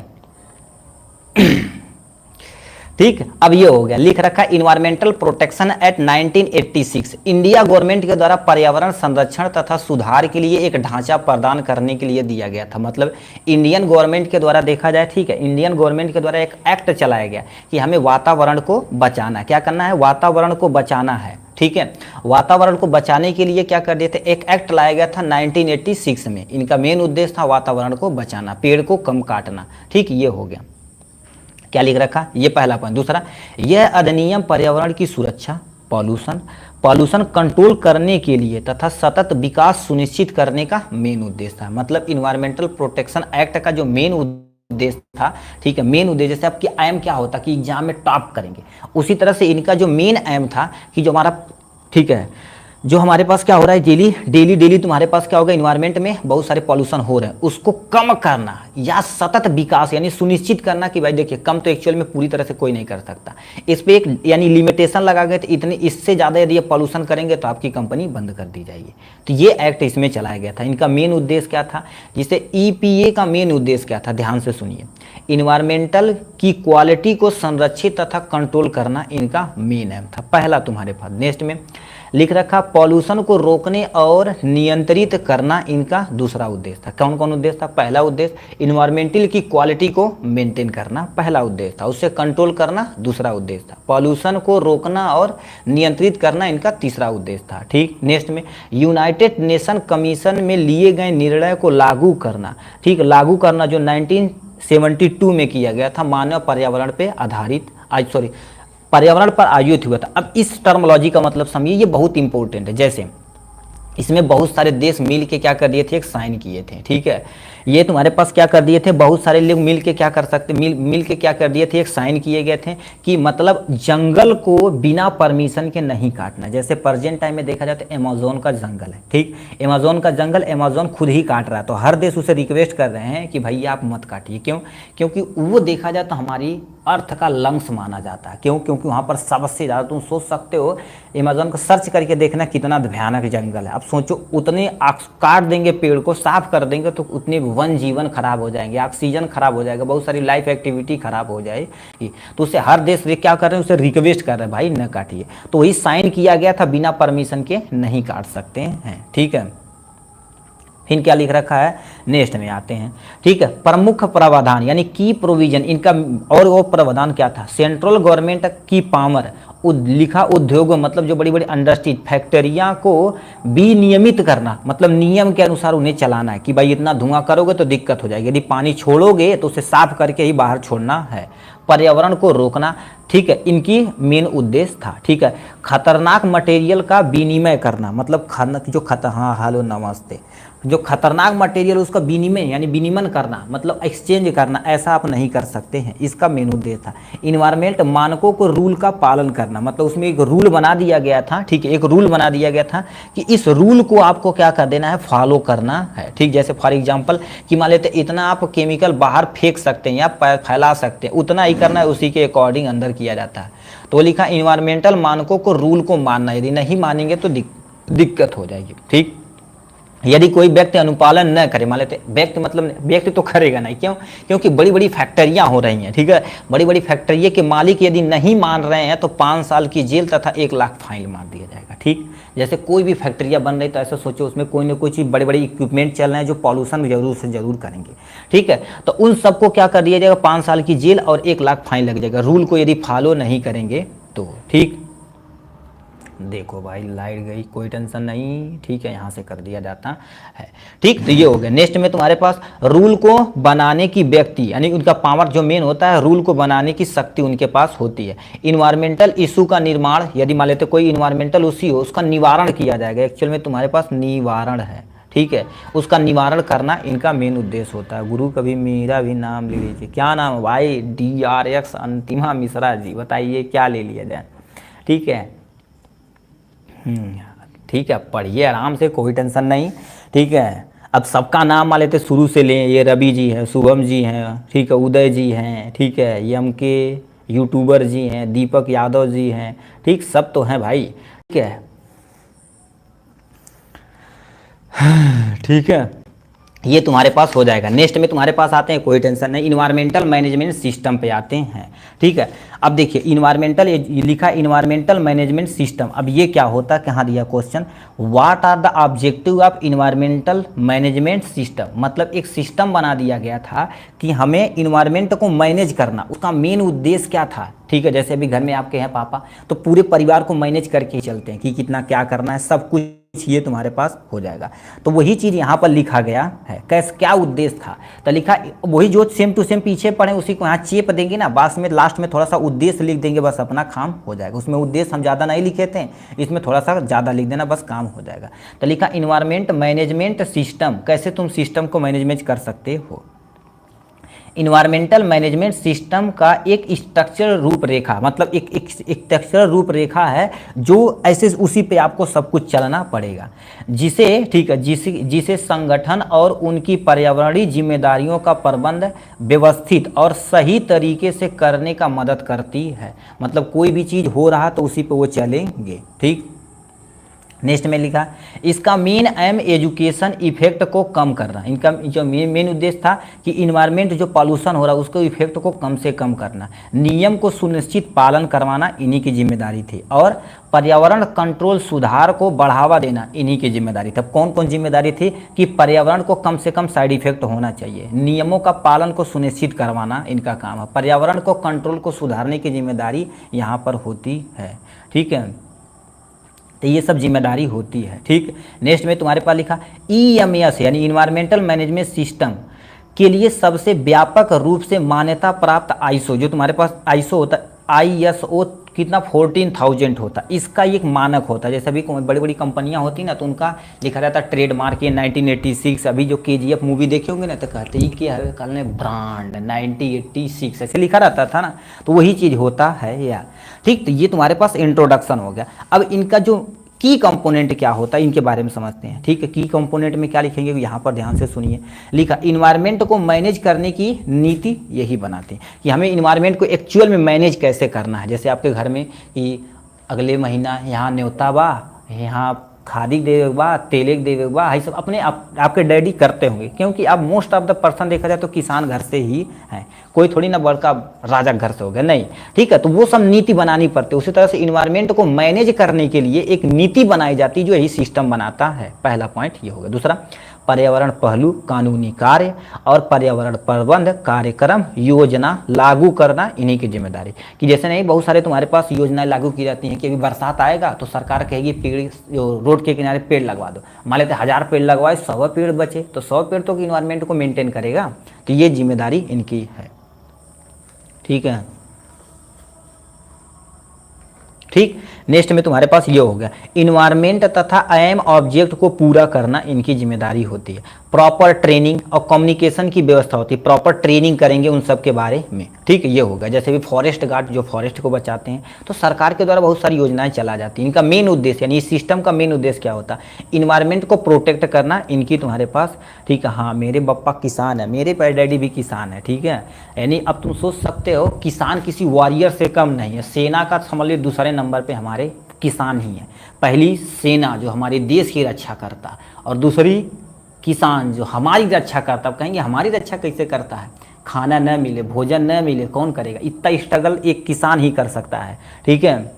ठीक, अब ये हो गया। लिख रखा environmental protection act 1986 India government के द्वारा पर्यावरण संरक्षण तथा सुधार के लिए एक ढांचा प्रदान करने के लिए दिया गया था। मतलब इंडियन गवर्नमेंट के द्वारा देखा जाए, ठीक है, इंडियन गवर्नमेंट के द्वारा एक एक्ट चलाया गया कि हमें वातावरण को बचाना, क्या करना है, वातावरण को बचाना है, ठीक है। वातावरण को बचाने के लिए क्या कर दिए थे, एक एक्ट लाया गया था 1986 में। इनका मेन उद्देश्य था वातावरण को बचाना, पेड़ को कम काटना, ठीक, ये हो गया। क्या लिख रखा, ये पहला पॉइंट। दूसरा, यह अधिनियम पर्यावरण की सुरक्षा, पॉल्यूशन कंट्रोल करने के लिए तथा सतत विकास सुनिश्चित करने का मेन उद्देश्य था। मतलब इन्वायरमेंटल प्रोटेक्शन एक्ट का जो मेन उद्देश्य था, ठीक है, मेन उद्देश्य से आपकी एम क्या होता कि एग्जाम में टॉप करेंगे, उसी तरह से इनका जो मेन एम था कि जो हमारा, ठीक है, जो हमारे पास क्या हो रहा है, डेली तुम्हारे पास क्या होगा, इन्वायरमेंट में बहुत सारे पॉल्यूशन हो रहे हैं, उसको कम करना या सतत विकास यानी सुनिश्चित करना कि भाई देखिए कम तो एक्चुअल में पूरी तरह से कोई नहीं कर सकता, इस पे एक यानी लिमिटेशन लगा गए, तो इतने, इससे ज़्यादा यदि पॉल्यूशन करेंगे तो आपकी कंपनी बंद कर दी जाएगी। तो ये एक्ट इसमें चलाया गया था। इनका मेन उद्देश्य क्या था, जिससे EPA का मेन उद्देश्य क्या था, ध्यान से सुनिए, इन्वायरमेंटल की क्वालिटी को संरक्षित तथा कंट्रोल करना इनका मेन एम था। पहला तुम्हारे पास। नेक्स्ट में लिख रखा पॉल्यूशन को रोकने और नियंत्रित करना इनका दूसरा उद्देश्य था। कौन कौन उद्देश्य था, पहला उद्देश्य इन्वायरमेंटल की क्वालिटी को मेंटेन करना, पहला उद्देश्य था, उससे कंट्रोल करना दूसरा उद्देश्य था, पॉल्यूशन को रोकना और नियंत्रित करना इनका तीसरा उद्देश्य था, ठीक। नेक्स्ट में यूनाइटेड नेशन कमीशन में लिए गए निर्णय को लागू करना, ठीक, लागू करना जो 1972 में किया गया था, मानव पर्यावरण पे आधारित, पर्यावरण पर आयोजित हुआ था। अब इस टर्मोलॉजी का मतलब समझिए, ये बहुत इंपॉर्टेंट है। जैसे इसमें बहुत सारे देश मिल के क्या कर दिए थे, एक साइन किए थे, ठीक है। ये तुम्हारे पास क्या कर दिए थे, बहुत सारे लोग मिल के क्या कर सकते, मिल के क्या कर दिए थे, एक साइन किए गए थे कि मतलब जंगल को बिना परमिशन के नहीं काटना। जैसे प्रेजेंट टाइम में देखा जाए तो अमेज़न का जंगल है, ठीक, अमेज़न का जंगल अमेज़न खुद ही काट रहा है, तो हर देश उसे रिक्वेस्ट कर रहे हैं कि भैया आप मत काटिए। क्यों? क्योंकि वो देखा जाए तो हमारी अर्थ का लंग्स माना जाता है। क्यों? क्योंकि वहाँ पर सबसे ज़्यादा, तुम सोच सकते हो अमेज़न को सर्च करके देखना कितना भयानक जंगल है। अब सोचो उतने काट देंगे पेड़ को, साफ कर देंगे तो उतने वन जीवन खराब हो जाएंगे, ऑक्सीजन खराब हो जाएगा, बहुत सारी लाइफ एक्टिविटी खराब हो जाएगी। तो उसे हर देश क्या कर रहे हैं, उसे रिक्वेस्ट कर रहे हैं भाई न काटिए। तो वही साइन किया गया था, बिना परमिशन के नहीं काट सकते हैं, ठीक है। फिर क्या लिख रखा है, नेक्स्ट में आते हैं, ठीक है। प्रमुख प्रावधान यानी की प्रोविजन इनका, और वो प्रावधान क्या था, सेंट्रल गवर्नमेंट की पावर लिखा उद्योग, मतलब जो बड़ी बड़ी इंडस्ट्री फैक्ट्रियां को विनियमित करना, मतलब नियम के अनुसार उन्हें चलाना है कि भाई इतना धुआं करोगे तो दिक्कत हो जाएगी, यदि पानी छोड़ोगे तो उसे साफ करके ही बाहर छोड़ना है। पर्यावरण को रोकना, ठीक है, इनकी मेन उद्देश्य था, ठीक है। खतरनाक मटेरियल का विनिमय करना, मतलब जो हाँ हेलो नमस्ते, जो खतरनाक मटेरियल उसका विनिमय यानी विनिमय करना, मतलब एक्सचेंज करना, ऐसा आप नहीं कर सकते हैं, इसका मेन उद्देश्य था। इन्वायरमेंट मानकों को रूल का पालन करना, मतलब उसमें एक रूल बना दिया गया था, ठीक है, एक रूल बना दिया गया था कि इस रूल को आपको क्या कर देना है, फॉलो करना है, ठीक। जैसे फॉर एग्जांपल कि मान लेते इतना आप केमिकल बाहर फेंक सकते हैं या फैला सकते हैं, उतना ही करना है, उसी के अकॉर्डिंग अंदर किया जाता है। तो लिखा इन्वायरमेंटल मानकों को रूल को मानना, यदि नहीं मानेंगे तो दिक्कत हो जाएगी, ठीक। यदि कोई व्यक्ति अनुपालन न करे, मान लेते व्यक्ति, मतलब व्यक्ति तो करेगा नहीं, क्यों? क्योंकि बड़ी बड़ी फैक्ट्रियां हो रही हैं, ठीक है, बड़ी बड़ी फैक्ट्रियों के मालिक यदि नहीं मान रहे हैं तो 5 साल की जेल तथा 1 लाख फाइन मार दिया जाएगा, ठीक। जैसे कोई भी फैक्ट्रियां बन रही तो ऐसा सोचो उसमें कोई ना कोई चीज़, बड़े बड़े इक्विपमेंट चल रहे हैं जो पॉल्यूशन जरूर से जरूर करेंगे, ठीक है। तो उन सबको क्या कर दिया जाएगा, 5 साल की जेल और 1 लाख फाइन लग जाएगा, रूल को यदि फॉलो नहीं करेंगे तो, ठीक। देखो भाई लाइट गई, कोई टेंशन नहीं, ठीक है, यहाँ से कर दिया जाता है, ठीक। तो ये हो गया। नेक्स्ट में तुम्हारे पास रूल को बनाने की व्यक्ति यानी उनका पावर जो मेन होता है, रूल को बनाने की शक्ति उनके पास होती है। इन्वायरमेंटल इशू का निर्माण, यदि मान लेते कोई इन्वायरमेंटल इशू हो, उसका निवारण किया जाएगा। एक्चुअल में तुम्हारे पास निवारण है, ठीक है, उसका निवारण करना इनका मेन उद्देश्य होता है। गुरु कभी मेरा भी नाम ले लीजिए, क्या नाम है भाई, DRX अंतिमा मिश्रा जी, बताइए क्या ले लिया जाए, ठीक है। ठीक है, पढ़िए आराम से, कोई टेंशन नहीं, ठीक है। अब सबका नाम मान लेते शुरू से लें, ये रवि जी हैं, शुभम जी हैं, ठीक है, उदय जी हैं, ठीक है, MK यूट्यूबर जी हैं, दीपक यादव जी हैं, ठीक, सब तो हैं भाई, ठीक है, ठीक है। ये तुम्हारे पास हो जाएगा। नेक्स्ट में तुम्हारे पास आते हैं, कोई टेंशन नहीं, इन्वायरमेंटल मैनेजमेंट सिस्टम पे आते हैं, ठीक है। अब देखिए इन्वायरमेंटल लिखा, इन्वायरमेंटल मैनेजमेंट सिस्टम। अब ये क्या होता है, कहाँ दिया question, what are the objective of environmental management system, मतलब एक सिस्टम बना दिया गया था कि हमें इन्वायरमेंट को मैनेज करना, उसका मेन उद्देश्य क्या था, ठीक है। जैसे अभी घर में आपके हैं पापा, तो पूरे परिवार को मैनेज करके ही चलते हैं कि कितना क्या करना है, सब कुछ ये तुम्हारे पास हो जाएगा। तो वही चीज़ यहाँ पर लिखा गया है, कैसे क्या उद्देश्य था, तो लिखा वही जो सेम टू सेम पीछे पढ़े उसी को यहाँ चेप देंगे ना, बाद में लास्ट में थोड़ा सा उद्देश्य लिख देंगे, बस अपना काम हो जाएगा। उसमें उद्देश्य हम ज़्यादा नहीं लिखे थे, इसमें थोड़ा सा ज़्यादा लिख देना, बस काम हो जाएगा। तो लिखा इन्वायरमेंट मैनेजमेंट सिस्टम, कैसे तुम सिस्टम को मैनेजमेंट कर सकते हो। इन्वायरमेंटल मैनेजमेंट सिस्टम का एक स्ट्रक्चरल रूपरेखा, मतलब एक स्ट्रक्चरल रूपरेखा है जो ऐसे उसी पे आपको सब कुछ चलना पड़ेगा, जिसे, ठीक है, जिसे संगठन और उनकी पर्यावरणीय जिम्मेदारियों का प्रबंध व्यवस्थित और सही तरीके से करने का मदद करती है। मतलब कोई भी चीज़ हो रहा तो उसी पे वो चलेंगे, ठीक। नेक्स्ट में लिखा, इसका मेन एम एजुकेशन इफेक्ट को कम करना। इनका जो मेन उद्देश्य था कि इन्वायरमेंट जो पॉल्यूशन हो रहा है उसको इफेक्ट को कम से कम करना, नियम को सुनिश्चित पालन करवाना इन्हीं की जिम्मेदारी थी, और पर्यावरण कंट्रोल सुधार को बढ़ावा देना इन्हीं की जिम्मेदारी थी। कौन कौन जिम्मेदारी थी कि पर्यावरण को कम से कम साइड इफेक्ट होना चाहिए, नियमों का पालन को सुनिश्चित करवाना इनका काम है, पर्यावरण को कंट्रोल को सुधारने की जिम्मेदारी यहाँ पर होती है, ठीक है। तो ये सब जिम्मेदारी होती है, ठीक। नेक्स्ट में तुम्हारे पास लिखा EMS यानी इन्वायरमेंटल मैनेजमेंट सिस्टम के लिए सबसे व्यापक रूप से मान्यता प्राप्त ISO, जो तुम्हारे पास ISO होता है, ISO कितना 14,000 होता। इसका एक मानक होता है, जैसे अभी बड़ी बड़ी कंपनियां होती ना तो उनका लिखा रहता है ट्रेडमार्क ये 1986। अभी जो KGF मूवी देखे होंगे ना तो कहते ही कि कल ने ब्रांड 1986 ऐसे लिखा रहता था ना, तो वही चीज़ होता है यार। ठीक, तो ये तुम्हारे पास इंट्रोडक्शन हो गया। अब इनका जो की कंपोनेंट क्या होता है इनके बारे में समझते हैं। ठीक है, की कंपोनेंट में क्या लिखेंगे यहाँ पर ध्यान से सुनिए। लिखा इन्वायरमेंट को मैनेज करने की नीति यही बनाते हैं कि हमें इन्वायरमेंट को एक्चुअल में मैनेज कैसे करना है। जैसे आपके घर में कि अगले महीना यहाँ न्योता बा, यहाँ खादी देवे बा, तेलेक देवे बा, ये सब अपने आपके डैडी करते होंगे, क्योंकि अब मोस्ट ऑफ द पर्सन देखा जाए तो किसान घर से ही है, कोई थोड़ी ना बड़का राजा घर से हो गया, नहीं। ठीक है, तो वो सब नीति बनानी पड़ती है। उसी तरह से इन्वायरमेंट को मैनेज करने के लिए एक नीति बनाई जाती है जो यही सिस्टम बनाता है। पहला पॉइंट ये हो गया। दूसरा, पर्यावरण पहलू कानूनी कार्य और पर्यावरण प्रबंध कार्यक्रम योजना लागू करना इन्हीं की जिम्मेदारी। कि जैसे नहीं बहुत सारे तुम्हारे पास योजनाएं लागू की जाती हैं कि अभी बरसात आएगा तो सरकार कहेगी पेड़, रोड के किनारे पेड़ लगवा दो। मान लेते 1000 पेड़ लगवाए, 100 पेड़ बचे, तो 100 पेड़ तो इन्वायरमेंट को मेंटेन करेगा। तो ये जिम्मेदारी इनकी है। ठीक है, ठीक। नेक्स्ट में तुम्हारे पास ये हो गया, इन्वायरमेंट तथा एम ऑब्जेक्ट को पूरा करना इनकी जिम्मेदारी होती है। प्रॉपर ट्रेनिंग और कम्युनिकेशन की व्यवस्था होती है, प्रॉपर ट्रेनिंग करेंगे उन सब के बारे में। ठीक है, ये होगा। जैसे भी फॉरेस्ट गार्ड जो फॉरेस्ट को बचाते हैं, तो सरकार के द्वारा बहुत सारी योजनाएं चला जाती हैं। इनका मेन उद्देश्य यानी इस सिस्टम का मेन उद्देश्य क्या होता है, इन्वायरमेंट को प्रोटेक्ट करना इनकी तुम्हारे पास। ठीक है, हाँ मेरे पापा किसान है, मेरे डैडी भी किसान है। ठीक है, यानी अब तुम सोच सकते हो किसान किसी वॉरियर से कम नहीं है। सेना का समझ लीजिए दूसरे नंबर पे हमारे किसान ही है। पहली सेना जो हमारे देश की रक्षा करता, और दूसरी किसान जो हमारी रक्षा करता। अब कहेंगे हमारी रक्षा कैसे करता है, खाना न मिले, भोजन न मिले, कौन करेगा? इतना स्ट्रगल एक किसान ही कर सकता है। ठीक है,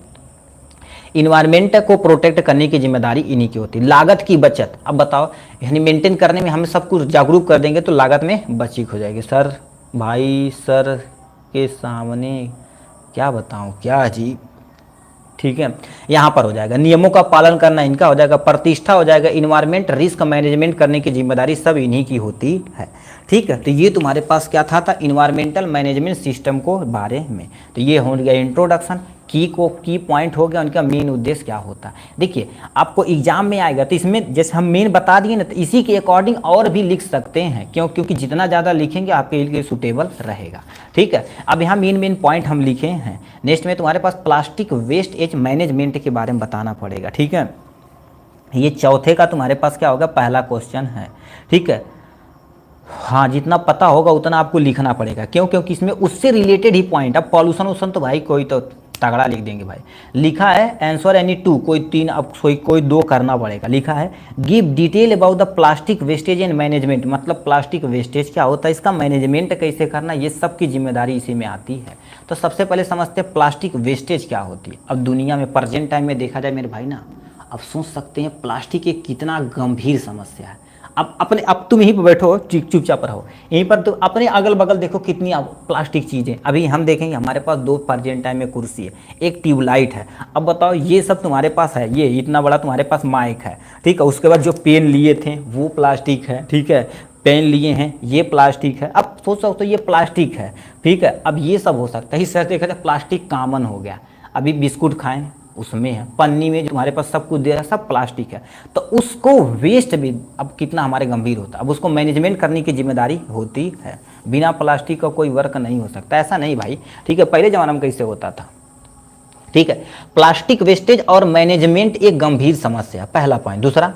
इन्वायरमेंट को प्रोटेक्ट करने की जिम्मेदारी इन्हीं की होती है। लागत की बचत, अब बताओ यानी मेंटेन करने में हम सब कुछ जागरूक कर देंगे तो लागत में बचत हो जाएगी। सर भाई सर के सामने क्या बताऊं, क्या अजीब। ठीक है, यहाँ पर हो जाएगा नियमों का पालन करना इनका हो जाएगा। प्रतिष्ठा हो जाएगा। इन्वायरमेंट रिस्क मैनेजमेंट करने की जिम्मेदारी सब इन्हीं की होती है। ठीक है, तो ये तुम्हारे पास क्या था इन्वायरमेंटल मैनेजमेंट सिस्टम को बारे में। तो ये हो गया इंट्रोडक्शन। की पॉइंट हो गया उनका मेन उद्देश्य क्या होता है। देखिए आपको एग्जाम में आएगा तो इसमें जैसे हम मेन बता दिए ना, तो इसी के अकॉर्डिंग और भी लिख सकते हैं। क्योंकि जितना ज़्यादा लिखेंगे आपके लिए सूटेबल रहेगा। ठीक है, अब यहाँ मेन पॉइंट हम लिखे हैं। नेक्स्ट में तुम्हारे पास प्लास्टिक वेस्ट एज मैनेजमेंट के बारे में बताना पड़ेगा। ठीक है, ये चौथे का तुम्हारे पास क्या होगा, पहला क्वेश्चन है। ठीक है, हाँ जितना पता होगा उतना आपको लिखना पड़ेगा। क्योंकि इसमें उससे रिलेटेड ही पॉइंट। अब पॉल्यूशन तो भाई कोई तो तगड़ा लिख देंगे भाई। लिखा है आंसर एनी 2, कोई 3, अब कोई 2 करना पड़ेगा। लिखा है give detail about the plastic wastage and management, मतलब प्लास्टिक वेस्टेज क्या होता है, इसका मैनेजमेंट कैसे करना, ये सब की जिम्मेदारी इसी में आती है। तो सबसे पहले समझते हैं प्लास्टिक वेस्टेज क्या होती है। अब दुनिया में प्रेजेंट टाइम में देखा जाए मेरे भाई ना, अब सोच सकते हैं प्लास्टिक एक कितना गंभीर समस्या है। अब तुम यहीं पर बैठो चुपचाप रहो, यहीं पर तो अपने अगल बगल देखो कितनी प्लास्टिक चीज़ें। अभी हम देखेंगे हमारे पास 2 प्रेजेंट टाइम में कुर्सी है, एक ट्यूबलाइट है। अब बताओ ये सब तुम्हारे पास है, ये इतना बड़ा तुम्हारे पास माइक है। ठीक है, उसके बाद जो पेन लिए थे वो प्लास्टिक है। ठीक है, पेन लिए हैं ये प्लास्टिक है। अब सोच सकते हो ये प्लास्टिक है। ठीक है, अब ये सब हो सकता है। इस तरह देखा जाए प्लास्टिक कॉमन हो गया। अभी बिस्कुट खाएं उसमें है, पन्नी में जो हमारे पास सब कुछ दे रहा है सब प्लास्टिक है। तो उसको वेस्ट भी अब कितना हमारे गंभीर होता है। अब उसको मैनेजमेंट करने की जिम्मेदारी होती है। बिना प्लास्टिक का कोई वर्क नहीं हो सकता, ऐसा नहीं भाई। ठीक है, पहले ज़माने में कैसे होता था। ठीक है, प्लास्टिक वेस्टेज और मैनेजमेंट एक गंभीर समस्या, पहला पॉइंट। दूसरा,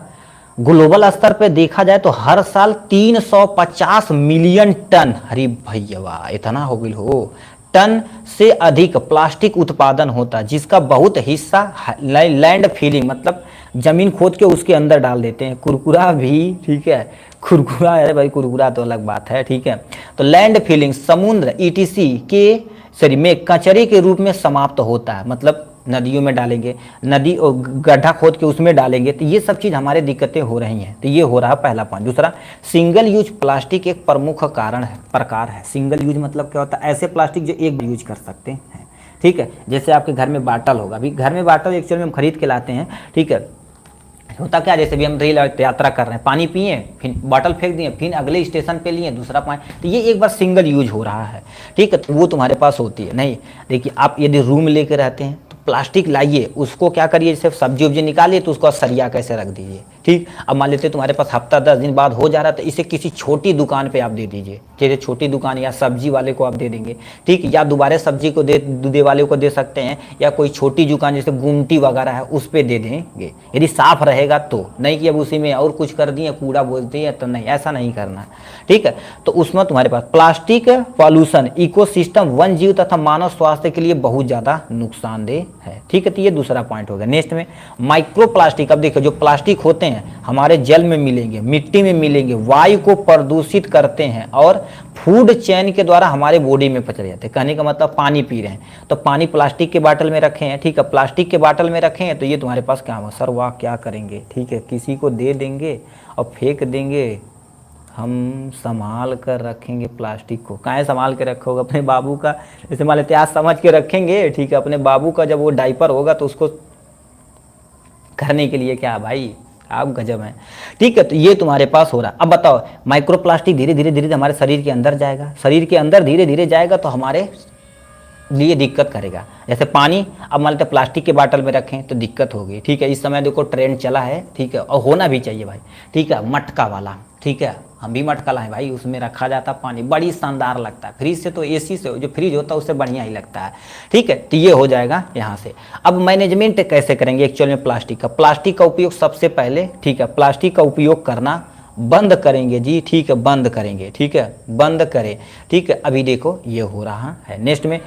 ग्लोबल स्तर पर देखा जाए तो हर साल 350 मिलियन टन, अरे भैया इतना हो गई हो, टन से अधिक प्लास्टिक उत्पादन होता है, जिसका बहुत हिस्सा लैंड फिलिंग, मतलब जमीन खोद के उसके अंदर डाल देते हैं। कुरकुरा भी, ठीक है, कुरकुरा है भाई, कुरकुरा तो अलग बात है। ठीक है, तो लैंड फिलिंग समुद्र ETC के में कचरे के रूप में समाप्त होता है, मतलब नदियों में डालेंगे, नदी और गड्ढा खोद के उसमें डालेंगे। तो ये सब चीज़ हमारे दिक्कतें हो रही हैं। तो ये हो रहा है पहला पॉइंट। दूसरा, सिंगल यूज प्लास्टिक एक प्रमुख प्रकार है। सिंगल यूज मतलब क्या होता है, ऐसे प्लास्टिक जो एक बार यूज कर सकते हैं। ठीक है, जैसे आपके घर में बाटल होगा, अभी घर में बाटल एक्चुअली हम खरीद के लाते हैं। ठीक है, होता क्या, जैसे भी हम रेल यात्रा कर रहे हैं, पानी पिए फिर बॉटल फेंक दिए, फिर अगले स्टेशन पे लिए दूसरा पानी, तो ये एक बार सिंगल यूज हो रहा है। ठीक है, तो वो तुम्हारे पास होती है नहीं। देखिए आप यदि रूम लेके रहते हैं तो प्लास्टिक लाइए, उसको क्या करिए, जैसे सब्जी उब्जी निकालिए तो उसको सरिया कैसे रख दीजिए, ठीक। अब मान लेते तुम्हारे पास हफ्ता 10 दिन बाद हो जा रहा है, तो इसे किसी छोटी दुकान पे आप दे दीजिए, जैसे छोटी दुकान या सब्जी वाले को आप दे देंगे, ठीक। या दोबारा सब्जी को दे वाले को दे सकते हैं, या कोई छोटी दुकान जैसे गुमटी वगैरह है उस पर दे देंगे, यदि साफ रहेगा तो। नहीं कि अब उसी में और कुछ कर दिए, कूड़ा बोलते हैं, तो नहीं, ऐसा नहीं करना, ठीक है। तो उसमें तुम्हारे पास प्लास्टिक पॉल्यूशन इकोसिस्टम, वन जीव तथा मानव स्वास्थ्य के लिए बहुत ज़्यादा नुकसानदेह है, ठीक है। तो ये दूसरा पॉइंट हो गया। नेक्स्ट में माइक्रो प्लास्टिक। अब देखो जो प्लास्टिक होते हैं हमारे जल में मिलेंगे, मिट्टी में मिलेंगे, वायु को प्रदूषित करते हैं और फूड चेन के द्वारा हमारे बॉडी में पचड़ जाते हैं। कहने का मतलब पानी पी रहे हैं तो पानी प्लास्टिक के बाटल में रखे हैं, ठीक है, प्लास्टिक के बाटल में रखे हैं, तो ये तुम्हारे पास क्या हुआ, सर वाह क्या करेंगे, ठीक है, किसी को दे देंगे और फेंक देंगे, हम संभाल कर रखेंगे प्लास्टिक को। कहाँ संभाल के रखोगे, अपने बाबू का, जैसे मान लेते आज समझ के रखेंगे, ठीक है, अपने बाबू का जब वो डायपर होगा तो उसको करने के लिए क्या भाई, आप गजब हैं, ठीक है। तो ये तुम्हारे पास हो रहा। अब बताओ माइक्रो प्लास्टिक धीरे धीरे धीरे हमारे शरीर के अंदर जाएगा, शरीर के अंदर धीरे धीरे जाएगा तो हमारे लिए दिक्कत करेगा। जैसे पानी, अब मान लेते प्लास्टिक के बाटल में रखें तो दिक्कत होगी, ठीक है। इस समय देखो ट्रेंड चला है, ठीक है, और होना भी चाहिए भाई, ठीक है, मटका वाला, ठीक है, हम भी मटका लाए भाई, उसमें रखा जाता पानी, बड़ी शानदार लगता है। फ्रिज से तो एसी से जो फ्रिज होता है उससे बढ़िया ही लगता है, ठीक है। तो ये हो जाएगा यहाँ से। अब मैनेजमेंट कैसे करेंगे एक्चुअल में प्लास्टिक का उपयोग सबसे पहले, ठीक है, प्लास्टिक का उपयोग करना बंद करेंगे जी, ठीक है, बंद करेंगे, ठीक है, बंद करें, ठीक है। अभी देखो ये हो रहा है। नेक्स्ट में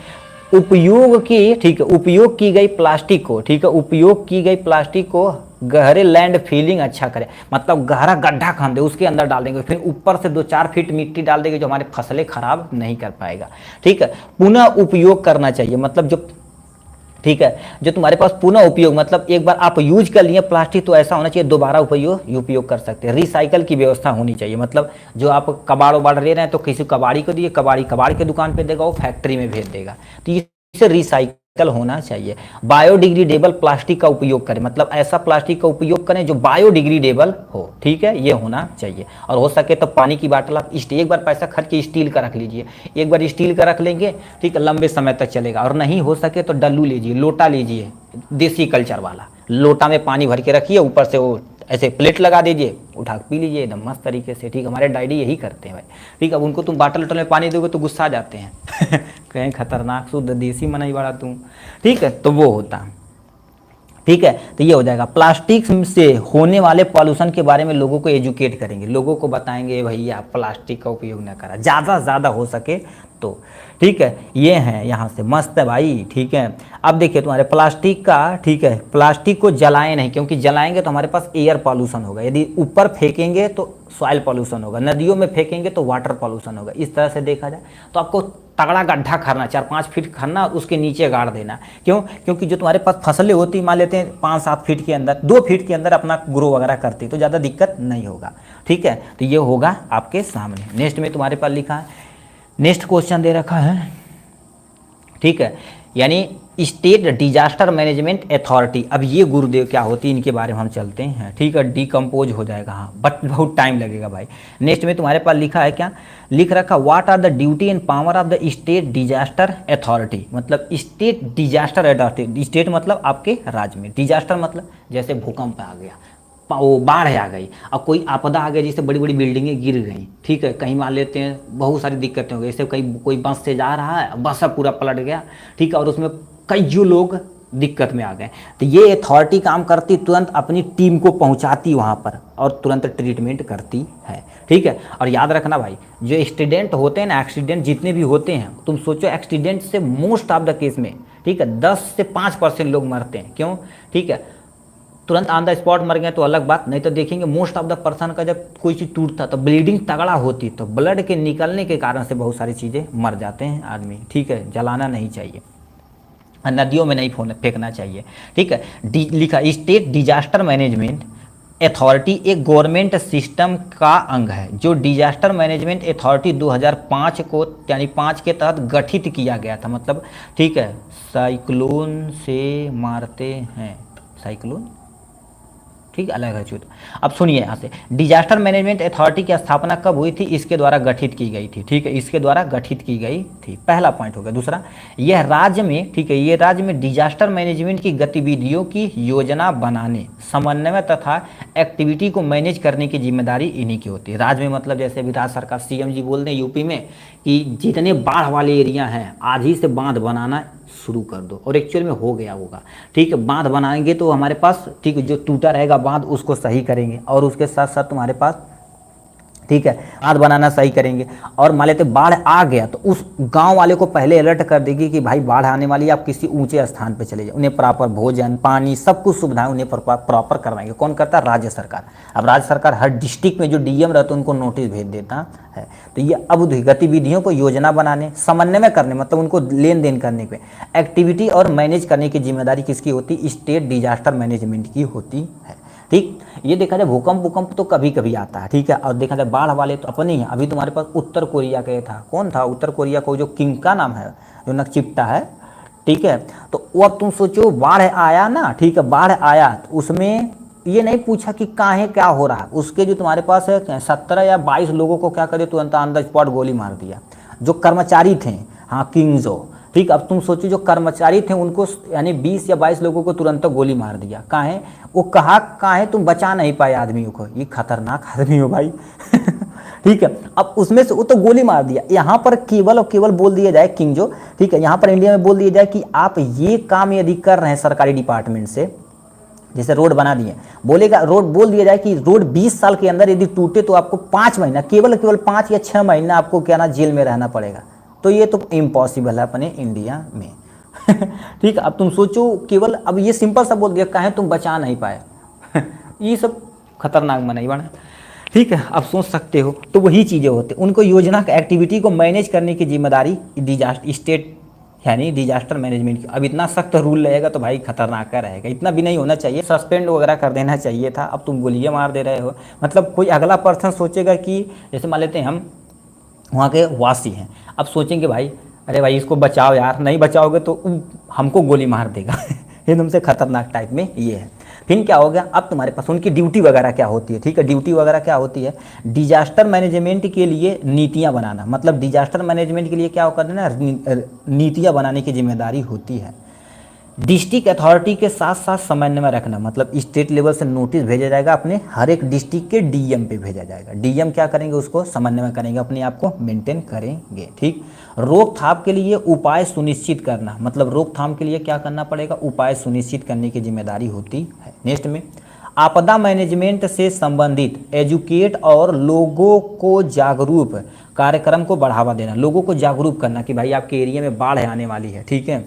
उपयोग की, ठीक है, उपयोग की गई प्लास्टिक को, ठीक है, उपयोग की गई प्लास्टिक को गहरे लैंड फीलिंग अच्छा करें, मतलब गहरा गड्ढा खान दे, उसके अंदर डाल देंगे, फिर ऊपर से 2-4 फीट मिट्टी डाल देंगे जो हमारे फसलें खराब नहीं कर पाएगा, ठीक है। पुनः उपयोग करना चाहिए, मतलब जो, ठीक है, जो तुम्हारे पास पुनः उपयोग मतलब एक बार आप यूज कर लिए प्लास्टिक तो ऐसा होना चाहिए दोबारा उपयोग कर सकते हैं। रिसाइकल की व्यवस्था होनी चाहिए, मतलब जो आप कबाड़ उबाड़ ले रहे हैं तो किसी कबाड़ी को दिए, कबाड़ी के दुकान पे देगा, वो फैक्ट्री में भेज देगा, तो इसे रिसाइकल होना चाहिए। बायोडिग्रेडेबल प्लास्टिक का उपयोग करें, मतलब ऐसा प्लास्टिक का उपयोग करें जो बायोडिग्रेडेबल हो, ठीक है, ये होना चाहिए। और हो सके तो पानी की बाटल आप एक बार पैसा खर्च के स्टील का रख लीजिए, एक बार स्टील का रख लेंगे, ठीक है, लंबे समय तक चलेगा। और नहीं हो सके तो डल्लू लीजिए, लोटा लीजिए, देसी कल्चर वाला लोटा में पानी भर के रखिए, ऊपर से वो ऐसे प्लेट लगा दीजिए, उठा के पी लीजिए एकदम मस्त तरीके से, ठीक। हमारे डैडी यही करते हैं भाई, ठीक। अब उनको तुम बाटल में पानी दोगे तो गुस्सा आ जाते हैं कहें खतरनाक शुद्ध देसी मनाई वाला तुम, ठीक है। तो वो होता, ठीक है। तो ये हो जाएगा। प्लास्टिक से होने वाले पॉल्यूशन के बारे में लोगों को एजुकेट करेंगे, लोगों को बताएंगे भैया प्लास्टिक का उपयोग न करा, ज़्यादा से ज़्यादा हो सके तो, ठीक है। ये है यहाँ से मस्त है भाई, ठीक है। अब देखिए तुम्हारे प्लास्टिक का, ठीक है, प्लास्टिक को जलाएं नहीं, क्योंकि जलाएंगे तो हमारे पास एयर पॉल्यूशन होगा, यदि ऊपर फेंकेंगे तो सॉइल पॉल्यूशन होगा, नदियों में फेंकेंगे तो वाटर पॉल्यूशन होगा। इस तरह से देखा जाए तो आपको तगड़ा गड्ढा करना, 4-5 फीट खनना, उसके नीचे गाड़ देना। क्यों? क्योंकि जो तुम्हारे पास फसलें होती, मान लेते हैं 5-7 फीट के अंदर, 2 फीट के अंदर अपना ग्रो वगैरह करती, तो ज़्यादा दिक्कत नहीं होगा, ठीक है। तो ये होगा आपके सामने। नेक्स्ट में तुम्हारे पास लिखा है, नेक्स्ट क्वेश्चन दे रखा है, ठीक है, यानी स्टेट डिजास्टर मैनेजमेंट अथॉरिटी। अब ये गुरुदेव क्या होती है, इनके बारे में हम चलते हैं, ठीक है। डिकम्पोज हो जाएगा, हाँ, बट बहुत टाइम लगेगा भाई। नेक्स्ट में तुम्हारे पास लिखा है, क्या लिख रखा, what are the duty and power of the state disaster authority. मतलब स्टेट डिजास्टर अथॉरिटी, स्टेट मतलब आपके राज्य में, डिजास्टर मतलब जैसे भूकंप आ गया, वो बाढ़ आ गई, अब कोई आपदा आ गई, जैसे बड़ी बड़ी बिल्डिंगें गिर गई, ठीक है, कहीं मान लेते हैं बहुत सारी दिक्कतें हो गई, जैसे कहीं कोई बस से जा रहा है, बस सब पूरा पलट गया, ठीक है, और उसमें कई जो लोग दिक्कत में आ गए, तो ये अथॉरिटी काम करती, तुरंत अपनी टीम को पहुंचाती वहां पर और तुरंत ट्रीटमेंट करती है, ठीक है। और याद रखना भाई, जो एक्सीडेंट होते हैं ना, एक्सीडेंट जितने भी होते हैं, तुम सोचो एक्सीडेंट से मोस्ट ऑफ द केस में, ठीक है, 10 से 5% लोग मरते हैं। क्यों? ठीक है, तुरंत ऑन द स्पॉट मर गए तो अलग बात, नहीं तो देखेंगे मोस्ट ऑफ द पर्सन का जब कोई चीज़ टूटता तो ब्लीडिंग तगड़ा होती, तो ब्लड के निकलने के कारण से बहुत सारी चीज़ें मर जाते हैं आदमी, ठीक है। जलाना नहीं चाहिए, नदियों में नहीं फेंकना चाहिए, ठीक है। लिखा, स्टेट डिजास्टर मैनेजमेंट अथॉरिटी एक गवर्नमेंट सिस्टम का अंग है जो डिजास्टर मैनेजमेंट अथॉरिटी 2005 को, यानी 5 के तहत गठित किया गया था। मतलब ठीक है, साइक्लोन से मारते हैं, साइक्लोन ठीक, अलग है छूत। अब सुनिए यहाँ से, डिजास्टर मैनेजमेंट अथॉरिटी की स्थापना कब हुई थी, इसके द्वारा गठित की गई थी। ठीक है, इसके द्वारा गठित की गई थी, पहला पॉइंट हो गया। दूसरा, यह राज्य में, ठीक है, ये राज्य में डिजास्टर मैनेजमेंट की गतिविधियों की योजना बनाने, समन्वय तथा एक्टिविटी को मैनेज करने की जिम्मेदारी इन्हीं की होती है। राज्य में मतलब जैसे अभी राज्य सरकार, सीएम जी बोल रहे हैं यूपी में कि जितने बाढ़ वाले एरिया हैं आज ही से बांध बनाना शुरू कर दो, और एक्चुअल में हो गया होगा। ठीक है, बांध बनाएंगे तो हमारे पास, ठीक है, जो टूटा रहेगा बांध उसको सही करेंगे, और उसके साथ साथ तुम्हारे पास, ठीक है, बांध बनाना सही करेंगे। और मान लेते बाढ़ आ गया तो उस गांव वाले को पहले अलर्ट कर देगी कि भाई बाढ़ आने वाली है, आप किसी ऊंचे स्थान पे चले जाओ। उन्हें प्रॉपर भोजन, पानी, सब कुछ सुविधाएं उन्हें प्रॉपर करवाएंगे। कौन करता है? राज्य सरकार। अब राज्य सरकार हर डिस्ट्रिक्ट में जो डीएम रहता है उनको नोटिस भेज देता है। तो ये अब गतिविधियों को योजना बनाने, समन्वय करने, मतलब उनको लेन देन करने पे, एक्टिविटी और मैनेज करने की जिम्मेदारी किसकी होती? स्टेट डिजास्टर मैनेजमेंट की होती है। ठीक, ये देखा जाए भूकंप तो कभी कभी आता है, ठीक है, और देखा जाए बाढ़ वाले तो अपने ही। अभी तुम्हारे पास उत्तर कोरिया का था, कौन था उत्तर कोरिया को, जो किंग का नाम है, जो नकचिप्टा है, ठीक है। तो वो अब तुम सोचो बाढ़ आया ना, ठीक है, बाढ़ आया तो उसमें ये नहीं पूछा कि काहे क्या हो रहा है, उसके जो तुम्हारे पास है 17 या 22 लोगों को क्या करे, तुरंत ऑन द स्पॉट गोली मार दिया। जो कर्मचारी थे, हाँ, किंग्जो, ठीक। अब तुम सोचो जो कर्मचारी थे उनको, यानी 20 या 22 लोगों को तुरंत गोली मार दिया। काहे? वो कहा काहे तुम बचा नहीं पाए आदमियों को, ये खतरनाक आदमी हो भाई। ठीक है, अब उसमें से वो तो गोली मार दिया। यहाँ पर केवल और केवल बोल दिया जाए किंग्जो, ठीक है, यहाँ पर इंडिया में बोल दिया जाए कि आप ये काम यदि कर रहे हैं सरकारी डिपार्टमेंट से, जैसे रोड बना दिए, बोलेगा रोड, बोल दिया जाए कि रोड 20 साल के अंदर यदि टूटे तो आपको 5 महीना, केवल 5 या 6 महीना आपको क्या ना जेल में रहना पड़ेगा। तो ये तो इम्पॉसिबल है अपने इंडिया में। ठीक है, अब तुम सोचो केवल, अब ये सिंपल सा बोल दिया काहे तुम बचा नहीं पाए। ये सब खतरनाक बनाई बना, ठीक है, अब सोच सकते हो। तो वही चीज़ें होती, उनको योजना का एक्टिविटी को मैनेज करने की जिम्मेदारी डिजास्टर स्टेट यानी डिजास्टर मैनेजमेंट की। अब इतना सख्त रूल रहेगा तो भाई खतरनाक रहेगा, इतना भी नहीं होना चाहिए, सस्पेंड वगैरह कर देना चाहिए था। अब तुम गोलियां मार दे रहे हो, मतलब कोई अगला पर्सन सोचेगा कि, जैसे मान लेते हैं हम वहाँ के वासी हैं, अब सोचेंगे भाई अरे भाई इसको बचाओ यार, नहीं बचाओगे तो हमको गोली मार देगा। ये तुमसे खतरनाक टाइप में ये है। फिर क्या हो गया, अब तुम्हारे पास उनकी ड्यूटी वगैरह क्या होती है, ठीक है, ड्यूटी वगैरह क्या होती है? डिजास्टर मैनेजमेंट के लिए नीतियाँ बनाना, मतलब डिजास्टर मैनेजमेंट के लिए क्या होता है ना, नीतियाँ बनाने की जिम्मेदारी होती है। डिस्ट्रिक्ट अथॉरिटी के साथ साथ समन्वय में रखना, मतलब स्टेट लेवल से नोटिस भेजा जाएगा अपने हर एक डिस्ट्रिक्ट के डीएम पे भेजा जाएगा। डीएम क्या करेंगे, उसको समन्वय करेंगे, अपने आप को मेंटेन करेंगे। ठीक, रोकथाम के लिए उपाय सुनिश्चित करना, मतलब रोकथाम के लिए क्या करना पड़ेगा, उपाय सुनिश्चित करने की जिम्मेदारी होती है। नेक्स्ट में आपदा मैनेजमेंट से संबंधित एजुकेट और लोगों को जागरूक कार्यक्रम को बढ़ावा देना, लोगों को जागरूक करना कि भाई आपके एरिया में बाढ़ आने वाली है, ठीक है,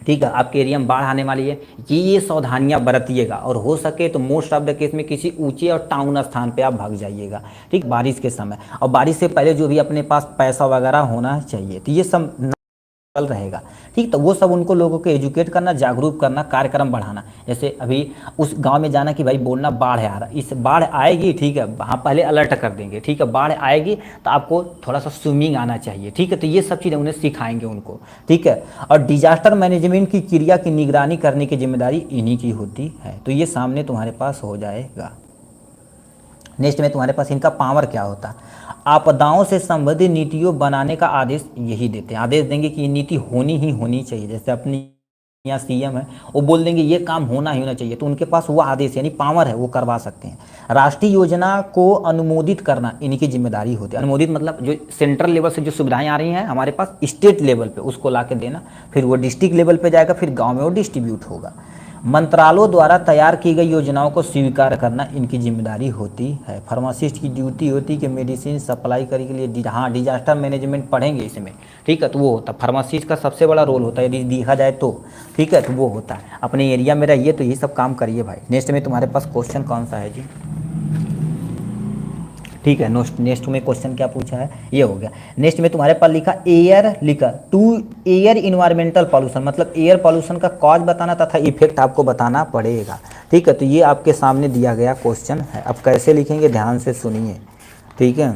ठीक है, आपके एरिया में बाढ़ आने वाली है, ये सावधानियां बरतिएगा, और हो सके तो मोस्ट ऑफ द केस में किसी ऊंचे और टाउन स्थान पे आप भाग जाइएगा। ठीक, बारिश के समय, और बारिश से पहले जो भी अपने पास पैसा वगैरह होना चाहिए, तो ये सब रहेगा। ठीक, तो वो सब उनको लोगों को एजुकेट करना, जागरूक करना, कार्यक्रम बढ़ाना। जैसे अभी उस गांव में जाना कि भाई बोलना बाढ़ आ रहा, इस बाढ़ आएगी, ठीक है, हाँ पहले अलर्ट कर देंगे, ठीक है, बाढ़ आएगी तो आपको थोड़ा सा स्विमिंग आना चाहिए, ठीक है, तो ये सब चीज़ें उन्हें सिखाएंगे उनको, ठीक है। और डिजास्टर मैनेजमेंट की क्रिया की निगरानी करने की जिम्मेदारी इन्हीं की होती है। तो ये सामने तुम्हारे पास हो जाएगा। नेक्स्ट में तुम्हारे पास इनका पावर क्या होता है, आपदाओं से संबंधित नीतियों बनाने का आदेश यही देते हैं, आदेश देंगे कि ये नीति होनी ही होनी चाहिए। जैसे अपनी यहाँ सीएम है, वो बोल देंगे ये काम होना ही होना चाहिए, तो उनके पास वो आदेश यानी पावर है, वो करवा सकते हैं। राष्ट्रीय योजना को अनुमोदित करना इनकी जिम्मेदारी होती है। अनुमोदित मतलब जो सेंट्रल लेवल से जो सुविधाएं आ रही हैं हमारे पास स्टेट लेवल पे, उसको ला के देना, फिर वो डिस्ट्रिक्ट लेवल पे जाएगा, फिर गाँव में वो डिस्ट्रीब्यूट होगा। मंत्रालयों द्वारा तैयार की गई योजनाओं को स्वीकार करना इनकी जिम्मेदारी होती है। फार्मासिस्ट की ड्यूटी होती है कि मेडिसिन सप्लाई करने के लिए, हाँ डिजास्टर मैनेजमेंट पढ़ेंगे इसमें, ठीक है, तो वो होता है फार्मासिस्ट का सबसे बड़ा रोल होता है यदि देखा जाए तो, ठीक है, तो वो होता है। अपने एरिया में रहिए तो ये सब काम करिए भाई। नेक्स्ट में तुम्हारे पास क्वेश्चन कौन सा है जी, ठीक है, नेक्स्ट में क्वेश्चन क्या पूछा है, ये हो गया। नेक्स्ट में तुम्हारे पास लिखा एयर, लिखा टू एयर इन्वायरमेंटल पॉल्यूशन, मतलब एयर पॉल्यूशन का कॉज बताना तथा इफेक्ट आपको बताना पड़ेगा, ठीक है। तो ये आपके सामने दिया गया क्वेश्चन है। अब कैसे लिखेंगे ध्यान से सुनिए, ठीक है।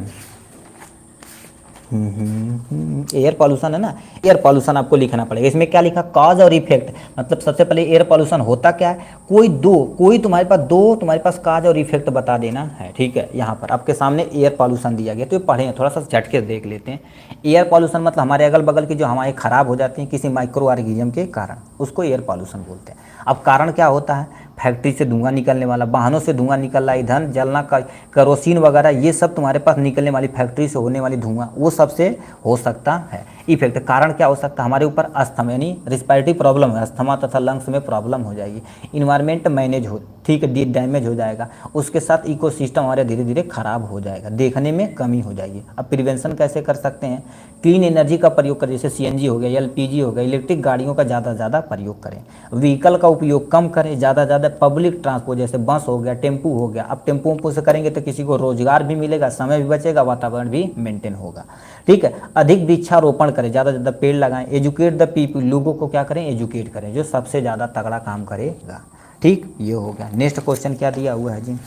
एयर पॉल्यूशन है ना, एयर पॉल्यूशन आपको लिखना पड़ेगा। इसमें क्या लिखा, कॉज और इफेक्ट, मतलब सबसे पहले एयर पॉल्यूशन होता क्या है, कोई तुम्हारे पास दो तुम्हारे पास कॉज और इफेक्ट बता देना है, ठीक है। यहाँ पर आपके सामने एयर पॉल्यूशन दिया गया, तो ये पढ़े थोड़ा सा झटके देख लेते हैं। एयर पॉल्यूशन मतलब हमारे अगल बगल की जो हवाएं खराब हो जाती हैं किसी माइक्रो ऑर्गेनिज्म के कारण, उसको एयर पॉल्यूशन बोलते हैं। अब कारण क्या होता है, फैक्ट्री से धुआं निकलने वाला, वाहनों से धुआं निकल रहा, ईंधन जलना का, केरोसिन वगैरह, ये सब तुम्हारे पास निकलने वाली फैक्ट्री से होने वाली धुआं, वो सबसे हो सकता है इफेक्ट। कारण क्या हो सकता है, हमारे ऊपर अस्थमा यानी रिस्पिरेटरी प्रॉब्लम है, अस्थमा तथा लंग्स में प्रॉब्लम हो जाएगी। इन्वायरमेंट मैनेज हो, ठीक है, डैमेज हो जाएगा। उसके साथ इकोसिस्टम हमारे धीरे धीरे खराब हो जाएगा, देखने में कमी हो जाएगी। अब प्रिवेंशन कैसे कर सकते हैं, क्लीन एनर्जी का प्रयोग करें, जैसे सीएनजी हो गया, एलपीजी हो गया, इलेक्ट्रिक गाड़ियों का ज़्यादा से ज़्यादा प्रयोग करें। व्हीकल का उपयोग कम करें, ज़्यादा से ज़्यादा पब्लिक ट्रांसपोर्ट जैसे बस हो गया, टेम्पू हो गया। अब टेम्पू से करेंगे तो किसी को रोजगार भी मिलेगा, समय भी बचेगा, वातावरण भी मेंटेन होगा, ठीक है। अधिक वृक्षारोपण करें, ज़्यादा से ज़्यादा पेड़ लगाएं। एजुकेट द पीपल, लोगों को क्या करें, एजुकेट करें, जो सबसे ज़्यादा तगड़ा काम करेगा, ठीक। ये हो गया। नेक्स्ट क्वेश्चन क्या दिया हुआ है जी,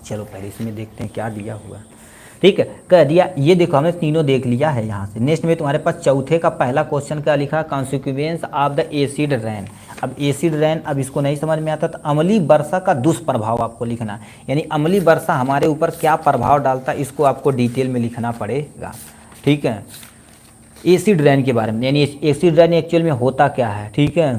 चलो पहले इसमें देखते हैं क्या दिया हुआ है, ठीक है। कह दिया, ये देखो हमने तीनों देख लिया है यहाँ से। नेक्स्ट में तुम्हारे पास चौथे का पहला क्वेश्चन क्या लिखा, consequence of the acid rain. अब एसिड रेन, अब इसको नहीं समझ में आता तो अम्लीय वर्षा का दुष्प्रभाव आपको लिखना है, यानी अम्लीय वर्षा हमारे ऊपर क्या प्रभाव डालता है, इसको आपको डिटेल में लिखना पड़ेगा, ठीक है। एसिड रेन के बारे में, यानी एसिड रेन एक्चुअल में होता क्या है, ठीक है,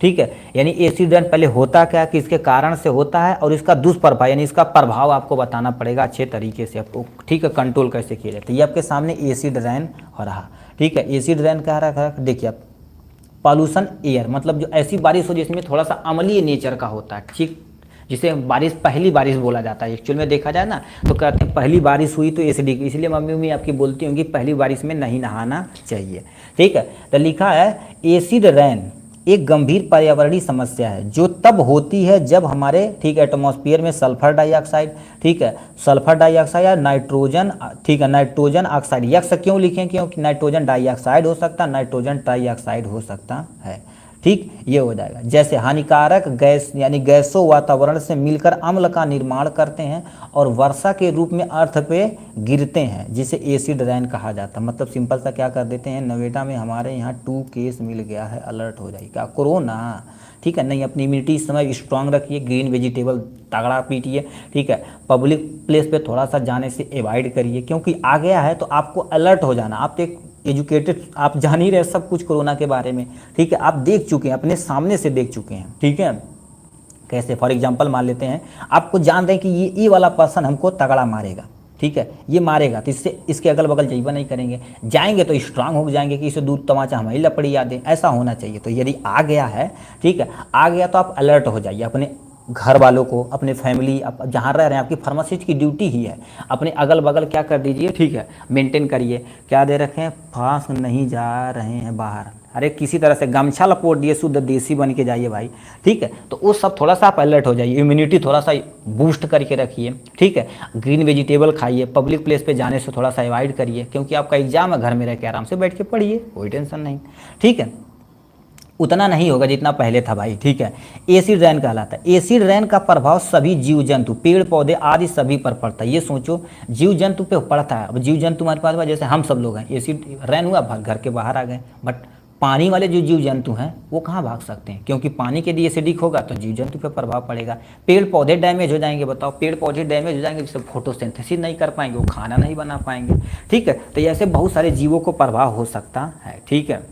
ठीक है। यानी एसिड रेन पहले होता क्या, कि इसके कारण से होता है, और इसका दुष्प्रभाव यानी इसका प्रभाव आपको बताना पड़ेगा अच्छे तरीके से आपको, ठीक है। कंट्रोल कैसे किया जाता है, ये आपके सामने एसिड रेन हो रहा, ठीक है। एसिड रेन कह रहा है, देखिए आप, पॉल्यूशन एयर मतलब जो ऐसी बारिश हो जिसमें थोड़ा सा अम्लीय नेचर का होता है, ठीक, जिसे बारिश पहली बारिश बोला जाता है। एक्चुअल में देखा जाए ना तो कहते हैं पहली बारिश हुई तो एसिडिक, इसलिए मम्मी आपकी बोलती होंगी पहली बारिश में नहीं नहाना चाहिए, ठीक है। तो लिखा है एसिड रेन एक गंभीर पर्यावरणीय समस्या है जो तब होती है जब हमारे, ठीक है, एटमॉस्फेयर में सल्फर डाइऑक्साइड, ठीक है, सल्फर डाइऑक्साइड या नाइट्रोजन, ठीक है, नाइट्रोजन ऑक्साइड, यक्स क्यों लिखें, क्योंकि नाइट्रोजन डाइऑक्साइड हो सकता है, नाइट्रोजन ट्राइऑक्साइड हो सकता है, ठीक। ये हो जाएगा। जैसे हानिकारक गैस यानी गैसों वातावरण से मिलकर अम्ल का निर्माण करते हैं और वर्षा के रूप में अर्थ पे गिरते हैं, जिसे एसिड रेन कहा जाता है। मतलब सिंपल सा क्या कर देते हैं, नोएडा में हमारे यहाँ 2 केस मिल गया है, अलर्ट हो जाएगा, कोरोना, ठीक है। नहीं, अपनी इम्यूनिटी इस समय स्ट्रांग रखिए, ग्रीन वेजिटेबल तगड़ा पीटिए, ठीक है। पब्लिक प्लेस पे थोड़ा सा जाने से अवॉइड करिए, क्योंकि आ गया है तो आपको अलर्ट हो जाना। आप एक एजुकेटेड, आप जान ही रहे सब कुछ कोरोना के बारे में, ठीक है। आप देख चुके हैं, अपने सामने से देख चुके हैं, ठीक है। कैसे, फॉर एग्जांपल मान लेते हैं, आपको जान रहे हैं कि ये वाला पर्सन हमको तगड़ा मारेगा, ठीक है, ये मारेगा, तो इससे इसके अगल बगल जईबा नहीं करेंगे, जाएंगे तो स्ट्रांग हो जाएंगे कि इसे दूर तमाचा हमें लपड़ी याद है, ऐसा होना चाहिए। तो यदि आ गया है, ठीक है, आ गया तो आप अलर्ट हो जाइए, अपने घर वालों को, अपने फैमिली, आप जहाँ रह रहे हैं, आपकी फार्मासिस्ट की ड्यूटी ही है, अपने अगल बगल क्या कर दीजिए, ठीक है, मेंटेन करिए। क्या दे रखे हैं, फांस नहीं जा रहे हैं बाहर, अरे किसी तरह से गमछा लपोट दिए, शुद्ध देसी बन के जाइए भाई, ठीक है। तो वो सब थोड़ा सा आप अलर्ट हो जाइए, इम्यूनिटी थोड़ा सा बूस्ट करके रखिए, ठीक है। ग्रीन वेजिटेबल खाइए, पब्लिक प्लेस पे जाने से थोड़ा सा अवॉइड करिए, क्योंकि आपका एग्जाम है, घर में रह के आराम से बैठ के पढ़िए, कोई टेंशन नहीं, ठीक है। उतना नहीं होगा जितना पहले था भाई, ठीक है। एसिड रेन कहलाता है। एसिड रेन का प्रभाव सभी जीव जंतु, पेड़ पौधे आदि सभी पर पड़ता है। ये सोचो, जीव जंतु पे पड़ता है। अब जीव जंतु हमारे पास, जैसे हम सब लोग हैं, एसिड रेन हुआ, घर के बाहर आ गए, बट पानी वाले जो जीव जंतु हैं वो कहाँ भाग सकते हैं, क्योंकि पानी के यदि एसिडिक होगा तो जीव जंतु पे प्रभाव पड़ेगा। पेड़ पौधे डैमेज हो जाएंगे, बताओ, पेड़ पौधे डैमेज हो जाएंगे, जिससे फोटोसिंथेसिस नहीं कर पाएंगे, वो खाना नहीं बना पाएंगे, ठीक है। तो ऐसे बहुत सारे जीवों को प्रभाव हो सकता है, ठीक है,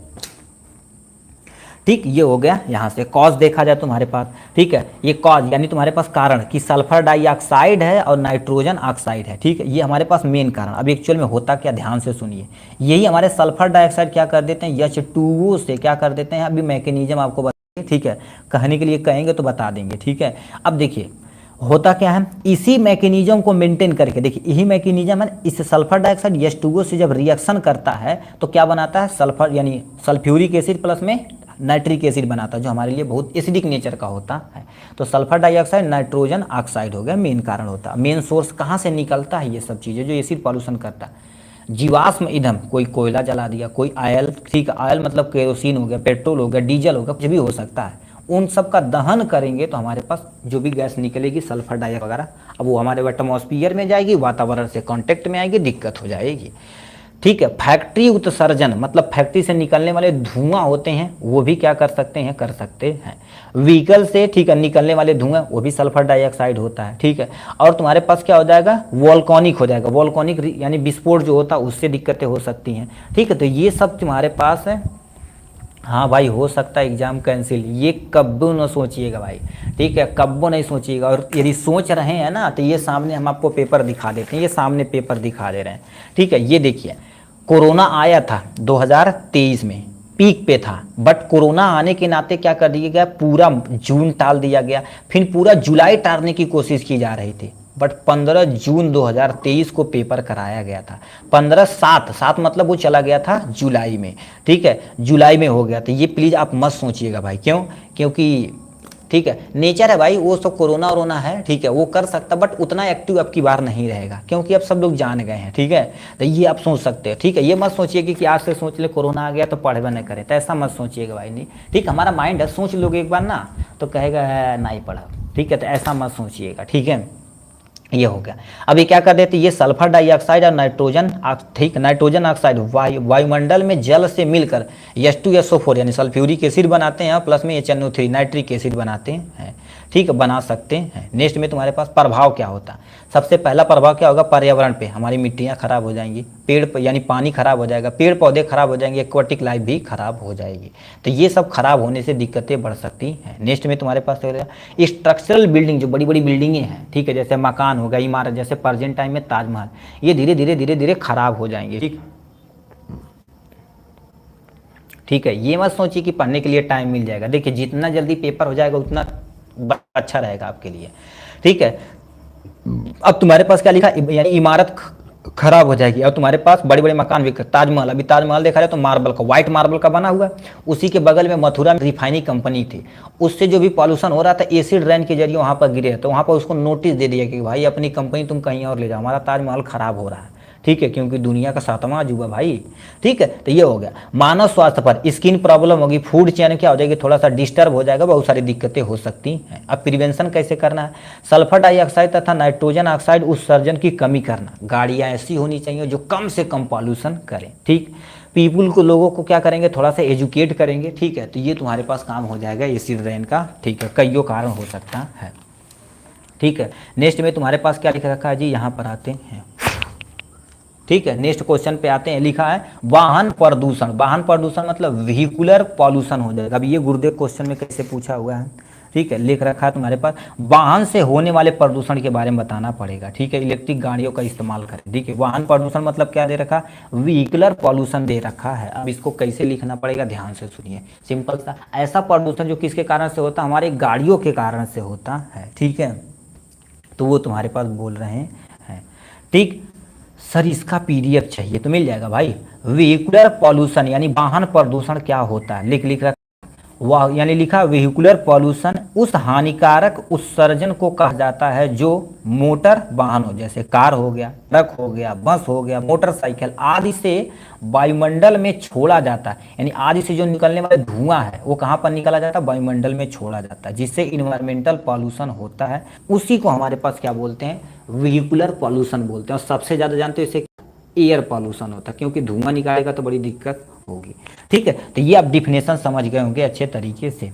ठीक। ये हो गया यहाँ से कॉज देखा जाए तुम्हारे पास, ठीक है। ये कॉज यानी तुम्हारे पास कारण कि सल्फर डाइऑक्साइड है और नाइट्रोजन ऑक्साइड है, ठीक है, ये हमारे पास मेन कारण। अब एक्चुअल में होता क्या, ध्यान से सुनिए, यही हमारे सल्फर डाइऑक्साइड क्या कर देते हैं, H2O से क्या कर देते हैं, अभी मैकेनिज्म आपको बताएंगे, ठीक है, कहने के लिए कहेंगे तो बता देंगे, ठीक है। अब देखिए होता क्या है, इसी मैकेनिज्म को मेंटेन करके, देखिए यही मैकेनिज्म है, इस सल्फर डाइऑक्साइड H2O से जब रिएक्शन करता है तो क्या बनाता है, सल्फर यानी सल्फ्यूरिक एसिड प्लस में नाइट्रिक एसिड बनाता है, जो हमारे लिए बहुत एसिडिक नेचर का होता है। तो सल्फर डाइऑक्साइड नाइट्रोजन ऑक्साइड हो गया, मेन कारण होता है। मेन सोर्स कहाँ से निकलता है, ये सब चीज़ें जो एसिड पॉल्यूशन करता है। जीवाश्म ईंधन, कोई कोयला जला दिया, कोई ऑयल, ठीक है, ऑयल मतलब केरोसिन हो गया, पेट्रोल हो गया, डीजल हो गया, कुछ भी हो सकता है, उन सब का दहन करेंगे तो हमारे पास जो भी गैस निकलेगी सल्फर डाइऑक्साइड वगैरह, अब वो हमारे एटमॉस्फेयर में जाएगी, वातावरण से कांटेक्ट में आएगी, दिक्कत हो जाएगी। ठीक है, फैक्ट्री उत्सर्जन मतलब फैक्ट्री से निकलने वाले धुआं होते हैं वो भी क्या कर सकते हैं। व्हीकल से ठीक है निकलने वाले धुआं वो भी सल्फर डाइऑक्साइड होता है। ठीक है, और तुम्हारे पास क्या हो जाएगा, वोल्केनिक हो जाएगा। वोल्केनिक यानी विस्फोट जो होता है उससे दिक्कतें हो सकती हैं। ठीक है, तो ये सब तुम्हारे पास है। हाँ भाई, हो सकता है एग्जाम कैंसिल, ये कब्बो न सोचिएगा भाई। ठीक है, कब्बो नहीं सोचिएगा, और यदि सोच रहे हैं ना तो ये सामने हम आपको पेपर दिखा देते हैं, ये सामने पेपर दिखा दे रहे हैं। ठीक है, ये देखिए कोरोना आया था 2023 में, पीक पे था, बट कोरोना आने के नाते क्या कर दिया गया, पूरा जून टाल दिया गया, फिर पूरा जुलाई टालने की कोशिश की जा रही थी, बट 15 जून 2023 को पेपर कराया गया था। 15/7 मतलब वो चला गया था जुलाई में। ठीक है, जुलाई में हो गया। तो ये प्लीज़ आप मत सोचिएगा भाई, क्यों, क्योंकि ठीक है नेचर है भाई, वो सब कोरोना वोरोना है। ठीक है, वो कर सकता, बट उतना एक्टिव अब की बार नहीं रहेगा, क्योंकि अब सब लोग जान गए हैं। ठीक है, तो ये आप सोच सकते हैं। ठीक है, ये मत सोचिए कि आज से सोच ले कोरोना आ गया तो पढ़े न करें, तो ऐसा मत सोचिएगा भाई। नहीं, ठीक, हमारा माइंड है, सोच लोगे एक बार ना तो कहेगा है नहीं पढ़ा। ठीक है, तो ऐसा मत सोचिएगा। ठीक है, ये हो गया। अब ये क्या कर देते, ये सल्फर डाइऑक्साइड और नाइट्रोजन, ठीक, नाइट्रोजन ऑक्साइड वायुमंडल में जल से मिलकर H2SO4 यानी सल्फ्यूरिक एसिड बनाते हैं, प्लस में HNO3 नाइट्रिक एसिड बनाते हैं। ठीक है, बना सकते हैं। नेक्स्ट में तुम्हारे पास प्रभाव क्या होता है, सबसे पहला प्रभाव क्या होगा, पर्यावरण पे हमारी मिट्टियाँ खराब हो जाएंगी, पेड़ यानी पानी खराब हो जाएगा, पेड़ पौधे खराब हो जाएंगे, एक्वाटिक लाइफ भी खराब हो जाएगी। तो ये सब खराब होने से दिक्कतें बढ़ सकती हैं। नेक्स्ट में तुम्हारे पास स्ट्रक्चरल बिल्डिंग, जो बड़ी बड़ी बिल्डिंगें हैं, ठीक है, जैसे मकान हो गया, इमारत, जैसे प्रेजेंट टाइम में ताजमहल, ये धीरे धीरे खराब हो जाएंगे। ठीक है, ये मत सोचिए कि पढ़ने के लिए टाइम मिल जाएगा। देखिए जितना जल्दी पेपर हो जाएगा उतना अच्छा रहेगा आपके लिए। ठीक है, अब तुम्हारे पास क्या लिखा, यानी इमारत खराब हो जाएगी, और तुम्हारे पास बड़े बड़े मकान भी, ताजमहल, अभी ताजमहल देखा जाए तो मार्बल का, व्हाइट मार्बल का बना हुआ, उसी के बगल में मथुरा में रिफाइनिंग कंपनी थी, उससे जो भी पॉल्यूशन हो रहा था एसिड रेन के जरिए वहाँ पर गिरे, तो वहाँ पर उसको नोटिस दे दिया कि भाई अपनी कंपनी तुम कहीं और ले जाओ, हमारा ताजमहल खराब हो रहा है। ठीक है, क्योंकि दुनिया का 7वां अजूबा भाई। ठीक है, तो ये हो गया। मानव स्वास्थ्य पर स्किन प्रॉब्लम होगी, फूड चेन क्या हो जाएगी, थोड़ा सा डिस्टर्ब हो जाएगा, बहुत सारी दिक्कतें हो सकती हैं। अब प्रिवेंशन कैसे करना है, सल्फर डाइऑक्साइड तथा नाइट्रोजन ऑक्साइड उत्सर्जन की कमी करना, गाड़ियाँ ऐसी होनी चाहिए जो कम से कम पॉल्यूशन करें। ठीक, पीपुल को, लोगों को क्या करेंगे, थोड़ा सा एजुकेट करेंगे। ठीक है, तो ये तुम्हारे पास काम हो जाएगा एसिड रेन का। ठीक है, कईयों कारण हो सकता है। ठीक है, नेक्स्ट में तुम्हारे पास क्या लिख रखा है जी, यहाँ पर आते हैं। ठीक है, नेक्स्ट क्वेश्चन पे आते हैं, लिखा है वाहन प्रदूषण। वाहन प्रदूषण मतलब व्हीकुलर पॉल्यूशन हो जाएगा। अब ये गुरुदेव क्वेश्चन में कैसे पूछा हुआ है। ठीक है, लिख रखा है तुम्हारे पास वाहन से होने वाले प्रदूषण के बारे में बताना पड़ेगा। ठीक है, इलेक्ट्रिक गाड़ियों का इस्तेमाल करें। ठीक है, वाहन प्रदूषण मतलब क्या दे रखा, व्हीकुलर पॉल्यूशन दे रखा है। अब इसको कैसे लिखना पड़ेगा, ध्यान से सुनिए। सिंपल सा, ऐसा प्रदूषण जो किसके कारण से होता है, हमारे गाड़ियों के कारण से होता है। ठीक है, तो वो तुम्हारे पास बोल रहे हैं। ठीक सर, इसका PDF चाहिए तो मिल जाएगा भाई। व्हीकुलर पॉल्यूशन यानी वाहन प्रदूषण क्या होता है, लिख रखा, वाह यानी लिखा व्हीकुलर पॉल्यूशन उस हानिकारक उत्सर्जन को कहा जाता है जो मोटर वाहन हो, जैसे कार हो गया, ट्रक हो गया, बस हो गया, मोटरसाइकिल आदि से वायुमंडल में छोड़ा जाता है। यानी आदि से जो निकलने वाला धुआं है वो कहाँ पर निकला जाता है, वायुमंडल में छोड़ा जाता है, जिससे इन्वायरमेंटल पॉल्यूशन होता है। उसी को हमारे पास क्या बोलते हैं, व्हीकुलर पॉल्यूशन बोलते हैं। और सबसे ज़्यादा जानते हो इसे एयर पॉल्यूशन होता है, क्योंकि धुआं निकालेगा तो बड़ी दिक्कत होगी। ठीक है, तो ये आप डिफिनेशन समझ गए होंगे अच्छे तरीके से।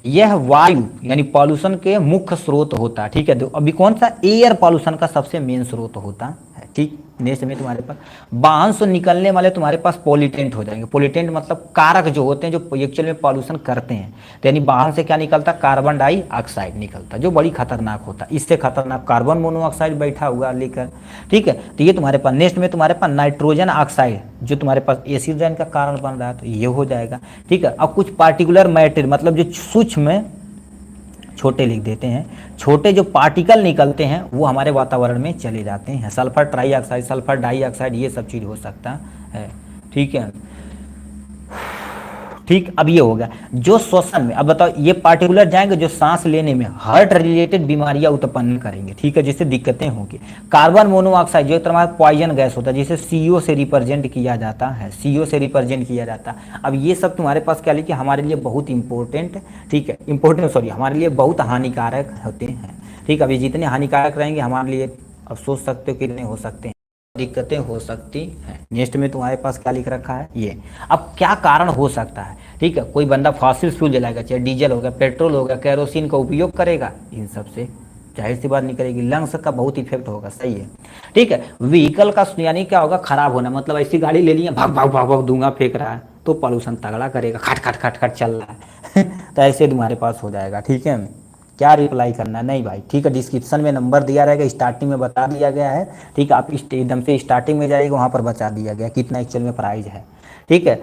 यह वायु यानी पॉल्यूशन के मुख्य स्रोत होता है। ठीक है, तो अभी कौन सा, एयर पॉल्यूशन का सबसे मेन स्रोत होता है। ठीक, नेक्स्ट में तुम्हारे पास वाहन से निकलने वाले तुम्हारे पास पॉल्यूटेंट हो जाएंगे। पॉल्यूटेंट मतलब कारक जो होते हैं जो एक्चुअल में पॉल्यूशन करते हैं। तो यानी वाहन से क्या निकलता, कार्बन डाइऑक्साइड निकलता, जो बड़ी खतरनाक होता है। इससे खतरनाक कार्बन मोनोऑक्साइड बैठा हुआ लेकर। ठीक है, तो ये तुम्हारे पास। नेक्स्ट में तुम्हारे पास नाइट्रोजन ऑक्साइड जो तुम्हारे पास एसिड रेन का कारण बन रहा है, तो ये हो जाएगा। ठीक है, अब कुछ पार्टिकुलर मैटर मतलब जो सूक्ष्म, छोटे लिख देते हैं, छोटे जो पार्टिकल निकलते हैं वो हमारे वातावरण में चले जाते हैं। सल्फर ट्राइऑक्साइड, सल्फर डाइऑक्साइड, ये सब चीज़ हो सकता है। ठीक है, ठीक, अब ये हो गया जो श्वसन में, अब बताओ ये पार्टिकुलर जाएंगे जो सांस लेने में हार्ट रिलेटेड बीमारियां उत्पन्न करेंगे, ठीक है, जिससे दिक्कतें होंगी। कार्बन मोनोऑक्साइड जो तुम्हारा पॉइजन गैस होता है, जिसे सीओ से रिप्रेजेंट किया जाता है, सीओ से रिप्रेजेंट किया जाता है। अब ये सब तुम्हारे पास क्या लिखिए, हमारे लिए बहुत इंपॉर्टेंट, ठीक है, इंपॉर्टेंट सॉरी, हमारे लिए बहुत हानिकारक होते हैं, ठीक। अब ये जितने हानिकारक रहेंगे हमारे लिए, अब सोच सकते हो कितने हो सकते हैं, दिक्कतें हो सकती हैं। नेक्स्ट में तुम्हारे पास क्या लिख रखा है ये, अब क्या कारण हो सकता है, ठीक है। कोई बंदा फॉसिल फ्यूल जलाएगा, चाहे डीजल हो गया, पेट्रोल हो गया, केरोसिन का उपयोग करेगा, इन सब से जाहिर सी बात निकलेगी, लंग्स का बहुत इफेक्ट होगा, सही है, ठीक है। व्हीकल का यानी क्या होगा, खराब होना, मतलब ऐसी गाड़ी ले लिया, भाग भाग भाग भाग धुआं फेंक रहा है तो पॉल्यूशन तगड़ा करेगा, खट खट खट खट चल रहा है तो ऐसे तुम्हारे पास हो जाएगा, ठीक है। क्या रिप्लाई करना, नहीं भाई, ठीक है, डिस्क्रिप्शन में नंबर दिया रहेगा, स्टार्टिंग में बता दिया गया है, ठीक है। आप एकदम से स्टार्टिंग में जाइएगा, वहाँ पर बता दिया गया कितना एक्चुअल में प्राइस है, ठीक है,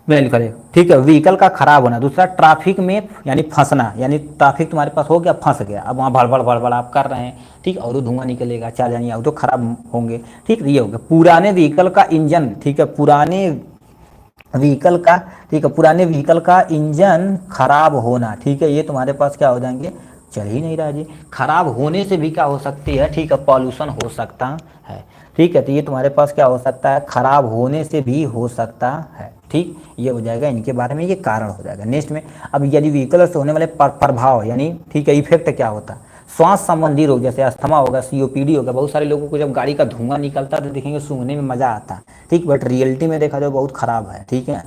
मेल करें, ठीक है। व्हीकल का खराब होना, दूसरा ट्रैफिक में यानी फंसना, यानी ट्रैफिक तुम्हारे पास हो गया, फंस गया, अब वहाँ भड़बड़ भड़बड़ आप कर रहे हैं, ठीक, और धुआं निकलेगा, चार यानी और तो खराब होंगे, ठीक, ये हो गया। पुराने व्हीकल का इंजन, ठीक है, पुराने व्हीकल का, ठीक है, पुराने व्हीकल का इंजन खराब होना, ठीक है, ये तुम्हारे पास क्या हो जाएंगे, चल ही नहीं रहा जी, खराब होने से भी क्या हो सकती है, ठीक है, पॉल्यूशन हो सकता है, ठीक है। तो ये तुम्हारे पास क्या हो सकता है, खराब होने से भी हो सकता है, ठीक, ये हो जाएगा, इनके बारे में ये कारण हो जाएगा। नेक्स्ट में, अब यदि व्हीकल से होने वाले प्रभाव यानी, ठीक है, इफेक्ट क्या होता है, श्वास संबंधी रोग जैसे अस्थमा होगा, सीओपीडी होगा, बहुत सारे लोगों को जब गाड़ी का धुआं निकलता है तो देखेंगे सूंघने में मजा आता है, ठीक, बट रियलिटी में देखा जाए बहुत खराब है, ठीक है।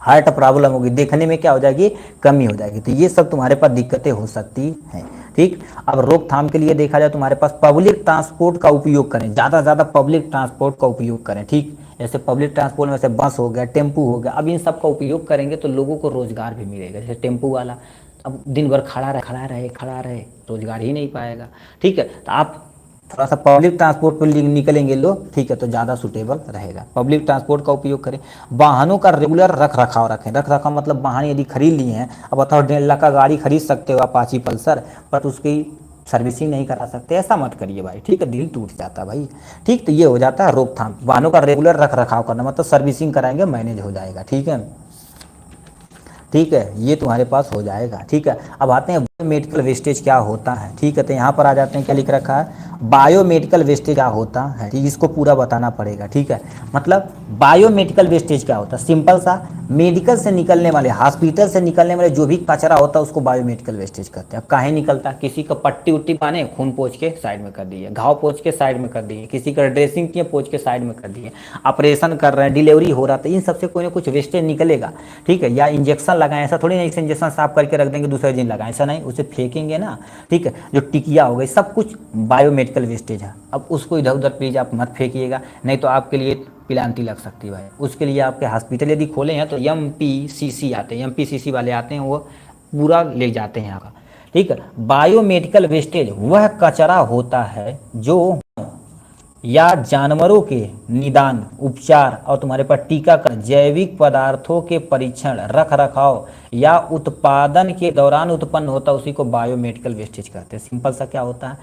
हार्ट प्रॉब्लम होगी, देखने में क्या हो जाएगी, कमी हो जाएगी, तो ये सब तुम्हारे पास दिक्कतें हो सकती हैं, ठीक। अब रोकथाम के लिए देखा जाए तुम्हारे पास पब्लिक ट्रांसपोर्ट का उपयोग करें, ज़्यादा से ज़्यादा पब्लिक ट्रांसपोर्ट का उपयोग करें, ठीक, जैसे पब्लिक ट्रांसपोर्ट में से बस हो गया, टेम्पू हो गया, अब इन सब का उपयोग करेंगे तो लोगों को रोजगार भी मिलेगा। जैसे टेम्पू वाला अब दिन भर खड़ा रहे रोजगार ही नहीं पाएगा, ठीक है। तो आप थोड़ा सा पब्लिक ट्रांसपोर्ट पर निकलेंगे लोग, ठीक है, तो ज़्यादा सूटेबल रहेगा, पब्लिक ट्रांसपोर्ट का उपयोग करें। वाहनों का रेगुलर रख रखाव रखें, रख रखाव मतलब वाहन यदि खरीद लिए हैं, अब बताओ 1.5 लाख का गाड़ी खरीद सकते हो अपाची पल्सर, बट उसकी सर्विसिंग नहीं करा सकते, ऐसा मत करिए भाई, ठीक है, दिल टूट जाता है भाई, ठीक। तो ये हो जाता है रोकथाम, वाहनों का रेगुलर रख रखाव करना, मतलब सर्विसिंग कराएंगे मैनेज हो जाएगा, ठीक है, ठीक है, ये तुम्हारे पास हो जाएगा, ठीक है। अब आते हैं बायोमेडिकल वेस्टेज क्या होता है, ठीक है, तो यहाँ पर आ जाते हैं, क्या लिख रखा है, बायोमेडिकल वेस्टेज क्या होता है, ठीक, इसको पूरा बताना पड़ेगा, ठीक है। मतलब बायोमेडिकल वेस्टेज क्या होता है, सिंपल सा, मेडिकल से निकलने वाले, हॉस्पिटल से निकलने वाले जो भी कचरा होता है उसको बायोमेडिकल वेस्टेज कहते हैं। अब काहे निकलता है, किसी का पट्टी उट्टी बांधे, खून पोंछ के साइड में कर दिए, घाव पोंछ के साइड में कर दिए, किसी का ड्रेसिंग किए पोंछ के साइड में कर दिए, ऑपरेशन कर रहे हैं, डिलीवरी हो रहा था, इन सबसे कोई ना कुछ वेस्टेज निकलेगा, ठीक है। या इंजेक्शन लगाएं, ऐसा थोड़ी नहीं इंजेक्शन साफ करके रख देंगे दूसरे दिन लगाएं, ऐसा नहीं, उसे फेंकेंगे ना, ठीक है। जो टिकिया हो गई, सब कुछ बायोमेडिकल वेस्टेज है। अब उसको इधर उधर प्लीज आप मत फेंकिएगा, नहीं तो आपके लिए पिलांती लग सकती है भाई। उसके लिए आपके हॉस्पिटल यदि खोले हैं तो MPCC आते हैं, MPCC वाले आते हैं, वो पूरा ले जाते हैं यहाँ का, ठीक है। बायोमेडिकल वेस्टेज वह कचरा होता है जो या जानवरों के निदान, उपचार और तुम्हारे पास टीकाकरण, जैविक पदार्थों के परीक्षण, रख रखाव या उत्पादन के दौरान उत्पन्न होता है, उसी को बायोमेडिकल वेस्टेज कहते हैं। सिंपल सा क्या होता है,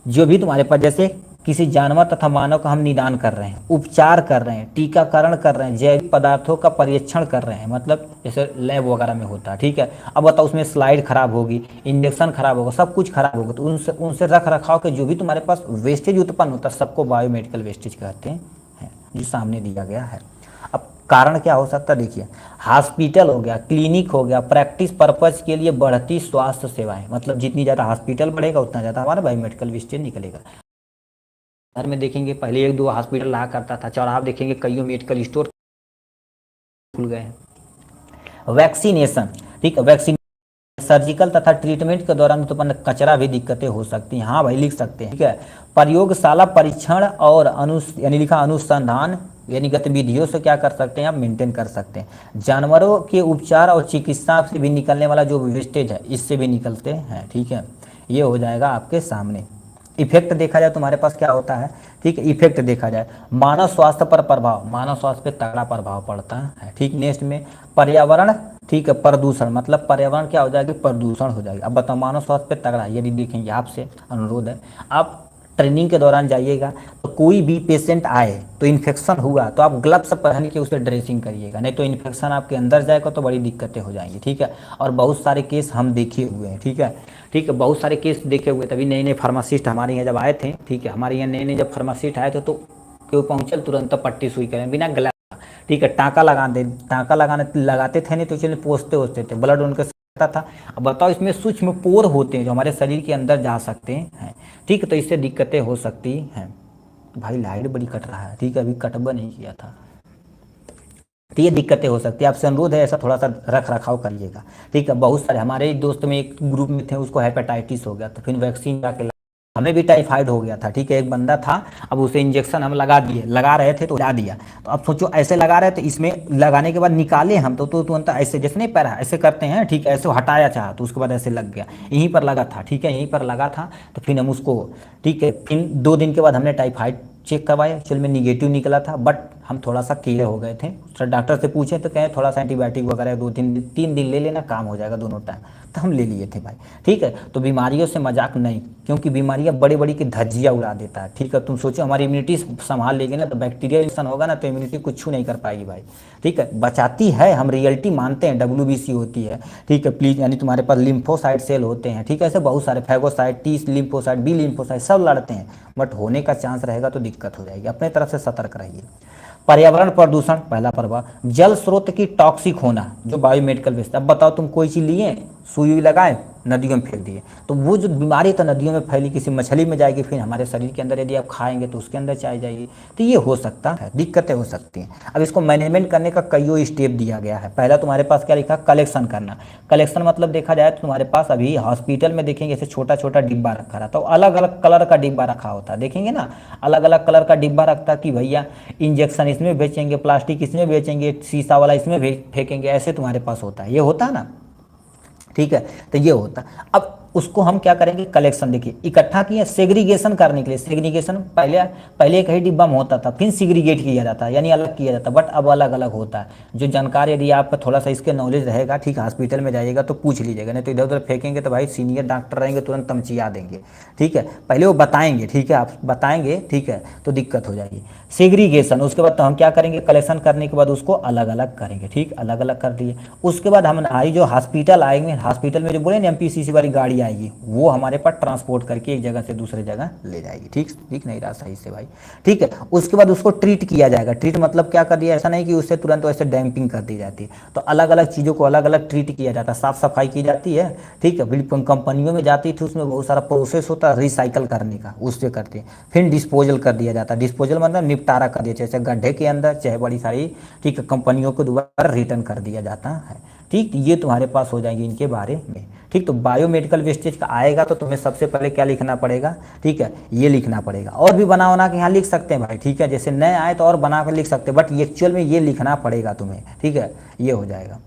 जो भी तुम्हारे पास, जैसे किसी जानवर तथा मानव का हम निदान कर रहे हैं, उपचार कर रहे हैं, टीकाकरण कर रहे हैं, जैविक पदार्थों का परीक्षण कर रहे हैं, मतलब जैसे लैब वगैरह में होता है, ठीक है। अब बताओ उसमें स्लाइड खराब होगी, इंजेक्शन खराब होगा, सब कुछ खराब होगा, तो उनसे रख रखाव के जो भी तुम्हारे पास वेस्टेज उत्पन्न होता है सबको बायोमेडिकल वेस्टेज कहते हैं, जो सामने दिया गया है। अब कारण क्या हो सकता है, देखिए, हॉस्पिटल हो गया, क्लिनिक हो गया, प्रैक्टिस पर्पज के लिए बढ़ती स्वास्थ्य सेवाएं, मतलब जितनी ज़्यादा हॉस्पिटल बढ़ेगा उतना ज़्यादा हमारा बायोमेडिकल वेस्टेज निकलेगा। शहर में देखेंगे पहले 1-2 हॉस्पिटल रहा करता था, चौराहा देखेंगे कईयों मेडिकल स्टोर खुल गए हैं। वैक्सीनेशन, ठीक है, वैक्सीन सर्जिकल तथा ट्रीटमेंट के दौरान उत्पन्न कचरा भी दिक्कतें हो सकती हैं, हाँ भाई लिख सकते हैं, ठीक है। प्रयोगशाला परीक्षण और यानी लिखा अनुसंधान यानी गतिविधियों से क्या कर सकते हैं आप, मेंटेन कर सकते हैं। जानवरों के उपचार और चिकित्सा से भी निकलने वाला जो वेस्टेज है इससे भी निकलते हैं, ठीक है। ये हो जाएगा आपके सामने। इफेक्ट देखा जाए तुम्हारे पास क्या होता है, ठीक है, इफेक्ट देखा जाए, मानव स्वास्थ्य पर प्रभाव, मानव स्वास्थ्य पे तगड़ा प्रभाव पड़ता है, ठीक। नेक्स्ट में पर्यावरण, ठीक है, प्रदूषण, मतलब पर्यावरण क्या हो जाएगी, प्रदूषण हो जाएगी। अब बताओ मानव स्वास्थ्य पे तगड़ा, यदि देखेंगे आपसे अनुरोध है, आप ट्रेनिंग के दौरान जाइएगा तो कोई भी पेशेंट आए तो इन्फेक्शन हुआ तो आप ग्लव्स पहन के उसे ड्रेसिंग करिएगा, नहीं तो इन्फेक्शन आपके अंदर जाएगा तो बड़ी दिक्कतें हो जाएंगी, ठीक है। और बहुत सारे केस हम देखे हुए हैं, ठीक है, ठीक है, बहुत सारे केस देखे हुए। तभी नए नए फार्मासिस्ट हमारे यहाँ जब आए थे, ठीक है, हमारे यहाँ नए नए जब फार्मासिस्ट आए थे तो क्यों पहुँचल तुरंत पट्टी सुई करें बिना ग्लव्स, ठीक है, टाँका लगाते थे, नहीं तो चलिए पोसते होते थे, ब्लड उनके था। अब बताओ इसमें सूक्ष्म पोर होते हैं जो हमारे शरीर के अंदर जा सकते हैं, ठीक है, तो इससे दिक्कतें हो सकती हैं। भाई लाइट बड़ी कट रहा है, ठीक है, अभी कटबा नहीं किया था, तो ये दिक्कतें हो सकती है। आपसे अनुरोध है ऐसा थोड़ा सा रख रखाव करिएगा, ठीक है। बहुत सारे हमारे दोस्त में एक ग्रुप में थे, उसको हेपेटाइटिस हो गया तो फिर वैक्सीन जाके, हमें भी टाइफाइड हो गया था, ठीक है, एक बंदा था, अब उसे इंजेक्शन हम लगा रहे थे तो लगा दिया। तो अब सोचो ऐसे लगा रहे थे, इसमें लगाने के बाद निकाले हम तो तुरंत ऐसे जैसे नहीं पैर ऐसे करते हैं, ठीक है, ऐसे हटाया चाहा तो उसके बाद ऐसे लग गया, यहीं पर लगा था, ठीक है, यहीं पर लगा था। तो फिर हम उसको, ठीक है, फिर 2 दिन के बाद हमने टाइफाइड चेक करवाया, एक्चुअल में निगेटिव निकला था, बट हम थोड़ा सा क्लियर हो गए थे। सर डॉक्टर से पूछे तो कहे थोड़ा सा एंटीबायोटिक वगैरह 2-3 दिन ले लेना, काम हो जाएगा दोनों टाइम, तो हम ले लिए थे भाई, ठीक है। तो बीमारियों से मजाक नहीं, क्योंकि बीमारियां बड़ी बड़ी की धज्जियाँ उड़ा देता है, ठीक है। तुम सोचो हमारी इम्यूनिटी संभाल लेगी ना, तो बैक्टीरिया इन्फेक्शन होगा ना तो इम्यूनिटी कुछ नहीं कर पाएगी भाई, ठीक है। बचाती है, हम रियलिटी मानते हैं, WBC होती है, ठीक है, प्लीज, यानी तुम्हारे पास लिम्फोसाइट सेल होते हैं, ठीक है, ऐसे बहुत सारे phagocyte, T lymphocyte, B lymphocyte सब लड़ते हैं, बट होने का चांस रहेगा तो दिक्कत हो जाएगी, अपने तरफ से सतर्क रहिए। पर्यावरण प्रदूषण, पहला प्रभाव, जल स्रोत की टॉक्सिक होना, जो बायोमेडिकल वेस्ट। अब बताओ तुम कोई चीज़ लिए, सुई लगाए, नदियों में फेंक दिए, तो वो जो बीमारी तो नदियों में फैली, किसी मछली में जाएगी, फिर हमारे शरीर के अंदर यदि आप खाएंगे तो उसके अंदर चली जाएगी, तो ये हो सकता है, दिक्कतें हो सकती हैं। अब इसको मैनेजमेंट करने का कईयों स्टेप दिया गया है। पहला तुम्हारे पास क्या लिखा, कलेक्शन करना। कलेक्शन मतलब देखा जाए तो तुम्हारे पास अभी हॉस्पिटल में देखेंगे ऐसे छोटा छोटा डिब्बा रखा रहता है, तो अलग अलग कलर का डिब्बा रखा होता है, देखेंगे ना, अलग अलग कलर का डिब्बा रखता है कि भैया इंजेक्शन इसमें बेचेंगे, प्लास्टिक इसमें बेचेंगे, शीशा वाला इसमें फेंकेंगे, ऐसे तुम्हारे पास होता है, ये होता है ना, ठीक है। तो ये होता, अब उसको हम क्या करेंगे, कलेक्शन, देखिए इकट्ठा किए, सेग्रीगेशन करने के लिए, सेग्रीगेशन पहले एक ही डिब्बा में होता था, फिर सेग्रीगेट किया जाता है, यानी अलग किया जाता है, बट अब अलग अलग होता है। जो जानकारी यदि आपका थोड़ा सा इसके नॉलेज रहेगा, ठीक, हॉस्पिटल में जाइएगा तो पूछ लीजिएगा, नहीं तो इधर उधर फेंकेंगे तो भाई सीनियर डॉक्टर रहेंगे तुरंत तमचिया देंगे, ठीक है, पहले वो बताएंगे, ठीक है, आप बताएंगे, ठीक है, तो दिक्कत हो जाएगी। सेग्रीगेशन, उसके बाद तो हम क्या करेंगे, कलेक्शन करने के बाद उसको अलग अलग करेंगे, ठीक, अलग अलग कर दिए। उसके बाद हम हमारी जो हॉस्पिटल आएंगे, हॉस्पिटल में जो बोले ना MPCC वाली गाड़ी आएगी, वो हमारे पास ट्रांसपोर्ट करके एक जगह से दूसरे जगह ले जाएगी, ठीक, ठीक नहीं रहा सही से भाई, ठीक है। उसके बाद उसको ट्रीट किया जाएगा। ट्रीट मतलब क्या कर दिया, ऐसा नहीं कि उससे तुरंत वैसे डैम्पिंग कर दी जाती है, तो अलग अलग चीज़ों को अलग अलग ट्रीट किया जाता है, साफ सफाई की जाती है, ठीक है। बिल्कुल कंपनियों में जाती थी, उसमें बहुत सारा प्रोसेस होता है रिसाइकल करने का, उससे करते हैं, फिर डिस्पोजल कर दिया जाता है। डिस्पोजल मतलब निपटारा कर दिया, जैसे गड्ढे के अंदर चाहे बड़ी सारी, ठीक है, कंपनियों को दोबारा रिटर्न कर दिया जाता है, ठीक। ये तुम्हारे पास हो जाएंगे इनके बारे में, ठीक। तो बायोमेडिकल वेस्टेज का आएगा तो तुम्हें सबसे पहले क्या लिखना पड़ेगा, ठीक है, ये लिखना पड़ेगा। और भी बना के यहाँ लिख सकते हैं भाई, ठीक है, जैसे नए आए तो और बना कर लिख सकते हैं, बट एक्चुअल में ये लिखना पड़ेगा तुम्हें, ठीक है, ये हो जाएगा,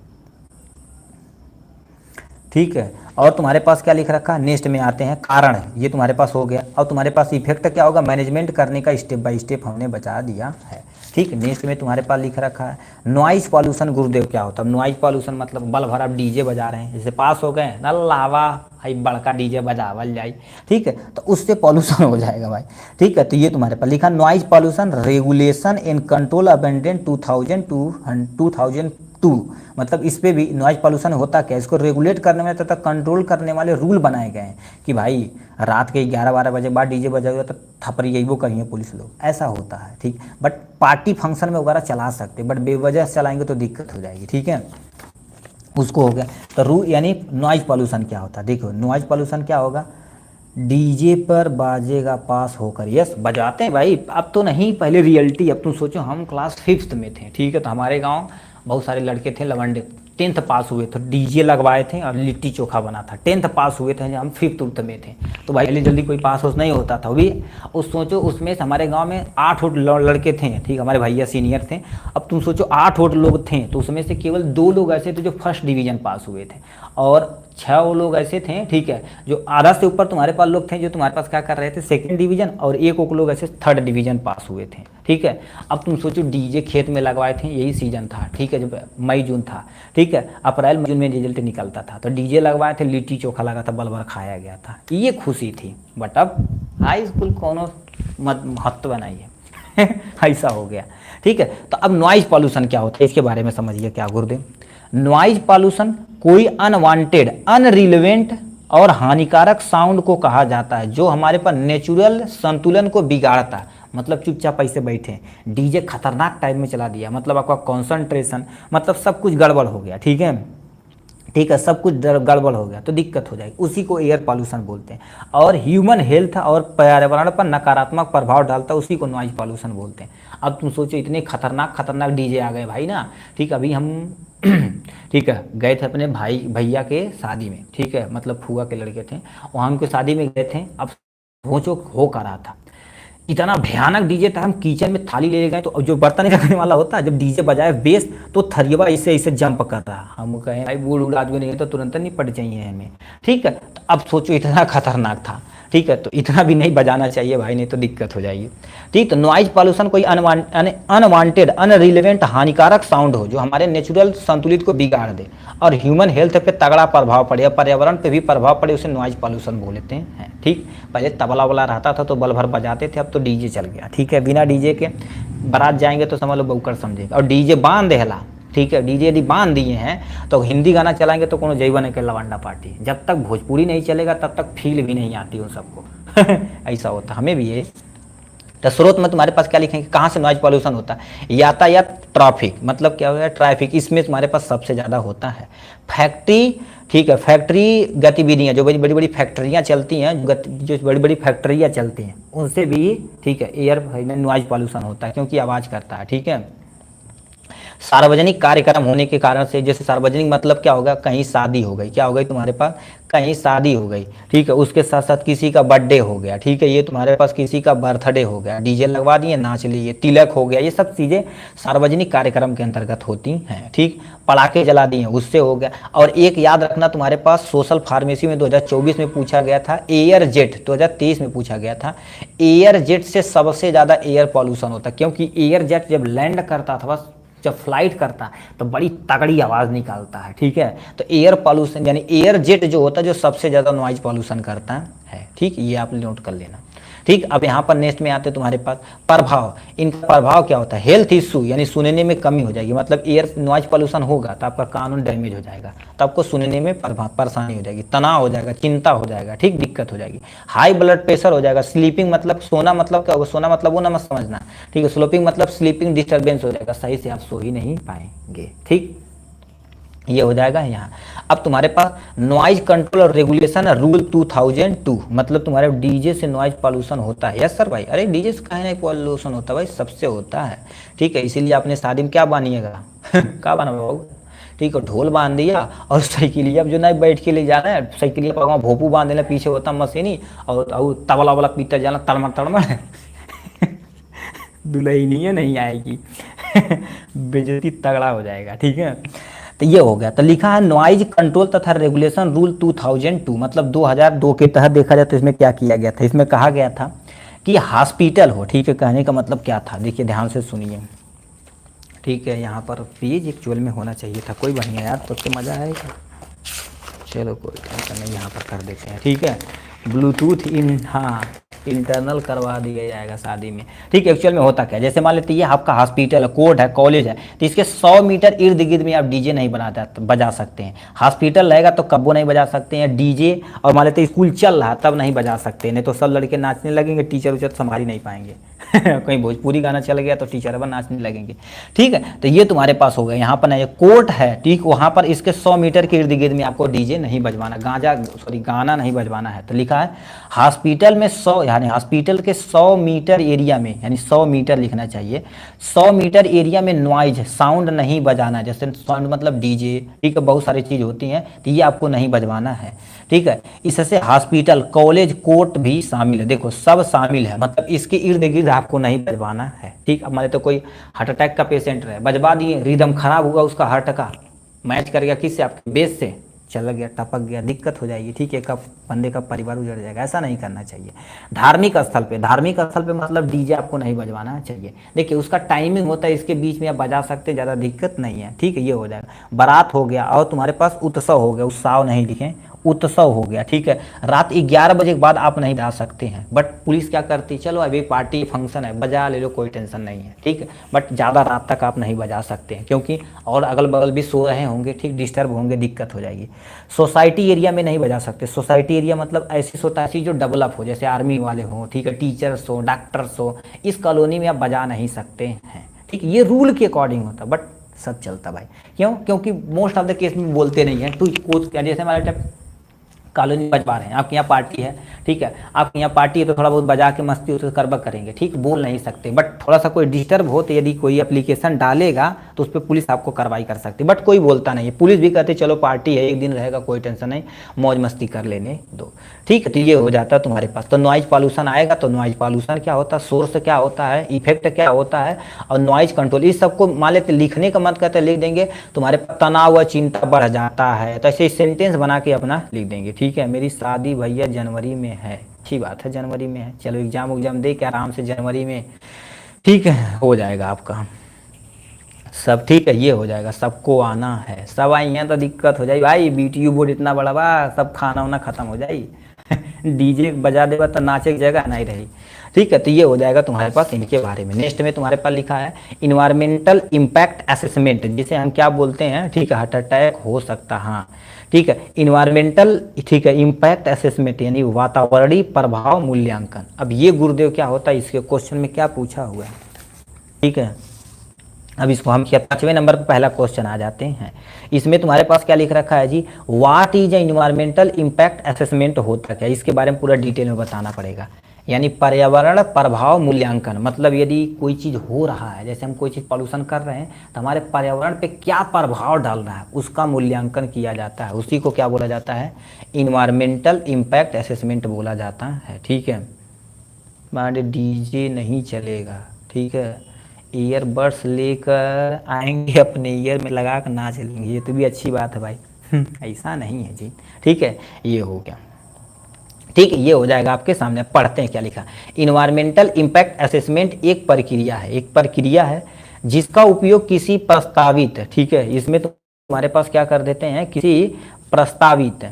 ठीक है। और तुम्हारे पास क्या लिख रखा है, नेक्स्ट में आते हैं कारण, ये तुम्हारे पास हो गया। और तुम्हारे पास इफेक्ट क्या होगा, मैनेजमेंट करने का स्टेप बाय स्टेप हमने बता दिया है, ठीक। नेक्स्ट में तुम्हारे पास लिख रखा है नॉइज पॉल्यूशन। गुरुदेव क्या होता है नॉइज पॉल्यूशन, मतलब बल भर आप डीजे बजा रहे हैं, जैसे पास हो गए न लावा भाई बड़का डीजे बजावल जाए, ठीक है, तो उससे पॉल्यूशन हो जाएगा भाई, ठीक है। तो ये तुम्हारे पास लिखा noise pollution regulation and control amendment 2002, मतलब इस पे भी नॉइज पॉल्यूशन होता क्या, इसको रेगुलेट करने में तथा कंट्रोल करने वाले रूल बनाए गए हैं कि भाई रात के 11-12 बजे बाद डीजे बजाएगा तो थपरी यही वो करेंगे पुलिस लोग, ऐसा होता है, ठीक। बट पार्टी फंक्शन में वगैरह चला सकते, बट बेवजह चलाएंगे तो दिक्कत हो जाएगी, ठीक है, उसको हो गया। तो रू यानी नॉइज पॉल्यूशन क्या होता है, देखो नॉइज पॉल्यूशन क्या होगा, डीजे पर बाजेगा पास होकर, यस बजाते हैं भाई, अब तो नहीं, पहले रियलिटी। अब तुम सोचो हम क्लास 5th में थे, ठीक है, तो हमारे गांव बहुत सारे लड़के थे लवंडे, 10th पास हुए थे, डीजे लगवाए थे और लिट्टी चोखा बना था, 10th पास हुए थे, हम 5th में थे, तो भाई जल्दी जल्दी कोई पास हो नहीं होता था भी। उस सोचो उसमें हमारे गांव में 8 लड़के थे, ठीक, हमारे भैया सीनियर थे। अब तुम सोचो 8 लोग थे, तो उसमें से केवल 2 लोग ऐसे थे जो फर्स्ट डिवीज़न पास हुए थे, और 6 वो लोग ऐसे थे, ठीक है, जो आधा से ऊपर तुम्हारे पास लोग थे जो तुम्हारे पास क्या कर रहे थे, सेकंड डिवीजन, और एक वो लोग ऐसे थर्ड डिवीजन पास हुए थे, ठीक है। अब तुम सोचो डीजे खेत में लगवाए थे, यही सीजन था, ठीक है, जब मई जून था, ठीक है, अप्रैल जून में रिजल्ट निकलता था, तो डीजे लगवाए थे, लिट्टी चोखा लगा था, बल भर खाया गया था, ये खुशी थी। बट अब हाई स्कूल कोनो महत्व नहीं है ऐसा हो गया, ठीक है। तो अब नॉइज पॉल्यूशन क्या होता है, इसके बारे में समझिए क्या गुरुदेव। नॉइज पॉल्यूशन कोई अनवांटेड, अनरिलेवेंट और हानिकारक साउंड को कहा जाता है जो हमारे पास नेचुरल संतुलन को बिगाड़ता है। मतलब चुपचाप ऐसे बैठे, डीजे खतरनाक टाइप में चला दिया, मतलब आपका कंसंट्रेशन, मतलब सब कुछ गड़बड़ हो गया, ठीक है, ठीक है, सब कुछ गड़बड़ हो गया तो दिक्कत हो जाएगी, उसी को एयर पॉल्यूशन बोलते हैं। और ह्यूमन हेल्थ और पर्यावरण पर नकारात्मक प्रभाव डालता है, उसी को नॉइज पॉल्यूशन बोलते हैं। अब तुम सोचो इतने खतरनाक खतरनाक डीजे आ गए भाई ना, ठीक, अभी हम ठीक है गए थे अपने भाई भैया के शादी में, ठीक है, मतलब फूआ के लड़के थे, वहाँ उनके शादी में गए थे। अब सोचो हो कर रहा था, इतना भयानक डीजे था, हम किचन में थाली ले गए तो जो बर्तन रखने वाला होता है, जब डीजे बजाए बेस तो थरियवा ऐसे ऐसे जंप कर रहा, हम कहें भाई बूढ़ बूढ़ आदमी नहीं तो तुरंत नहीं पड़ चाहिए हमें, ठीक है। तो अब सोचो इतना खतरनाक था, ठीक है, तो इतना भी नहीं बजाना चाहिए भाई, नहीं तो दिक्कत हो जाएगी, ठीक। तो नॉइज पॉल्यूशन कोई अनवांटेड, अनरिलेवेंट, हानिकारक साउंड हो जो हमारे नेचुरल संतुलित को बिगाड़ दे और ह्यूमन हेल्थ पे तगड़ा प्रभाव पड़े या पर्यावरण पे भी प्रभाव पड़े, उसे नॉइज पॉल्यूशन बोलते हैं, ठीक। पहले तबला वबला रहता था तो बल भर बजाते थे, अब तो डीजे चल गया, ठीक है। बिना डीजे के बारात जाएंगे तो समझ लो बउकर समझेगा, और डीजे बांध देहला, ठीक है, डीजे यदि बांध दिए हैं तो हिंदी गाना चलाएंगे तो कोनो जैवा नहीं के लवंडा पार्टी, जब तक भोजपुरी नहीं चलेगा तब तक फील भी नहीं आती उन सबको ऐसा होता, हमें भी ये। तो स्रोत में तुम्हारे पास क्या लिखेंगे, कहाँ से नॉइज पॉल्यूशन होता है, यातायात, ट्रैफिक, मतलब क्या होगा ट्रैफिक, इसमें तुम्हारे पास सबसे ज़्यादा होता है। फैक्ट्री, ठीक है, फैक्ट्री गतिविधियाँ, जो बड़ी बड़ी फैक्ट्रियाँ चलती हैं, जो बड़ी बड़ी फैक्ट्रियाँ चलती हैं उनसे भी, ठीक है, एयर नॉइज पॉल्यूशन होता है क्योंकि आवाज़ करता है, ठीक है। सार्वजनिक कार्यक्रम होने के कारण से, जैसे सार्वजनिक मतलब क्या होगा, कहीं शादी हो गई, क्या हो गई तुम्हारे पास, कहीं शादी हो गई, ठीक है, उसके साथ साथ किसी का बर्थडे हो गया, ठीक है, ये तुम्हारे पास किसी का बर्थडे हो गया, डीजे लगवा दिए नाच लिए, तिलक हो गया, ये सब चीज़ें सार्वजनिक कार्यक्रम के अंतर्गत होती हैं, ठीक। पटाखे जला दिए उससे हो गया। और एक याद रखना तुम्हारे पास सोशल फार्मेसी में 2024 में पूछा गया था, एयर जेट 2023 में पूछा गया था, एयर जेट से सबसे ज़्यादा एयर पॉल्यूशन होता है, क्योंकि एयर जेट जब लैंड करता था, बस जब फ्लाइट करता है तो बड़ी तगड़ी आवाज़ निकालता है, ठीक है। तो एयर पॉल्यूशन यानी एयर जेट जो होता है जो सबसे ज़्यादा नॉइज पॉल्यूशन करता है, ठीक, ये आप नोट कर लेना, ठीक। अब यहाँ पर नेक्स्ट में आते तुम्हारे पास प्रभाव, इनका प्रभाव क्या होता है, हेल्थ इशू यानी सुनने में कमी हो जाएगी, मतलब एयर नॉइज पॉल्यूशन होगा तो आपका कान डैमेज हो जाएगा, तो आपको सुनने में परेशानी हो जाएगी, तनाव हो जाएगा, चिंता हो जाएगा, ठीक, दिक्कत हो जाएगी। हाई ब्लड प्रेशर हो जाएगा, स्लीपिंग मतलब सोना, मतलब क्या होगा, सोना मतलब वो ना मत समझना, ठीक है, स्लीपिंग मतलब स्लीपिंग डिस्टर्बेंस हो जाएगा, सही से आप सो ही नहीं पाएंगे, ठीक, ये हो जाएगा यहाँ। अब तुम्हारे पास नॉइज कंट्रोल और रेगुलेशन रूल 2002, मतलब तुम्हारे डीजे से नॉइज पॉल्यूशन होता है। यस सर भाई, अरे डीजे से कहीं नहीं पॉल्यूशन होता भाई, सबसे होता है, ठीक है। इसीलिए आपने शादी में क्या बानिएगा क्या बना बाबू, ठीक है, ढोल बांध दिया और साइकिलिया जो नहीं बैठ के ले जा रहे हैं, साइकिलिया पर वहाँ भोपू बांध देना, पीछे होता मशीनी, और तबला वाला पीता जाना तड़मड़ तड़मड़ दुल्हनिया नहीं आएगी बेइज्जती तगड़ा हो जाएगा, ठीक है। तो ये हो गया। तो लिखा है नॉइज कंट्रोल तथा रेगुलेशन रूल 2002, मतलब 2002 के तहत देखा जाए तो इसमें क्या किया गया था, इसमें कहा गया था कि हॉस्पिटल हो, ठीक है, कहने का मतलब क्या था, देखिए ध्यान से सुनिए, ठीक है। यहाँ पर पेज एक्चुअल में होना चाहिए था कोई बढ़िया यार, तो मज़ा आएगा, चलो कोई टेंशन नहीं, यहाँ पर कर देते हैं, ठीक है। ब्लूटूथ हाँ इंटरनल करवा दिया जाएगा शादी में, ठीक है। एक्चुअल में होता क्या, जैसे मान लेते ये आपका हॉस्पिटल है, कोर्ट है, कॉलेज है, तो इसके 100 मीटर इर्द गिर्द में आप डीजे नहीं बजा सकते हैं। हॉस्पिटल रहेगा तो कब्बो नहीं बजा सकते हैं डीजे, और मान लेते स्कूल चल रहा तब नहीं बजा सकते, नहीं तो सब लड़के नाचने लगेंगे, टीचर उचर संभाल ही नहीं पाएंगे कहीं भोजपुरी गाना चल गया तो टीचर अब नाचने लगेंगे, ठीक है। तो ये तुम्हारे पास हो गया। यहाँ पर ना ये कोर्ट है, ठीक, वहाँ पर इसके 100 मीटर के इर्द गिर्द में आपको डीजे नहीं बजवाना, गाना नहीं बजवाना है। तो लिखा है हॉस्पिटल में 100 यानी हॉस्पिटल के 100 मीटर एरिया में, यानी 100 मीटर लिखना चाहिए, 100 मीटर एरिया में नॉइज साउंड नहीं बजाना, जैसे साउंड मतलब डीजे, ठीक है, बहुत सारी चीज़ होती हैं, तो ये आपको नहीं बजवाना है, ठीक है। इससे हॉस्पिटल, कॉलेज, कोर्ट भी शामिल है, देखो सब शामिल है, मतलब इसके इर्द गिर्द आपको नहीं बजवाना है, ठीक। अब मान तो कोई हार्ट अटैक का पेशेंट रहे, बजवा दिए, रिदम खराब हुआ उसका, हार्ट का मैच कर गया किससे, आपके बेस से, चल गया, टपक गया, दिक्कत हो जाएगी, ठीक है, कब बंदे का परिवार उजड़ जाएगा, ऐसा नहीं करना चाहिए। धार्मिक स्थल पे मतलब डीजे आपको नहीं बजवाना चाहिए। देखिए उसका टाइमिंग होता है, इसके बीच में आप बजा सकते, ज़्यादा दिक्कत नहीं है, ठीक है, ये हो जाएगा। बारात हो गया और तुम्हारे पास उत्सव हो गया, उत्सव नहीं लिखें, उत्सव हो गया, ठीक है, रात 11 बजे के बाद आप नहीं बजा सकते हैं, बट पुलिस क्या करती है, चलो अभी पार्टी फंक्शन है, बजा ले लो, कोई टेंशन नहीं है, ठीक है, बट ज़्यादा रात तक आप नहीं बजा सकते हैं, क्योंकि और अगल बगल भी सो रहे होंगे, ठीक, डिस्टर्ब होंगे, दिक्कत हो जाएगी। सोसाइटी एरिया में नहीं बजा सकते। सोसाइटी एरिया मतलब ऐसी सोसाइटी जो डेवलप हो, जैसे आर्मी वाले हों, ठीक है, टीचर्स हो, डॉक्टर्स हो, इस कॉलोनी में आप बजा नहीं सकते हैं, ठीक, ये रूल के अकॉर्डिंग होता, बट सब चलता भाई। क्यों? क्योंकि मोस्ट ऑफ द केस में बोलते नहीं है, तो जैसे हमारे कॉलोनी बजवा रहे हैं, आपके यहाँ पार्टी है, ठीक है, आपके यहाँ पार्टी है तो थोड़ा बहुत बजा के मस्ती उसे करबा करेंगे, ठीक, बोल नहीं सकते, बट थोड़ा सा कोई डिस्टर्ब हो तो यदि कोई एप्लीकेशन डालेगा तो उस पर पुलिस आपको कार्रवाई कर सकती है, बट कोई बोलता नहीं है, पुलिस भी कहते चलो पार्टी है, एक दिन रहेगा, कोई टेंशन नहीं, मौज मस्ती कर लेने दो, ठीक है। तो ये हो जाता है तुम्हारे पास। तो नॉइज पॉल्यूशन आएगा, तो नॉइज पॉल्यूशन क्या होता है, सोर्स क्या होता है, इफेक्ट क्या होता है, और नॉइज कंट्रोल, इस सबको मान लेते लिखने का मत कहते लिख देंगे, तुम्हारे तनाव व चिंता बढ़ जाता है, तो ऐसे सेंटेंस बना के अपना लिख देंगे, ठीक है। मेरी शादी भैया जनवरी में है, अच्छी बात है, जनवरी में है, चलो एग्जाम दे के आराम से जनवरी में, ठीक है, हो जाएगा आपका सब, ठीक है, ये हो जाएगा। सबको आना है, सब आई हैं तो दिक्कत हो जाएगी भाई, बीटीयू बोर्ड इतना बड़ा बा, सब खाना वाना खत्म हो जाएगी डीजे बजा देगा तो नाचे की जगह नहीं रही, ठीक है। तो ये हो जाएगा तुम्हारे पास इनके बारे में। नेक्स्ट में तुम्हारे पास लिखा है इन्वायरमेंटल इम्पैक्ट असेसमेंट, जिसे हम क्या बोलते हैं, ठीक है, हार्ट अटैक हो सकता, हाँ, ठीक है, इन्वायरमेंटल, ठीक है, इम्पैक्ट असेसमेंट यानी वातावरणीय प्रभाव मूल्यांकन। अब ये गुरुदेव क्या होता है, इसके क्वेश्चन में क्या पूछा हुआ है, ठीक है। अब इसको हम क्या 5वें नंबर पर पहला क्वेश्चन आ जाते हैं। इसमें तुम्हारे पास क्या लिख रखा है जी, what is environmental impact assessment होता क्या, इसके बारे में पूरा डिटेल में बताना पड़ेगा। यानी पर्यावरण प्रभाव मूल्यांकन मतलब यदि कोई चीज़ हो रहा है, जैसे हम कोई चीज़ पॉल्यूशन कर रहे हैं तो हमारे पर्यावरण पे क्या प्रभाव डाल रहा है उसका मूल्यांकन किया जाता है, उसी को क्या बोला जाता है, इन्वायरमेंटल इम्पैक्ट असेसमेंट बोला जाता है, ठीक है। मान डीजे नहीं चलेगा, ठीक है, ईयरबड्स लेकर आएंगे, अपने ईयर में लगा कर नाच लेंगे, ये तो भी अच्छी बात है भाई ऐसा नहीं है जी, ठीक है, ये हो गया, ठीक है, ये हो जाएगा आपके सामने। पढ़ते हैं क्या लिखा। इन्वायरमेंटल इम्पैक्ट असेसमेंट एक प्रक्रिया है, जिसका उपयोग किसी प्रस्तावित, ठीक है, इसमें तो हमारे पास क्या कर देते हैं, किसी प्रस्तावित,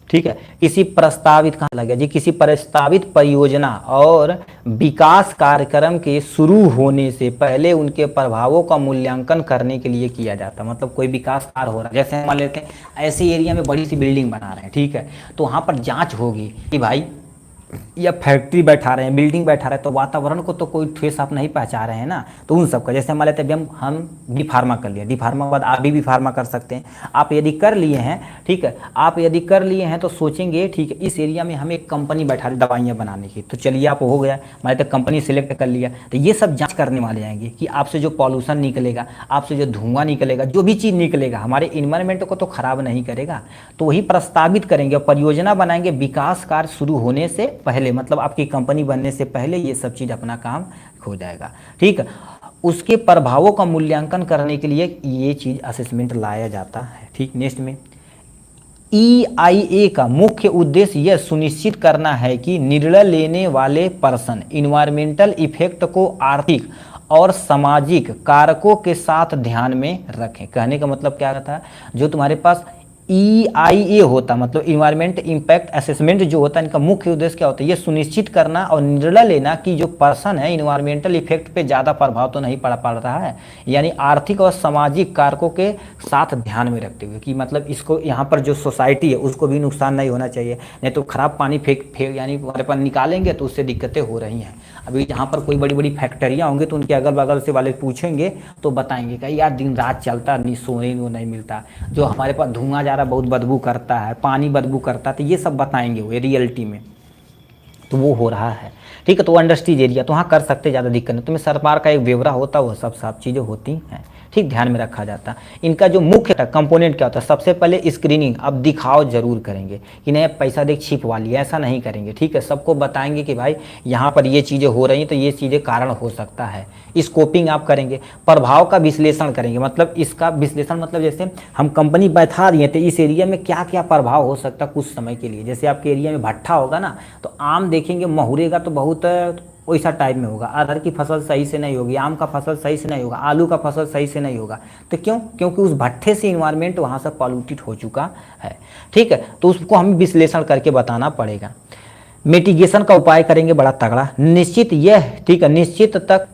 ठीक है, किसी प्रस्तावित, कहाँ लग गया जी, किसी प्रस्तावित परियोजना और विकास कार्यक्रम के शुरू होने से पहले उनके प्रभावों का मूल्यांकन करने के लिए किया जाता है। मतलब कोई विकास कार्य हो रहा है, जैसे मान लेते हैं ऐसे एरिया में बड़ी सी बिल्डिंग बना रहे हैं, ठीक है, तो वहाँ पर जांच होगी कि भाई या फैक्ट्री बैठा रहे हैं, बिल्डिंग बैठा रहे हैं, तो वातावरण को तो कोई ठेस आप नहीं पहुँचा रहे हैं ना, तो उन सब का, जैसे मान लेते हैं हम डी फार्मा कर लिया, डी फार्मा के बाद आप भी फार्मा कर सकते हैं। आप यदि कर लिए हैं, ठीक है, आप यदि कर लिए हैं तो सोचेंगे, ठीक है, इस एरिया में हमें एक कंपनी बैठा रही दवाइयाँ बनाने की, तो चलिए आप हो गया, मान लेते कंपनी सिलेक्ट कर लिया, तो ये सब जाँच करने वाले आएंगे कि आपसे जो पॉल्यूशन निकलेगा, आपसे जो धुआं निकलेगा, जो भी चीज़ निकलेगा हमारे इन्वायरमेंट को तो खराब नहीं करेगा, तो वही प्रस्तावित करेंगे, परियोजना बनाएंगे विकास कार्य शुरू होने से पहले, मतलब आपकी कंपनी बनने से पहले ये सब चीज़ अपना काम हो जाएगा, ठीक है। उसके प्रभावों का मूल्यांकन करने के लिए ये चीज़ असेसमेंट लाया जाता है, ठीक। नेक्स्ट में EIA का मुख्य उद्देश्य यह सुनिश्चित करना है कि निर्णय लेने वाले पर्सन इन्वायरमेंटल इफेक्ट को आर्थिक और सामाजिक कारकों के साथ ध्यान में रखें। कहने का मतलब क्या रहता है, जो तुम्हारे पास EIA होता मतलब इन्वायरमेंट इम्पैक्ट असेसमेंट जो होता है, इनका मुख्य उद्देश्य क्या होता है, ये सुनिश्चित करना और निर्णय लेना कि जो पर्सन है इन्वायरमेंटल इफेक्ट पे ज़्यादा प्रभाव तो नहीं पड़ रहा है, यानी आर्थिक और सामाजिक कारकों के साथ ध्यान में रखते हुए, कि मतलब इसको यहाँ पर जो सोसाइटी है उसको भी नुकसान नहीं होना चाहिए, नहीं तो ख़राब पानी फेंक यानी हमारे पास निकालेंगे तो उससे दिक्कतें हो रही हैं। अभी जहाँ पर कोई बड़ी बड़ी फैक्ट्रियाँ होंगी तो उनके अगल बगल से वाले पूछेंगे तो बताएंगे कि यार दिन रात चलता नहीं, सोने को नहीं मिलता, जो हमारे पास धुआं जा रहा बहुत बदबू करता है, पानी बदबू करता है, तो ये सब बताएंगे वो रियलिटी में, तो वो हो रहा है, ठीक है। तो इंडस्ट्रीज एरिया तो वहाँ कर सकते, ज़्यादा दिक्कत नहीं, तुम्हें सरकार का एक ब्यौरा होता है, वो सब चीज़ें होती हैं, ठीक, ध्यान में रखा जाता है। इनका जो मुख्य कंपोनेंट क्या होता है, सबसे पहले स्क्रीनिंग, अब दिखाओ जरूर करेंगे कि नहीं पैसा देख छिपवा लिया, ऐसा नहीं करेंगे, ठीक है। सबको बताएंगे कि भाई यहाँ पर ये चीज़ें हो रही हैं तो ये चीज़ें कारण हो सकता है। स्कोपिंग आप करेंगे, प्रभाव का विश्लेषण करेंगे, मतलब इसका विश्लेषण मतलब जैसे हम कंपनी बैठा दिए तो इस एरिया में क्या क्या प्रभाव हो सकता है कुछ समय के लिए। जैसे आपके एरिया में भट्ठा होगा ना, तो आम देखेंगे महुरेगा तो बहुत वैसा टाइप में होगा, अरहर की फसल सही से नहीं होगी, आम का फसल सही से नहीं होगा, आलू का फसल सही से नहीं होगा। तो क्यों? क्योंकि उस भट्ठे से इन्वायरमेंट वहाँ से पॉल्यूटेड हो चुका है, ठीक है। तो उसको हम विश्लेषण करके बताना पड़ेगा। मिटिगेशन का उपाय करेंगे बड़ा तगड़ा, निश्चित यह, ठीक है, निश्चित तक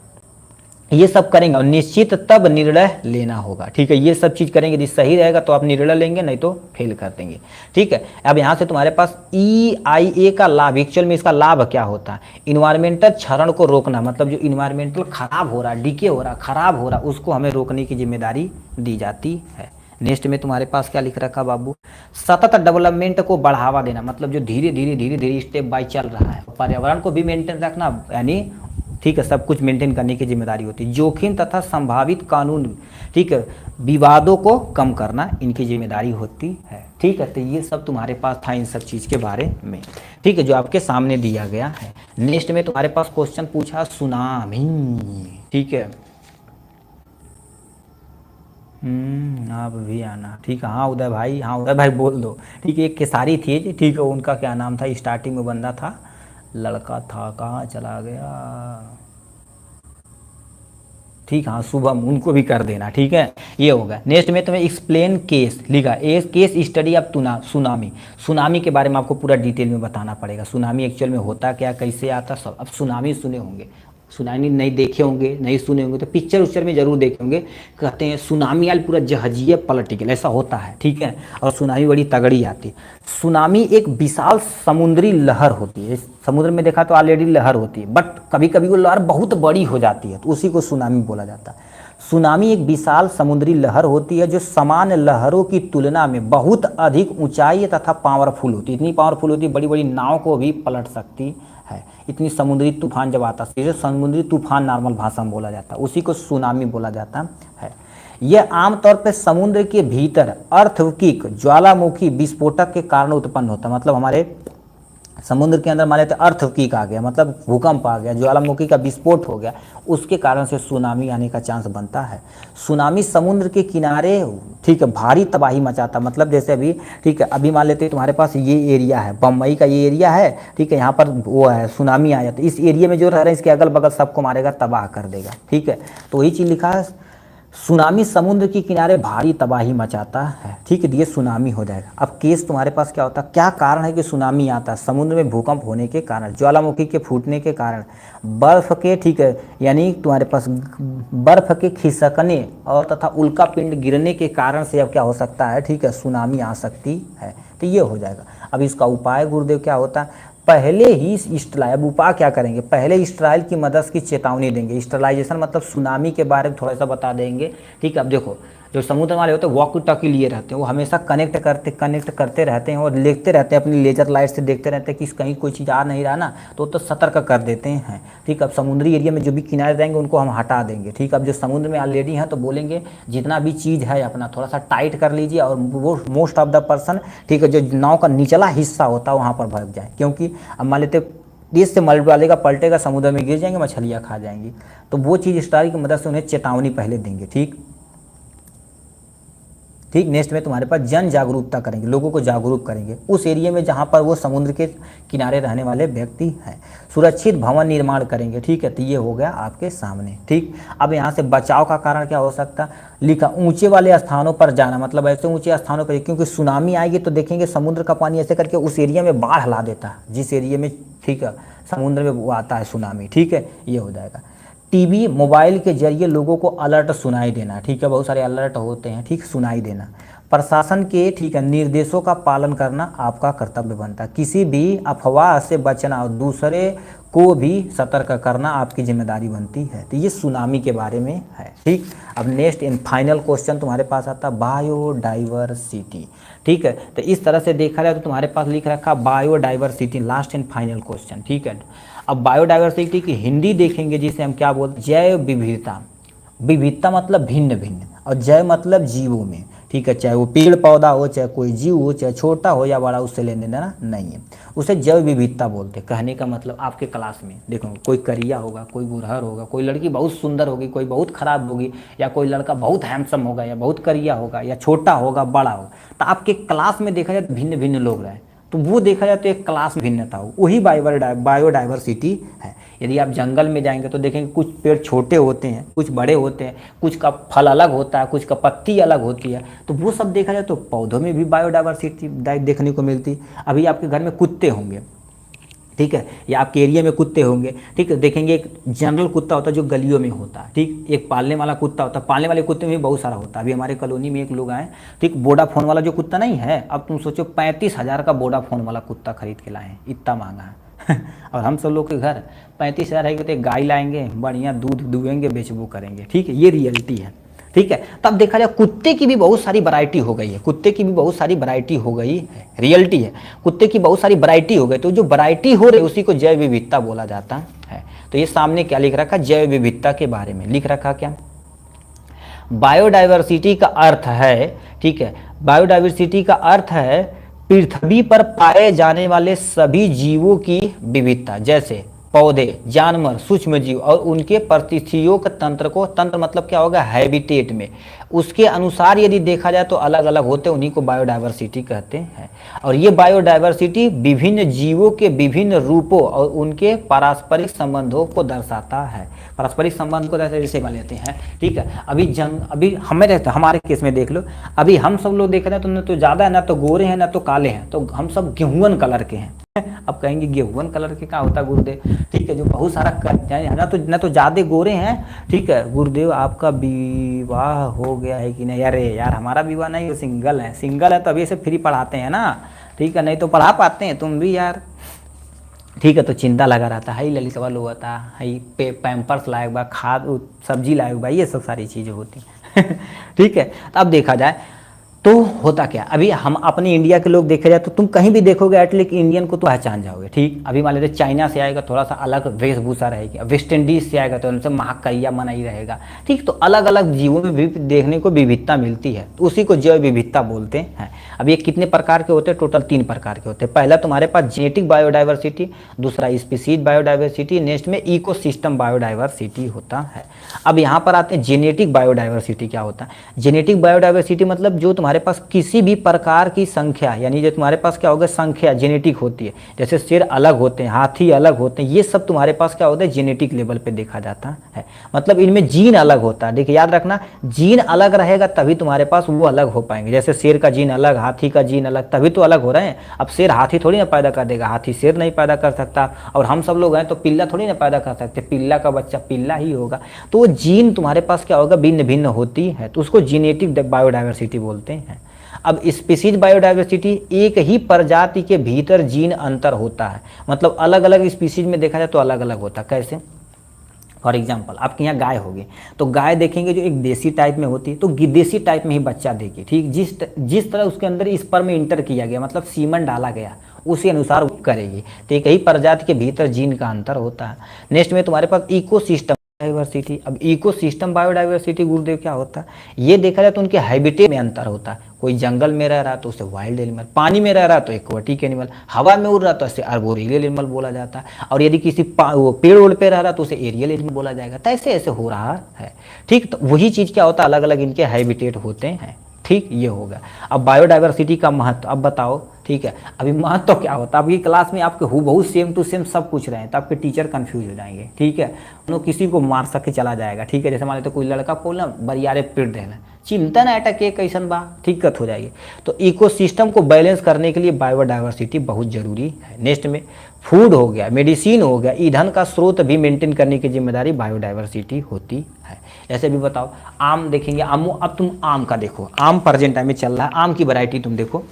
ये सब करेंगे और निश्चित तब निर्णय लेना होगा, ठीक है। ये सब चीज़ करेंगे, यदि सही रहेगा तो आप निर्णय लेंगे, नहीं तो फेल कर देंगे, ठीक है। अब यहाँ से तुम्हारे पास EIA का लाभ, एक्चुअल में इसका लाभ क्या होता है, इन्वायरमेंटल क्षरण को रोकना, मतलब जो इन्वायरमेंटल खराब हो रहा है, डीके हो रहा, खराब हो रहा, उसको हमें रोकने की जिम्मेदारी दी जाती है। नेक्स्ट में तुम्हारे पास क्या लिख रखा बाबू, सतत डेवलपमेंट को बढ़ावा देना, मतलब जो धीरे धीरे स्टेप बाय चल रहा है। पर्यावरण को भी मेंटेन रखना, यानी ठीक है, सब कुछ मेंटेन करने की जिम्मेदारी होती है। जोखिम तथा संभावित कानून, ठीक है, विवादों को कम करना इनकी जिम्मेदारी होती है, ठीक है। तो ये सब तुम्हारे पास था इन सब चीज़ के बारे में, ठीक है, जो आपके सामने दिया गया है। नेक्स्ट में तुम्हारे पास क्वेश्चन पूछा सुनामी, ठीक है। आप भी आना, ठीक है। हाँ उदय भाई, हाँ उदय भाई बोल दो, ठीक है। एक केसारी थी, ठीक है, उनका क्या नाम था, स्टार्टिंग में बंदा था, लड़का था, कहाँ चला गया, ठीक, हाँ शुभम, उनको भी कर देना, ठीक है। ये होगा। नेक्स्ट में तुम्हें एक्सप्लेन केस लिखा, case study of tsunami, tsunami के बारे में आपको पूरा डिटेल में बताना पड़ेगा। सुनामी एक्चुअल में होता क्या, कैसे आता, सब। अब सुनामी सुने होंगे, सुनामी नहीं देखे होंगे, नहीं सुने होंगे तो पिक्चर उच्चर में जरूर देखे होंगे। कहते हैं सुनामी आल पूरा जहाजिए पलट गया, ऐसा होता है, ठीक है। और सुनामी बड़ी तगड़ी आती। सुनामी एक विशाल समुद्री लहर होती है, समुद्र में देखा तो ऑलरेडी लहर होती है, बट कभी कभी वो लहर बहुत बड़ी हो जाती है, तो उसी को सुनामी बोला जाता है। सुनामी एक विशाल समुद्री लहर होती है जो सामान्य लहरों की तुलना में बहुत अधिक ऊंचाई तथा पावरफुल होती है। इतनी पावरफुल होती है, बड़ी बड़ी नाव को भी पलट सकती है। इतनी समुद्री तूफान जब आता है, समुद्री तूफान नॉर्मल भाषा में बोला जाता है, उसी को सुनामी बोला जाता है। यह आमतौर पर समुद्र के भीतर अर्थक्वेक ज्वालामुखी विस्फोटक के कारण उत्पन्न होता है। मतलब हमारे समुद्र के अंदर मान लेते अर्थक्वेक आ गया, मतलब भूकंप आ गया, ज्वालामुखी का विस्फोट हो गया, उसके कारण से सुनामी आने का चांस बनता है। सुनामी समुद्र के किनारे, ठीक है, भारी तबाही मचाता, मतलब जैसे अभी, ठीक है, अभी मान लेते हैं तुम्हारे पास ये एरिया है, बम्बई का ये एरिया है, ठीक है, यहाँ पर वो है, सुनामी आ जाता है, इस एरिया में जो रह रहे हैं इसके अगल बगल सबको मारेगा, तबाह कर देगा, ठीक है। तो वही चीज़ लिखा है, सुनामी समुद्र के किनारे भारी तबाही मचाता है, ठीक है, ये सुनामी हो जाएगा। अब केस तुम्हारे पास क्या होता है, क्या कारण है कि सुनामी आता है, समुद्र में भूकंप होने के कारण, ज्वालामुखी के फूटने के कारण, बर्फ के, ठीक है, यानी तुम्हारे पास बर्फ के खिसकने और तथा उल्का पिंड गिरने के कारण से अब क्या हो सकता है, ठीक है, सुनामी आ सकती है। तो ये हो जाएगा। अब इसका उपाय गुरुदेव क्या होता है, पहले ही स्टेलाइज, अब उपाय क्या करेंगे, पहले स्टेलाइज की मदद की चेतावनी देंगे। स्टेलाइजेशन मतलब सुनामी के बारे में थोड़ा सा बता देंगे, ठीक है। अब देखो जो समुद्र वाले होते हैं वॉकी टॉकी लिए रहते हैं, वो हमेशा कनेक्ट करते रहते हैं और देखते रहते हैं, अपनी लेजर लाइट से देखते रहते हैं कि कहीं कोई चीज़ आ नहीं रहा ना, तो सतर्क कर देते हैं, ठीक। अब समुद्री एरिया में जो भी किनारे रहेंगे उनको हम हटा देंगे, ठीक। अब जो समुद्र में ऑलरेडी हैं तो बोलेंगे जितना भी चीज़ है अपना थोड़ा सा टाइट कर लीजिए, और वो मोस्ट ऑफ द पर्सन, ठीक है, जो नाव का निचला हिस्सा होता है वहाँ पर भाग जाए, क्योंकि अब मान लेते देश से मल डालेगा, पलटेगा, समुद्र में गिर जाएंगे, मछलियाँ खा जाएंगी। तो वो चीज़ स्टार की मदद से उन्हें चेतावनी पहले देंगे, ठीक। नेक्स्ट में तुम्हारे पास जन जागरूकता करेंगे, लोगों को जागरूक करेंगे उस एरिया में जहाँ पर वो समुद्र के किनारे रहने वाले व्यक्ति हैं। सुरक्षित भवन निर्माण करेंगे, ठीक है। तो ये हो गया आपके सामने, ठीक। अब यहाँ से बचाव का कारण क्या हो सकता है, लिखा ऊंचे वाले स्थानों पर जाना, मतलब ऐसे ऊंचे स्थानों पर, क्योंकि सुनामी आएगी तो देखेंगे समुद्र का पानी ऐसे करके उस एरिया में बाढ़ ला देता है, जिस एरिया में, ठीक है, समुद्र में वो आता है सुनामी, ठीक है। ये हो जाएगा। टीवी मोबाइल के जरिए लोगों को अलर्ट सुनाई देना, ठीक है, बहुत सारे अलर्ट होते हैं, ठीक, सुनाई देना। प्रशासन के, ठीक है, निर्देशों का पालन करना आपका कर्तव्य बनता है। किसी भी अफवाह से बचना और दूसरे को भी सतर्क करना आपकी जिम्मेदारी बनती है। तो ये सुनामी के बारे में है, ठीक। अब नेक्स्ट इन फाइनल क्वेश्चन तुम्हारे पास आता है बायोडाइवर्सिटी, ठीक है। तो इस तरह से देखा जाए तो तुम्हारे पास लिख रखा biodiversity, last and final question, ठीक है। अब बायोडाइवर्सिटी की हिंदी देखेंगे जिसे हम क्या बोलते हैं, जैव विविधता। विविधता मतलब भिन्न भिन्न, और जैव मतलब जीवों में, ठीक है, चाहे वो पेड़ पौधा हो, चाहे कोई जीव हो, चाहे छोटा हो या बड़ा, उससे लेने देना नहीं है, उसे जैव विविधता बोलते हैं। कहने का मतलब आपके क्लास में देखो कोई करिया होगा, कोई गुरहर होगा, कोई लड़की बहुत सुंदर होगी, कोई बहुत खराब होगी, या कोई लड़का बहुत हैंडसम होगा या बहुत करिया होगा, या छोटा होगा बड़ा होगा, तो आपके क्लास में देखा जाए तो भिन्न भिन्न लोग रहे, तो वो देखा जाए तो एक क्लास में भिन्नता हो, वही बायोडाइवर्सिटी है। यदि आप जंगल में जाएंगे तो देखेंगे कुछ पेड़ छोटे होते हैं, कुछ बड़े होते हैं, कुछ का फल अलग होता है, कुछ का पत्ती अलग होती है, तो वो सब देखा जाए तो पौधों में भी बायोडाइवर्सिटी देखने को मिलती है। अभी आपके घर में कुत्ते होंगे, ठीक है, या आपके एरिया में कुत्ते होंगे, ठीक है, देखेंगे एक जनरल कुत्ता होता है जो गलियों में होता है, ठीक, एक पालने वाला कुत्ता होता है, पालने वाले कुत्ते में भी बहुत सारा होता है। अभी हमारे कॉलोनी में एक लोग आए, ठीक, वोडाफोन वाला जो कुत्ता नहीं है, अब तुम सोचो 35,000 का वोडाफोन वाला कुत्ता खरीद के लाए हैं, इतना महंगा है और हम सब लोग के घर 35,000 है तो एक गाय लाएंगे, बढ़िया दूध दुहेंगे, बेचबो करेंगे, ठीक है, ये रियलिटी है, ठीक है। तब देखा जाए कुत्ते की भी बहुत सारी वैरायटी हो गई है, कुत्ते की भी बहुत सारी वैरायटी हो गई है, रियलिटी है, कुत्ते की बहुत सारी वैरायटी हो गई, तो जो वैरायटी हो रही है उसी को जैव विविधता बोला जाता है। तो ये सामने क्या लिख रखा, जैव विविधता के बारे में लिख रखा, क्या बायोडाइवर्सिटी का अर्थ है, ठीक है, बायोडाइवर्सिटी का अर्थ है पृथ्वी पर पाए जाने वाले सभी जीवों की विविधता, जैसे पौधे, जानवर, सूक्ष्म जीव और उनके परिस्थितियों के तंत्र को, तंत्र मतलब क्या होगा, हैबिटेट में, उसके अनुसार यदि देखा जाए तो अलग अलग होते हैं, उन्हीं को बायोडाइवर्सिटी कहते हैं। और ये बायोडाइवर्सिटी विभिन्न जीवों के विभिन्न रूपों और उनके पारस्परिक संबंधों को दर्शाता है। पारस्परिक संबंध को जैसे मान लेते हैं, ठीक है, अभी हमें रहता, हमारे केस में देख लो, अभी हम सब लोग देख रहे हैं तो न तो ज़्यादा है, ना तो गोरे हैं ना तो काले हैं, तो हम सब गेहूं कलर के हैं अब कहेंगे गेहूं कलर के क्या होता है गुरुदेव, ठीक है, जो बहुत सारा ना तो ज़्यादा गोरे हैं, ठीक है, गुरुदेव आपका विवाह हो गया है कि नहीं, अरे यार हमारा विवाह नहीं, सिंगल है तो अभी से फ्री पढ़ाते हैं ना, ठीक है, नहीं तो पढ़ा पाते हैं तुम भी यार, ठीक है, तो चिंता लगा रहता है, ललितवा लो होता है, पैम्पर्स लायक बा, खाद सब्जी लायक बा, ये सब सारी चीज़ें होती ठीक है। तो अब देखा जाए तो होता क्या, अभी हम अपने इंडिया के लोग देखे जाए तो तुम कहीं भी देखोगे एटलीस्ट इंडियन को तो पहचान जाओगे, ठीक, अभी मान लेते चाइना से आएगा थोड़ा सा अलग वेशभूषा रहेगी, वेस्ट इंडीज से आएगा तो उनसे महाकरिया मना ही रहेगा, ठीक, तो अलग अलग जीवों में भी देखने को विविधता मिलती है, तो उसी को जैव विविधता बोलते हैं। अब ये कितने प्रकार के होते हैं, टोटल 3 प्रकार के होते हैं। पहला तुम्हारे पास जेनेटिक बायोडाइवर्सिटी, दूसरा स्पीसीज बायोडाइवर्सिटी, नेक्स्ट में इकोसिस्टम बायोडाइवर्सिटी होता है। अब यहाँ पर आते हैं जेनेटिक बायोडाइवर्सिटी क्या होता है। जेनेटिक बायोडाइवर्सिटी मतलब जो तुम्हारे पास किसी भी प्रकार की संख्या, यानी जो तुम्हारे पास क्या होगा, संख्या जेनेटिक होती है, जैसे शेर अलग होते हैं, हाथी अलग होते हैं, ये सब तुम्हारे पास क्या होता है, जेनेटिक लेवल पे देखा जाता है, मतलब इनमें जीन अलग होता है। देखिए याद रखना, जीन अलग रहेगा तभी तुम्हारे पास वो अलग हो पाएंगे, जैसे शेर का जीन अलग, हाथी का जीन अलग, तभी तो अलग हो रहे हैं। अब शेर हाथी थोड़ी ना पैदा कर देगा, हाथी शेर नहीं पैदा कर सकता, और हम सब लोग हैं तो पिल्ला थोड़ी ना पैदा कर सकते, पिल्ला का बच्चा पिल्ला ही होगा, तो वो जीन तुम्हारे पास क्या होगा, भिन्न भिन्न होती है, तो उसको जीनेटिक बायोडाइवर्सिटी बोलते हैं। अब स्पीसीज बायोडाइवर्सिटी, एक ही प्रजाति के भीतर जीन अंतर होता है, मतलब अलग अलग स्पीसीज में देखा जाए तो अलग अलग होता है। कैसे, फॉर एग्जाम्पल आपके यहाँ गाय होगी, तो गाय देखेंगे जो एक देसी टाइप में होती है तो देसी टाइप में ही बच्चा देगी, ठीक, जिस तरह उसके अंदर स्पर्म इंटर किया गया, मतलब सीमन डाला गया, उसी अनुसार वो करेगी, तो एक ही प्रजाति के भीतर जीन का अंतर होता है। नेक्स्ट में तुम्हारे पास इकोसिस्टम बायोडाइवर्सिटी। अब इकोसिस्टम बायोडाइवर्सिटी गुरुदेव क्या होता है, ये देखा जाए तो उनके हैबिटेट में अंतर होता है, कोई जंगल में रह रहा तो उसे वाइल्ड एनिमल, पानी में रह रहा तो एक्वाटिक एनिमल, हवा में उड़ रहा तो उसे आर्बोरियल एनिमल बोला जाता है, और यदि किसी पेड़ ओड़ पे रह रहा तो उसे एरियल एनिमल बोला जाएगा। तो ऐसे ऐसे हो रहा है, ठीक, तो वही चीज़ क्या होता है, अलग अलग इनके हैबिटेट होते हैं, ठीक, ये होगा। अब बायोडाइवर्सिटी का महत्व अब बताओ, ठीक है, अभी महत्व तो क्या होता है, अभी क्लास में आपके हूबहू सेम टू सेम सब पूछ रहे हैं तो आपके टीचर कंफ्यूज हो जाएंगे, ठीक है, उन्होंने किसी को मार सके चला जाएगा, ठीक है, जैसे मान लेते कोई लड़का बोलना बरियारे पीट देना, चिंता ना अटक के कैसन बा, दिक्कत हो जाएगी। तो इकोसिस्टम को बैलेंस करने के लिए बायोडाइवर्सिटी बहुत जरूरी है। नेक्स्ट में फूड हो गया, मेडिसिन हो गया, ईंधन का स्रोत भी मेंटेन करने की जिम्मेदारी बायोडाइवर्सिटी होती है। जैसे भी बताओ, आम देखेंगे, अब तुम आम का देखो, आम प्रेजेंट टाइम में चल रहा है, आम की वैरायटी तुम देखो,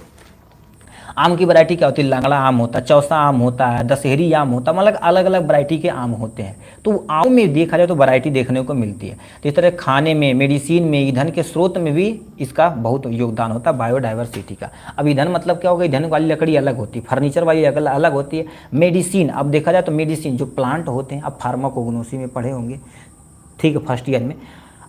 आम की वैरायटी क्या होती है, लंगड़ा आम होता है, चौसा आम होता है, दशहरी आम होता है, मतलब अलग अलग वैरायटी के आम होते हैं। तो आम में देखा जाए तो वैरायटी देखने को मिलती है। तो इस तरह खाने में, मेडिसिन में, ईंधन के स्रोत में भी इसका बहुत योगदान होता है बायोडाइवर्सिटी का। अब ईंधन मतलब क्या होगा, ईंधन वाली लकड़ी अलग होती है, फर्नीचर वाली अलग होती है। मेडिसिन, अब देखा जाए तो मेडिसिन जो प्लांट होते हैं, अब फार्माकोग्नोसी में पढ़े होंगे, ठीक है, फर्स्ट ईयर में।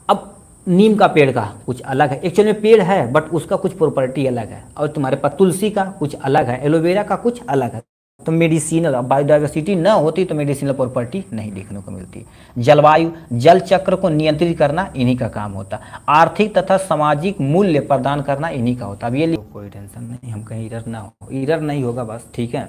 अब नीम का पेड़ का कुछ अलग है, एक्चुअली में पेड़ है बट उसका कुछ प्रॉपर्टी अलग है, और तुम्हारे पास तुलसी का कुछ अलग है, एलोवेरा का कुछ अलग है। तो मेडिसिनल बायोडाइवर्सिटी ना होती तो मेडिसिनल प्रॉपर्टी नहीं देखने को मिलती। जलवायु जल चक्र को नियंत्रित करना इन्हीं का काम होता। आर्थिक तथा सामाजिक मूल्य प्रदान करना इन्हीं का होता। अब ये कोई टेंशन नहीं, हम कहीं इरर ना हो, इरर नहीं होगा बस, ठीक है।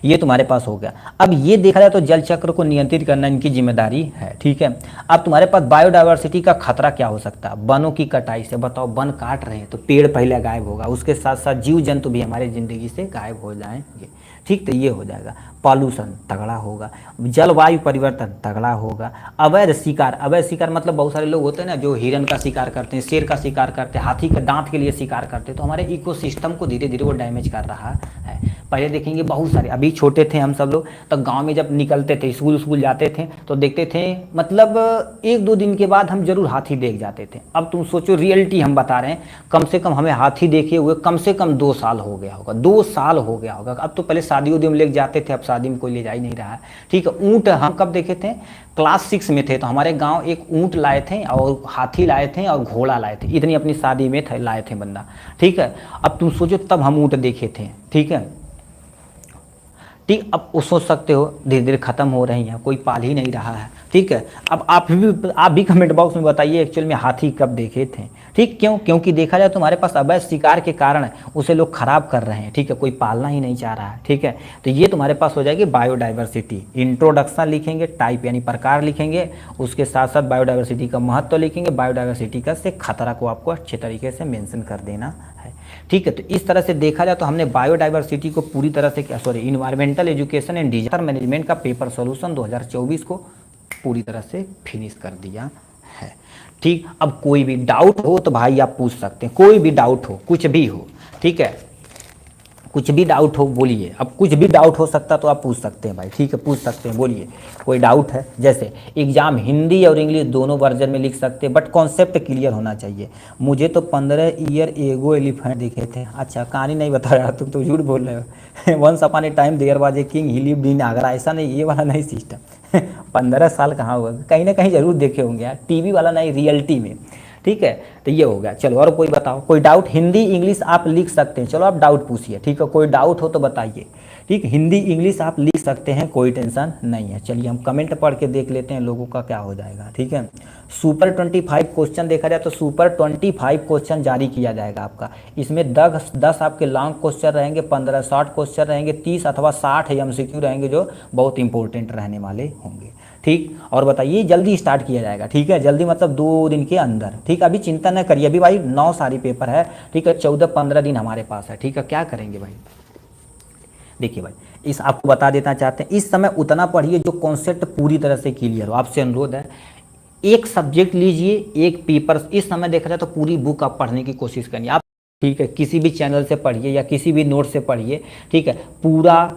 ये तुम्हारे पास हो गया। अब ये देखा जाए तो जल चक्र को नियंत्रित करना इनकी जिम्मेदारी है, ठीक है। अब तुम्हारे पास बायोडाइवर्सिटी का खतरा क्या हो सकता है? वनों की कटाई से। बताओ, वन काट रहे हैं तो पेड़ पहले गायब होगा, उसके साथ साथ जीव जंतु भी हमारी ज़िंदगी से गायब हो जाएंगे, ठीक। तो ये हो जाएगा। पॉल्यूशन तगड़ा होगा, जलवायु परिवर्तन तगड़ा होगा, अवैध शिकार। अवैध शिकार मतलब बहुत सारे लोग होते हैं ना जो हिरन का शिकार करते हैं, शेर का शिकार करते हैं, हाथी का दांत के लिए शिकार करते हैं, तो हमारे इकोसिस्टम को धीरे धीरे वो डैमेज कर रहा है। पहले देखेंगे बहुत सारे, अभी छोटे थे हम सब लोग तो गांव में जब निकलते थे, स्कूल जाते थे तो देखते थे, मतलब 1-2 दिन के बाद हम जरूर हाथी देख जाते थे। अब तुम सोचो, रियलिटी हम बता रहे हैं, कम से कम हमें हाथी देखे हुए कम से कम 2 साल हो गया होगा, 2 साल हो गया होगा। अब तो पहले शादियों में लेके जाते थे, अब शादी में कोई ले जा ही नहीं रहा है, ठीक है। ऊँट हम कब देखे थे? क्लास 6 में थे, तो हमारे गांव एक ऊँट लाए थे और हाथी लाए थे और घोड़ा लाए थे, इतनी अपनी शादी में थे लाए थे बंदा, ठीक है। अब तुम सोचो तब हम ऊँट देखे थे, ठीक है, ठीक। अब वो सोच सकते हो धीरे धीरे खत्म हो रही हैं, कोई पाल ही नहीं रहा है, ठीक है। अब आप भी कमेंट बॉक्स में बताइए एक्चुअल में हाथी कब देखे थे, ठीक। क्योंकि देखा जाए तो हमारे पास अवैध शिकार के कारण उसे लोग खराब कर रहे हैं, ठीक है, कोई पालना ही नहीं चाह रहा है, ठीक है। तो ये तुम्हारे पास हो जाएगी बायोडाइवर्सिटी। इंट्रोडक्शन लिखेंगे, टाइप यानी प्रकार लिखेंगे, उसके साथ साथ बायोडाइवर्सिटी का महत्व लिखेंगे, बायोडाइवर्सिटी का से खतरा को आपको अच्छे तरीके से मेंशन कर देना है, ठीक है। तो इस तरह से देखा जाए तो हमने बायोडाइवर्सिटी को पूरी तरह से environmental education and disaster management का पेपर सॉल्यूशन 2024 को पूरी तरह से फिनिश कर दिया है, ठीक। अब कोई भी डाउट हो तो भाई आप पूछ सकते हैं, कोई भी डाउट हो, कुछ भी हो, ठीक है, कुछ भी डाउट हो बोलिए। अब कुछ भी डाउट हो सकता तो आप पूछ सकते हैं भाई, ठीक है, पूछ सकते हैं, बोलिए कोई डाउट है। जैसे एग्जाम हिंदी और इंग्लिश दोनों वर्जन में लिख सकते हैं, बट कॉन्सेप्ट क्लियर होना चाहिए। मुझे तो 15 ईयर एगो एलिफेंट दिखे थे। अच्छा, कहानी नहीं बता रहा, तुम तो झूठ बोल रहे हो। Once upon a time there was a king he lived in Agra, ऐसा नहीं, ये वाला नहीं सिस्टम। 15 साल कहाँ हुआ, कहीं ना कहीं जरूर देखे होंगे यार, टीवी वाला नहीं, रियलिटी में, ठीक है। तो ये हो गया। चलो और कोई बताओ, कोई डाउट? हिंदी इंग्लिश आप लिख सकते हैं, चलो आप डाउट पूछिए, ठीक है, कोई डाउट हो तो बताइए, ठीक। हिंदी इंग्लिश आप लिख सकते हैं, कोई टेंशन नहीं है। चलिए हम कमेंट पढ़ के देख लेते हैं लोगों का क्या हो जाएगा, ठीक है। सुपर 25 क्वेश्चन देखा जाए तो सुपर 25 क्वेश्चन जारी किया जाएगा आपका। इसमें 10 आपके लॉन्ग क्वेश्चन रहेंगे, 15 शॉर्ट क्वेश्चन रहेंगे, 30 अथवा 60 MCQ रहेंगे जो बहुत इंपॉर्टेंट रहने वाले होंगे, ठीक। और बताइए जल्दी स्टार्ट किया जाएगा, ठीक है, जल्दी मतलब 2 दिन के अंदर, ठीक। अभी चिंता न करिए, अभी भाई 9 सारी पेपर है, ठीक है, 14-15 दिन हमारे पास है, ठीक है। क्या करेंगे भाई, देखिए भाई, इस आपको बता देना चाहते हैं, इस समय उतना पढ़िए जो कॉन्सेप्ट पूरी तरह से क्लियर हो। आपसे अनुरोध है, एक सब्जेक्ट लीजिए, एक पेपर, इस समय देखा जाए तो पूरी बुक आप पढ़ने की कोशिश करिए आप, ठीक है। किसी भी चैनल से पढ़िए या किसी भी नोट से पढ़िए, ठीक है, पूरा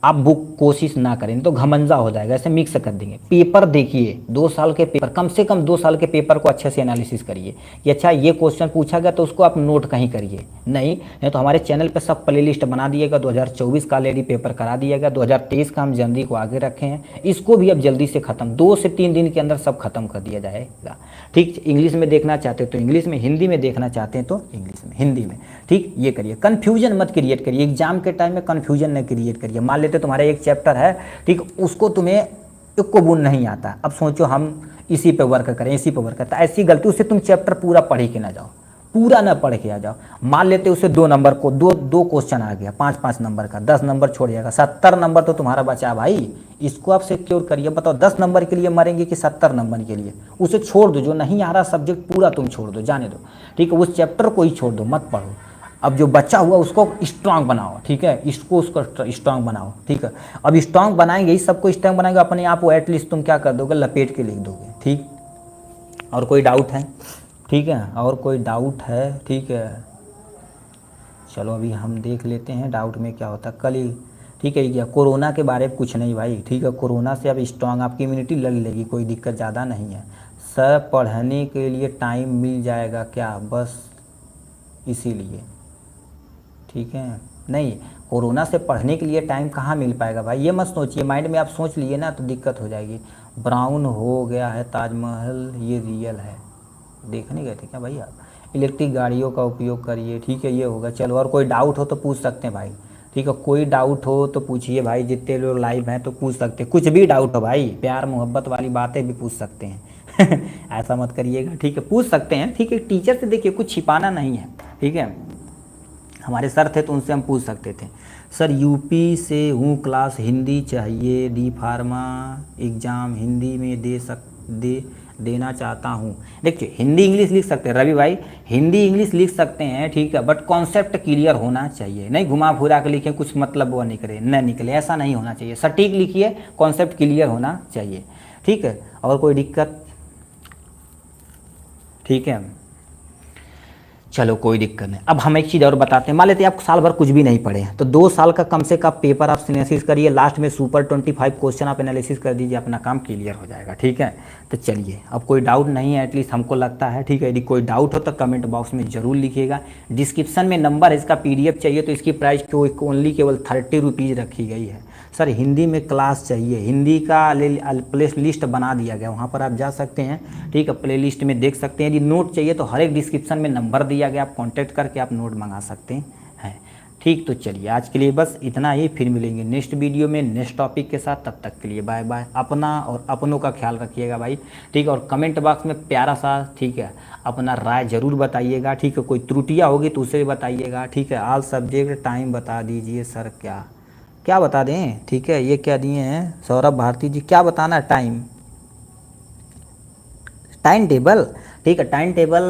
आप बुक कोशिश ना करें तो घमंजा हो जाएगा, ऐसे मिक्स कर देंगे। पेपर देखिए, 2 साल के पेपर, कम से कम 2 साल के पेपर को अच्छे से एनालिसिस करिए कि अच्छा ये क्वेश्चन पूछा गया तो उसको आप नोट कहीं करिए, नहीं तो हमारे चैनल पे सब प्लेलिस्ट बना दिएगा। 2024 का ऑलरेडी पेपर करा दिया गया, 2023 का हम जनवरी को आगे रखे हैं, इसको भी अब जल्दी से खत्म, 2 से 3 दिन के अंदर सब खत्म कर दिया जाएगा, ठीक। इंग्लिश में देखना चाहते हैं तो इंग्लिश में, हिंदी में देखना चाहते हैं तो इंग्लिश में, हिंदी में, ठीक। ये करिए, कन्फ्यूजन मत क्रिएट करिए, एग्जाम के टाइम में कन्फ्यूजन न क्रिएट करिए। मान लेते तुम्हारा एक चैप्टर है, ठीक, उसको तुम्हें एक को बुन नहीं आता, अब सोचो हम इसी पे वर्क करें, इसी पे वर्क करता, ऐसी गलती, उससे तुम चैप्टर पूरा पढ़ के ना जाओ, पूरा ना पढ़ के आ जाओ। मान लेते उसे 2 नंबर को, दो क्वेश्चन आ गया 5-5 नंबर का, 10 नंबर छोड़ जाएगा, 70 नंबर तो तुम्हारा बचा भाई, इसको आप सिक्योर करिए। बताओ 10 नंबर के लिए मरेंगे कि 70 नंबर के लिए? उसे छोड़ दो, जो नहीं आ रहा सब्जेक्ट पूरा तुम छोड़ दो, जाने दो, ठीक है, उस चैप्टर को ही छोड़ दो, मत पढ़ो। अब जो बचा हुआ उसको स्ट्रांग बनाओ, ठीक है, इसको उसको स्ट्रांग बनाओ, ठीक है। अब स्ट्रांग बनाएंगे, इस सबको स्ट्रांग बनाएंगे, अपने आप को एटलीस्ट तुम क्या कर दोगे, लपेट के लिख दोगे, ठीक। और कोई डाउट है, ठीक है, और कोई डाउट है, ठीक है। चलो अभी हम देख लेते हैं डाउट में क्या होता है कल ही, ठीक है। क्या कोरोना के बारे में कुछ नहीं भाई, ठीक है, कोरोना से अब स्ट्रांग आपकी इम्यूनिटी लग लेगी, कोई दिक्कत ज़्यादा नहीं है। सर पढ़ने के लिए टाइम मिल जाएगा क्या, बस इसीलिए, ठीक है। नहीं, कोरोना से पढ़ने के लिए टाइम कहाँ मिल पाएगा भाई, ये मत सोचिए, माइंड में आप सोच लिए ना तो दिक्कत हो जाएगी। ब्राउन हो गया है ताजमहल, ये रियल है, देखने गए थे क्या भाई आप? इलेक्ट्रिक गाड़ियों का उपयोग करिए, ठीक है, ये होगा। चलो, और कोई डाउट हो तो पूछ सकते हैं भाई, ठीक है, कोई डाउट हो तो पूछिए भाई, जितने लोग लाइव हैं तो पूछ सकते हैं, कुछ भी डाउट हो भाई, प्यार मोहब्बत वाली बातें भी पूछ सकते हैं। ऐसा मत करिएगा, ठीक है, पूछ सकते हैं, ठीक है। टीचर से देखिए कुछ छिपाना नहीं है, ठीक है। हमारे सर थे तो उनसे हम पूछ सकते थे, सर यूपी से हूँ, क्लास हिंदी चाहिए, डी फार्मा एग्ज़ाम हिंदी में देना चाहता हूँ। देखिए हिंदी इंग्लिश लिख सकते हैं रवि भाई, हिंदी इंग्लिश लिख सकते हैं, ठीक है, बट कॉन्सेप्ट क्लियर होना चाहिए, नहीं घुमा फिरा के लिखें, कुछ मतलब वो निकले न निकले, ऐसा नहीं होना चाहिए। सटीक लिखिए, कॉन्सेप्ट क्लियर होना चाहिए, ठीक है। और कोई दिक्कत? ठीक है, चलो कोई दिक्कत नहीं। अब हम एक चीज़ और बताते हैं, मान लेते हैं आप साल भर कुछ भी नहीं पढ़े हैं, तो 2 साल का कम से कम पेपर आप एनालिसिस करिए, लास्ट में सुपर 25 क्वेश्चन आप एनालिसिस कर दीजिए, अपना काम क्लियर हो जाएगा, ठीक है। तो चलिए, अब कोई डाउट नहीं है, एटलीस्ट हमको लगता है, ठीक है। यदि कोई डाउट हो तो कमेंट बॉक्स में ज़रूर लिखिएगा। डिस्क्रिप्शन में नंबर है, इसका PDF चाहिए तो इसकी प्राइस ओनली केवल 30 रुपीज़ रखी गई है। सर हिंदी में क्लास चाहिए, हिंदी का प्ले लिस्ट बना दिया गया, वहाँ पर आप जा सकते हैं, ठीक है, प्ले लिस्ट में देख सकते हैं। यदि नोट चाहिए तो हर एक डिस्क्रिप्शन में नंबर दिया गया, आप कांटेक्ट करके आप नोट मंगा सकते हैं, ठीक। तो चलिए आज के लिए बस इतना ही, फिर मिलेंगे नेक्स्ट वीडियो में नेक्स्ट टॉपिक के साथ, तब तक के लिए बाय बाय। अपना और अपनों का ख्याल रखिएगा भाई, ठीक है। और कमेंट बॉक्स में प्यारा सा, ठीक है, अपना राय ज़रूर बताइएगा, ठीक है। कोई त्रुटियाँ होगी तो उसे भी बताइएगा, ठीक है। ऑल सब्जेक्ट टाइम बता दीजिए सर, क्या क्या बता दें, ठीक है। ये क्या दिए हैं सौरभ भारती जी, क्या बताना है? टाइम टेबल, ठीक है, टाइम टेबल,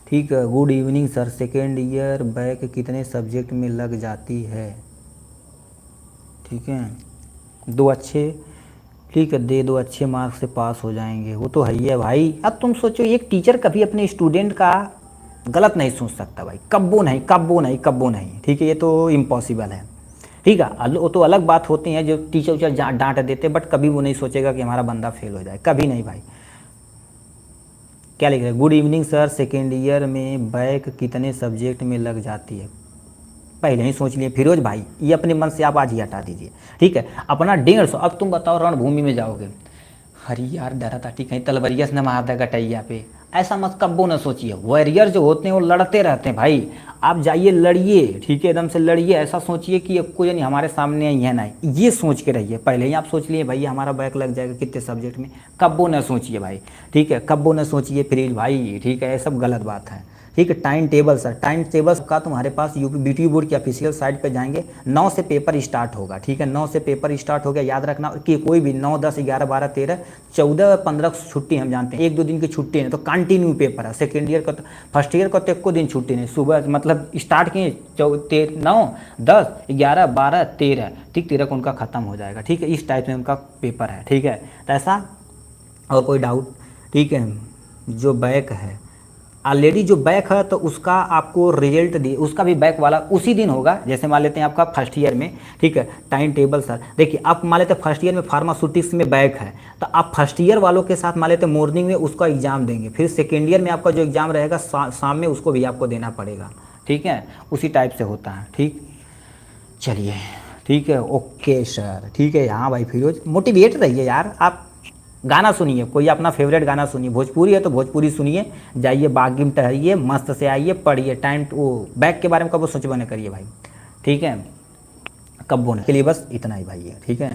ठीक है। Good evening sir, second year back कितने सब्जेक्ट में लग जाती है? ठीक है, 2 अच्छे, ठीक है, दे 2 अच्छे मार्क्स से पास हो जाएंगे, वो तो है ही है भाई। अब तुम सोचो, एक टीचर कभी अपने स्टूडेंट का गलत नहीं सोच सकता भाई, कब्बो नहीं, कब्बो नहीं, कब्बो नहीं, ठीक है, ये तो इम्पॉसिबल है, ठीक है। वो तो अलग बात होती है जो टीचर उचर डांट देते, बट कभी वो नहीं सोचेगा कि हमारा बंदा फेल हो जाए, कभी नहीं भाई। क्या लिख रहे हैं? Good evening sir, second year में बैक कितने सब्जेक्ट में लग जाती है? पहले ही सोच लिए फिरोज भाई, ये अपने मन से आप आज ही हटा दीजिए, ठीक है। अपना 150। अब तुम बताओ, रणभूमि में जाओगे, अरे यार डरा था, ठीक है, तलवरिया से मार देगा टैया पे, ऐसा मत कब्बो न सोचिए। वॉरियर जो होते हैं वो लड़ते रहते हैं भाई, आप जाइए लड़िए, ठीक है, एकदम से लड़िए। ऐसा सोचिए कि कोई नहीं हमारे सामने आई है, ना ये सोच के रहिए। पहले ही आप सोच लिए भाई हमारा बैक लग जाएगा कितने सब्जेक्ट में, कब्बो न सोचिए भाई, ठीक है, कब्बो न सोचिए फिर भाई, ठीक है, ये सब गलत बात है, ठीक है। Time table sir, time table का तुम्हारे पास BTU बोर्ड की ऑफिशियल साइट पे जाएंगे, 9 से पेपर स्टार्ट होगा, ठीक है, 9 से पेपर स्टार्ट हो गया। याद रखना कि कोई भी 9, 10, 11, 12, 13, 14, 15 छुट्टी हम जानते हैं, 1-2 दिन की छुट्टी नहीं, तो कंटिन्यू पेपर है। सेकेंड ईयर का तो, फर्स्ट ईयर का तो 1 दिन छुट्टी नहीं, सुबह मतलब स्टार्ट किए 9, 10, 11, 12, 13, ठीक, 13 को उनका ख़त्म हो जाएगा, ठीक है। इस टाइप में उनका पेपर है, ठीक है। तो ऐसा, और कोई डाउट, ठीक है। जो बैक है ऑलरेडी, जो बैक है तो उसका आपको रिजल्ट दिए, उसका भी बैक वाला उसी दिन होगा, जैसे मान लेते हैं आपका फर्स्ट ईयर में, ठीक है। टाइम टेबल सर, देखिए आप मान लेते हैं फर्स्ट ईयर में फार्मास्यूटिक्स में बैक है, तो आप फर्स्ट ईयर वालों के साथ मान लेते हैं मॉर्निंग में उसका एग्जाम देंगे, फिर सेकेंड ईयर में आपका जो एग्जाम रहेगा शाम में, उसको भी आपको देना पड़ेगा, ठीक है। उसी टाइप से होता है, ठीक। चलिए, ठीक है, ओके सर, ठीक है। हाँ भाई फिरोज, मोटिवेट रहिए यार आप। गाना सुनिए, कोई अपना फेवरेट गाना सुनिए, भोजपुरी है तो भोजपुरी सुनिए, जाइए बागी में टहरिए, मस्त से आइए, पढ़िए। टाइम वो बैक के बारे में कब सोचबो न करिए भाई, ठीक है, कब बोने के लिए बस इतना ही भाई है, ठीक है।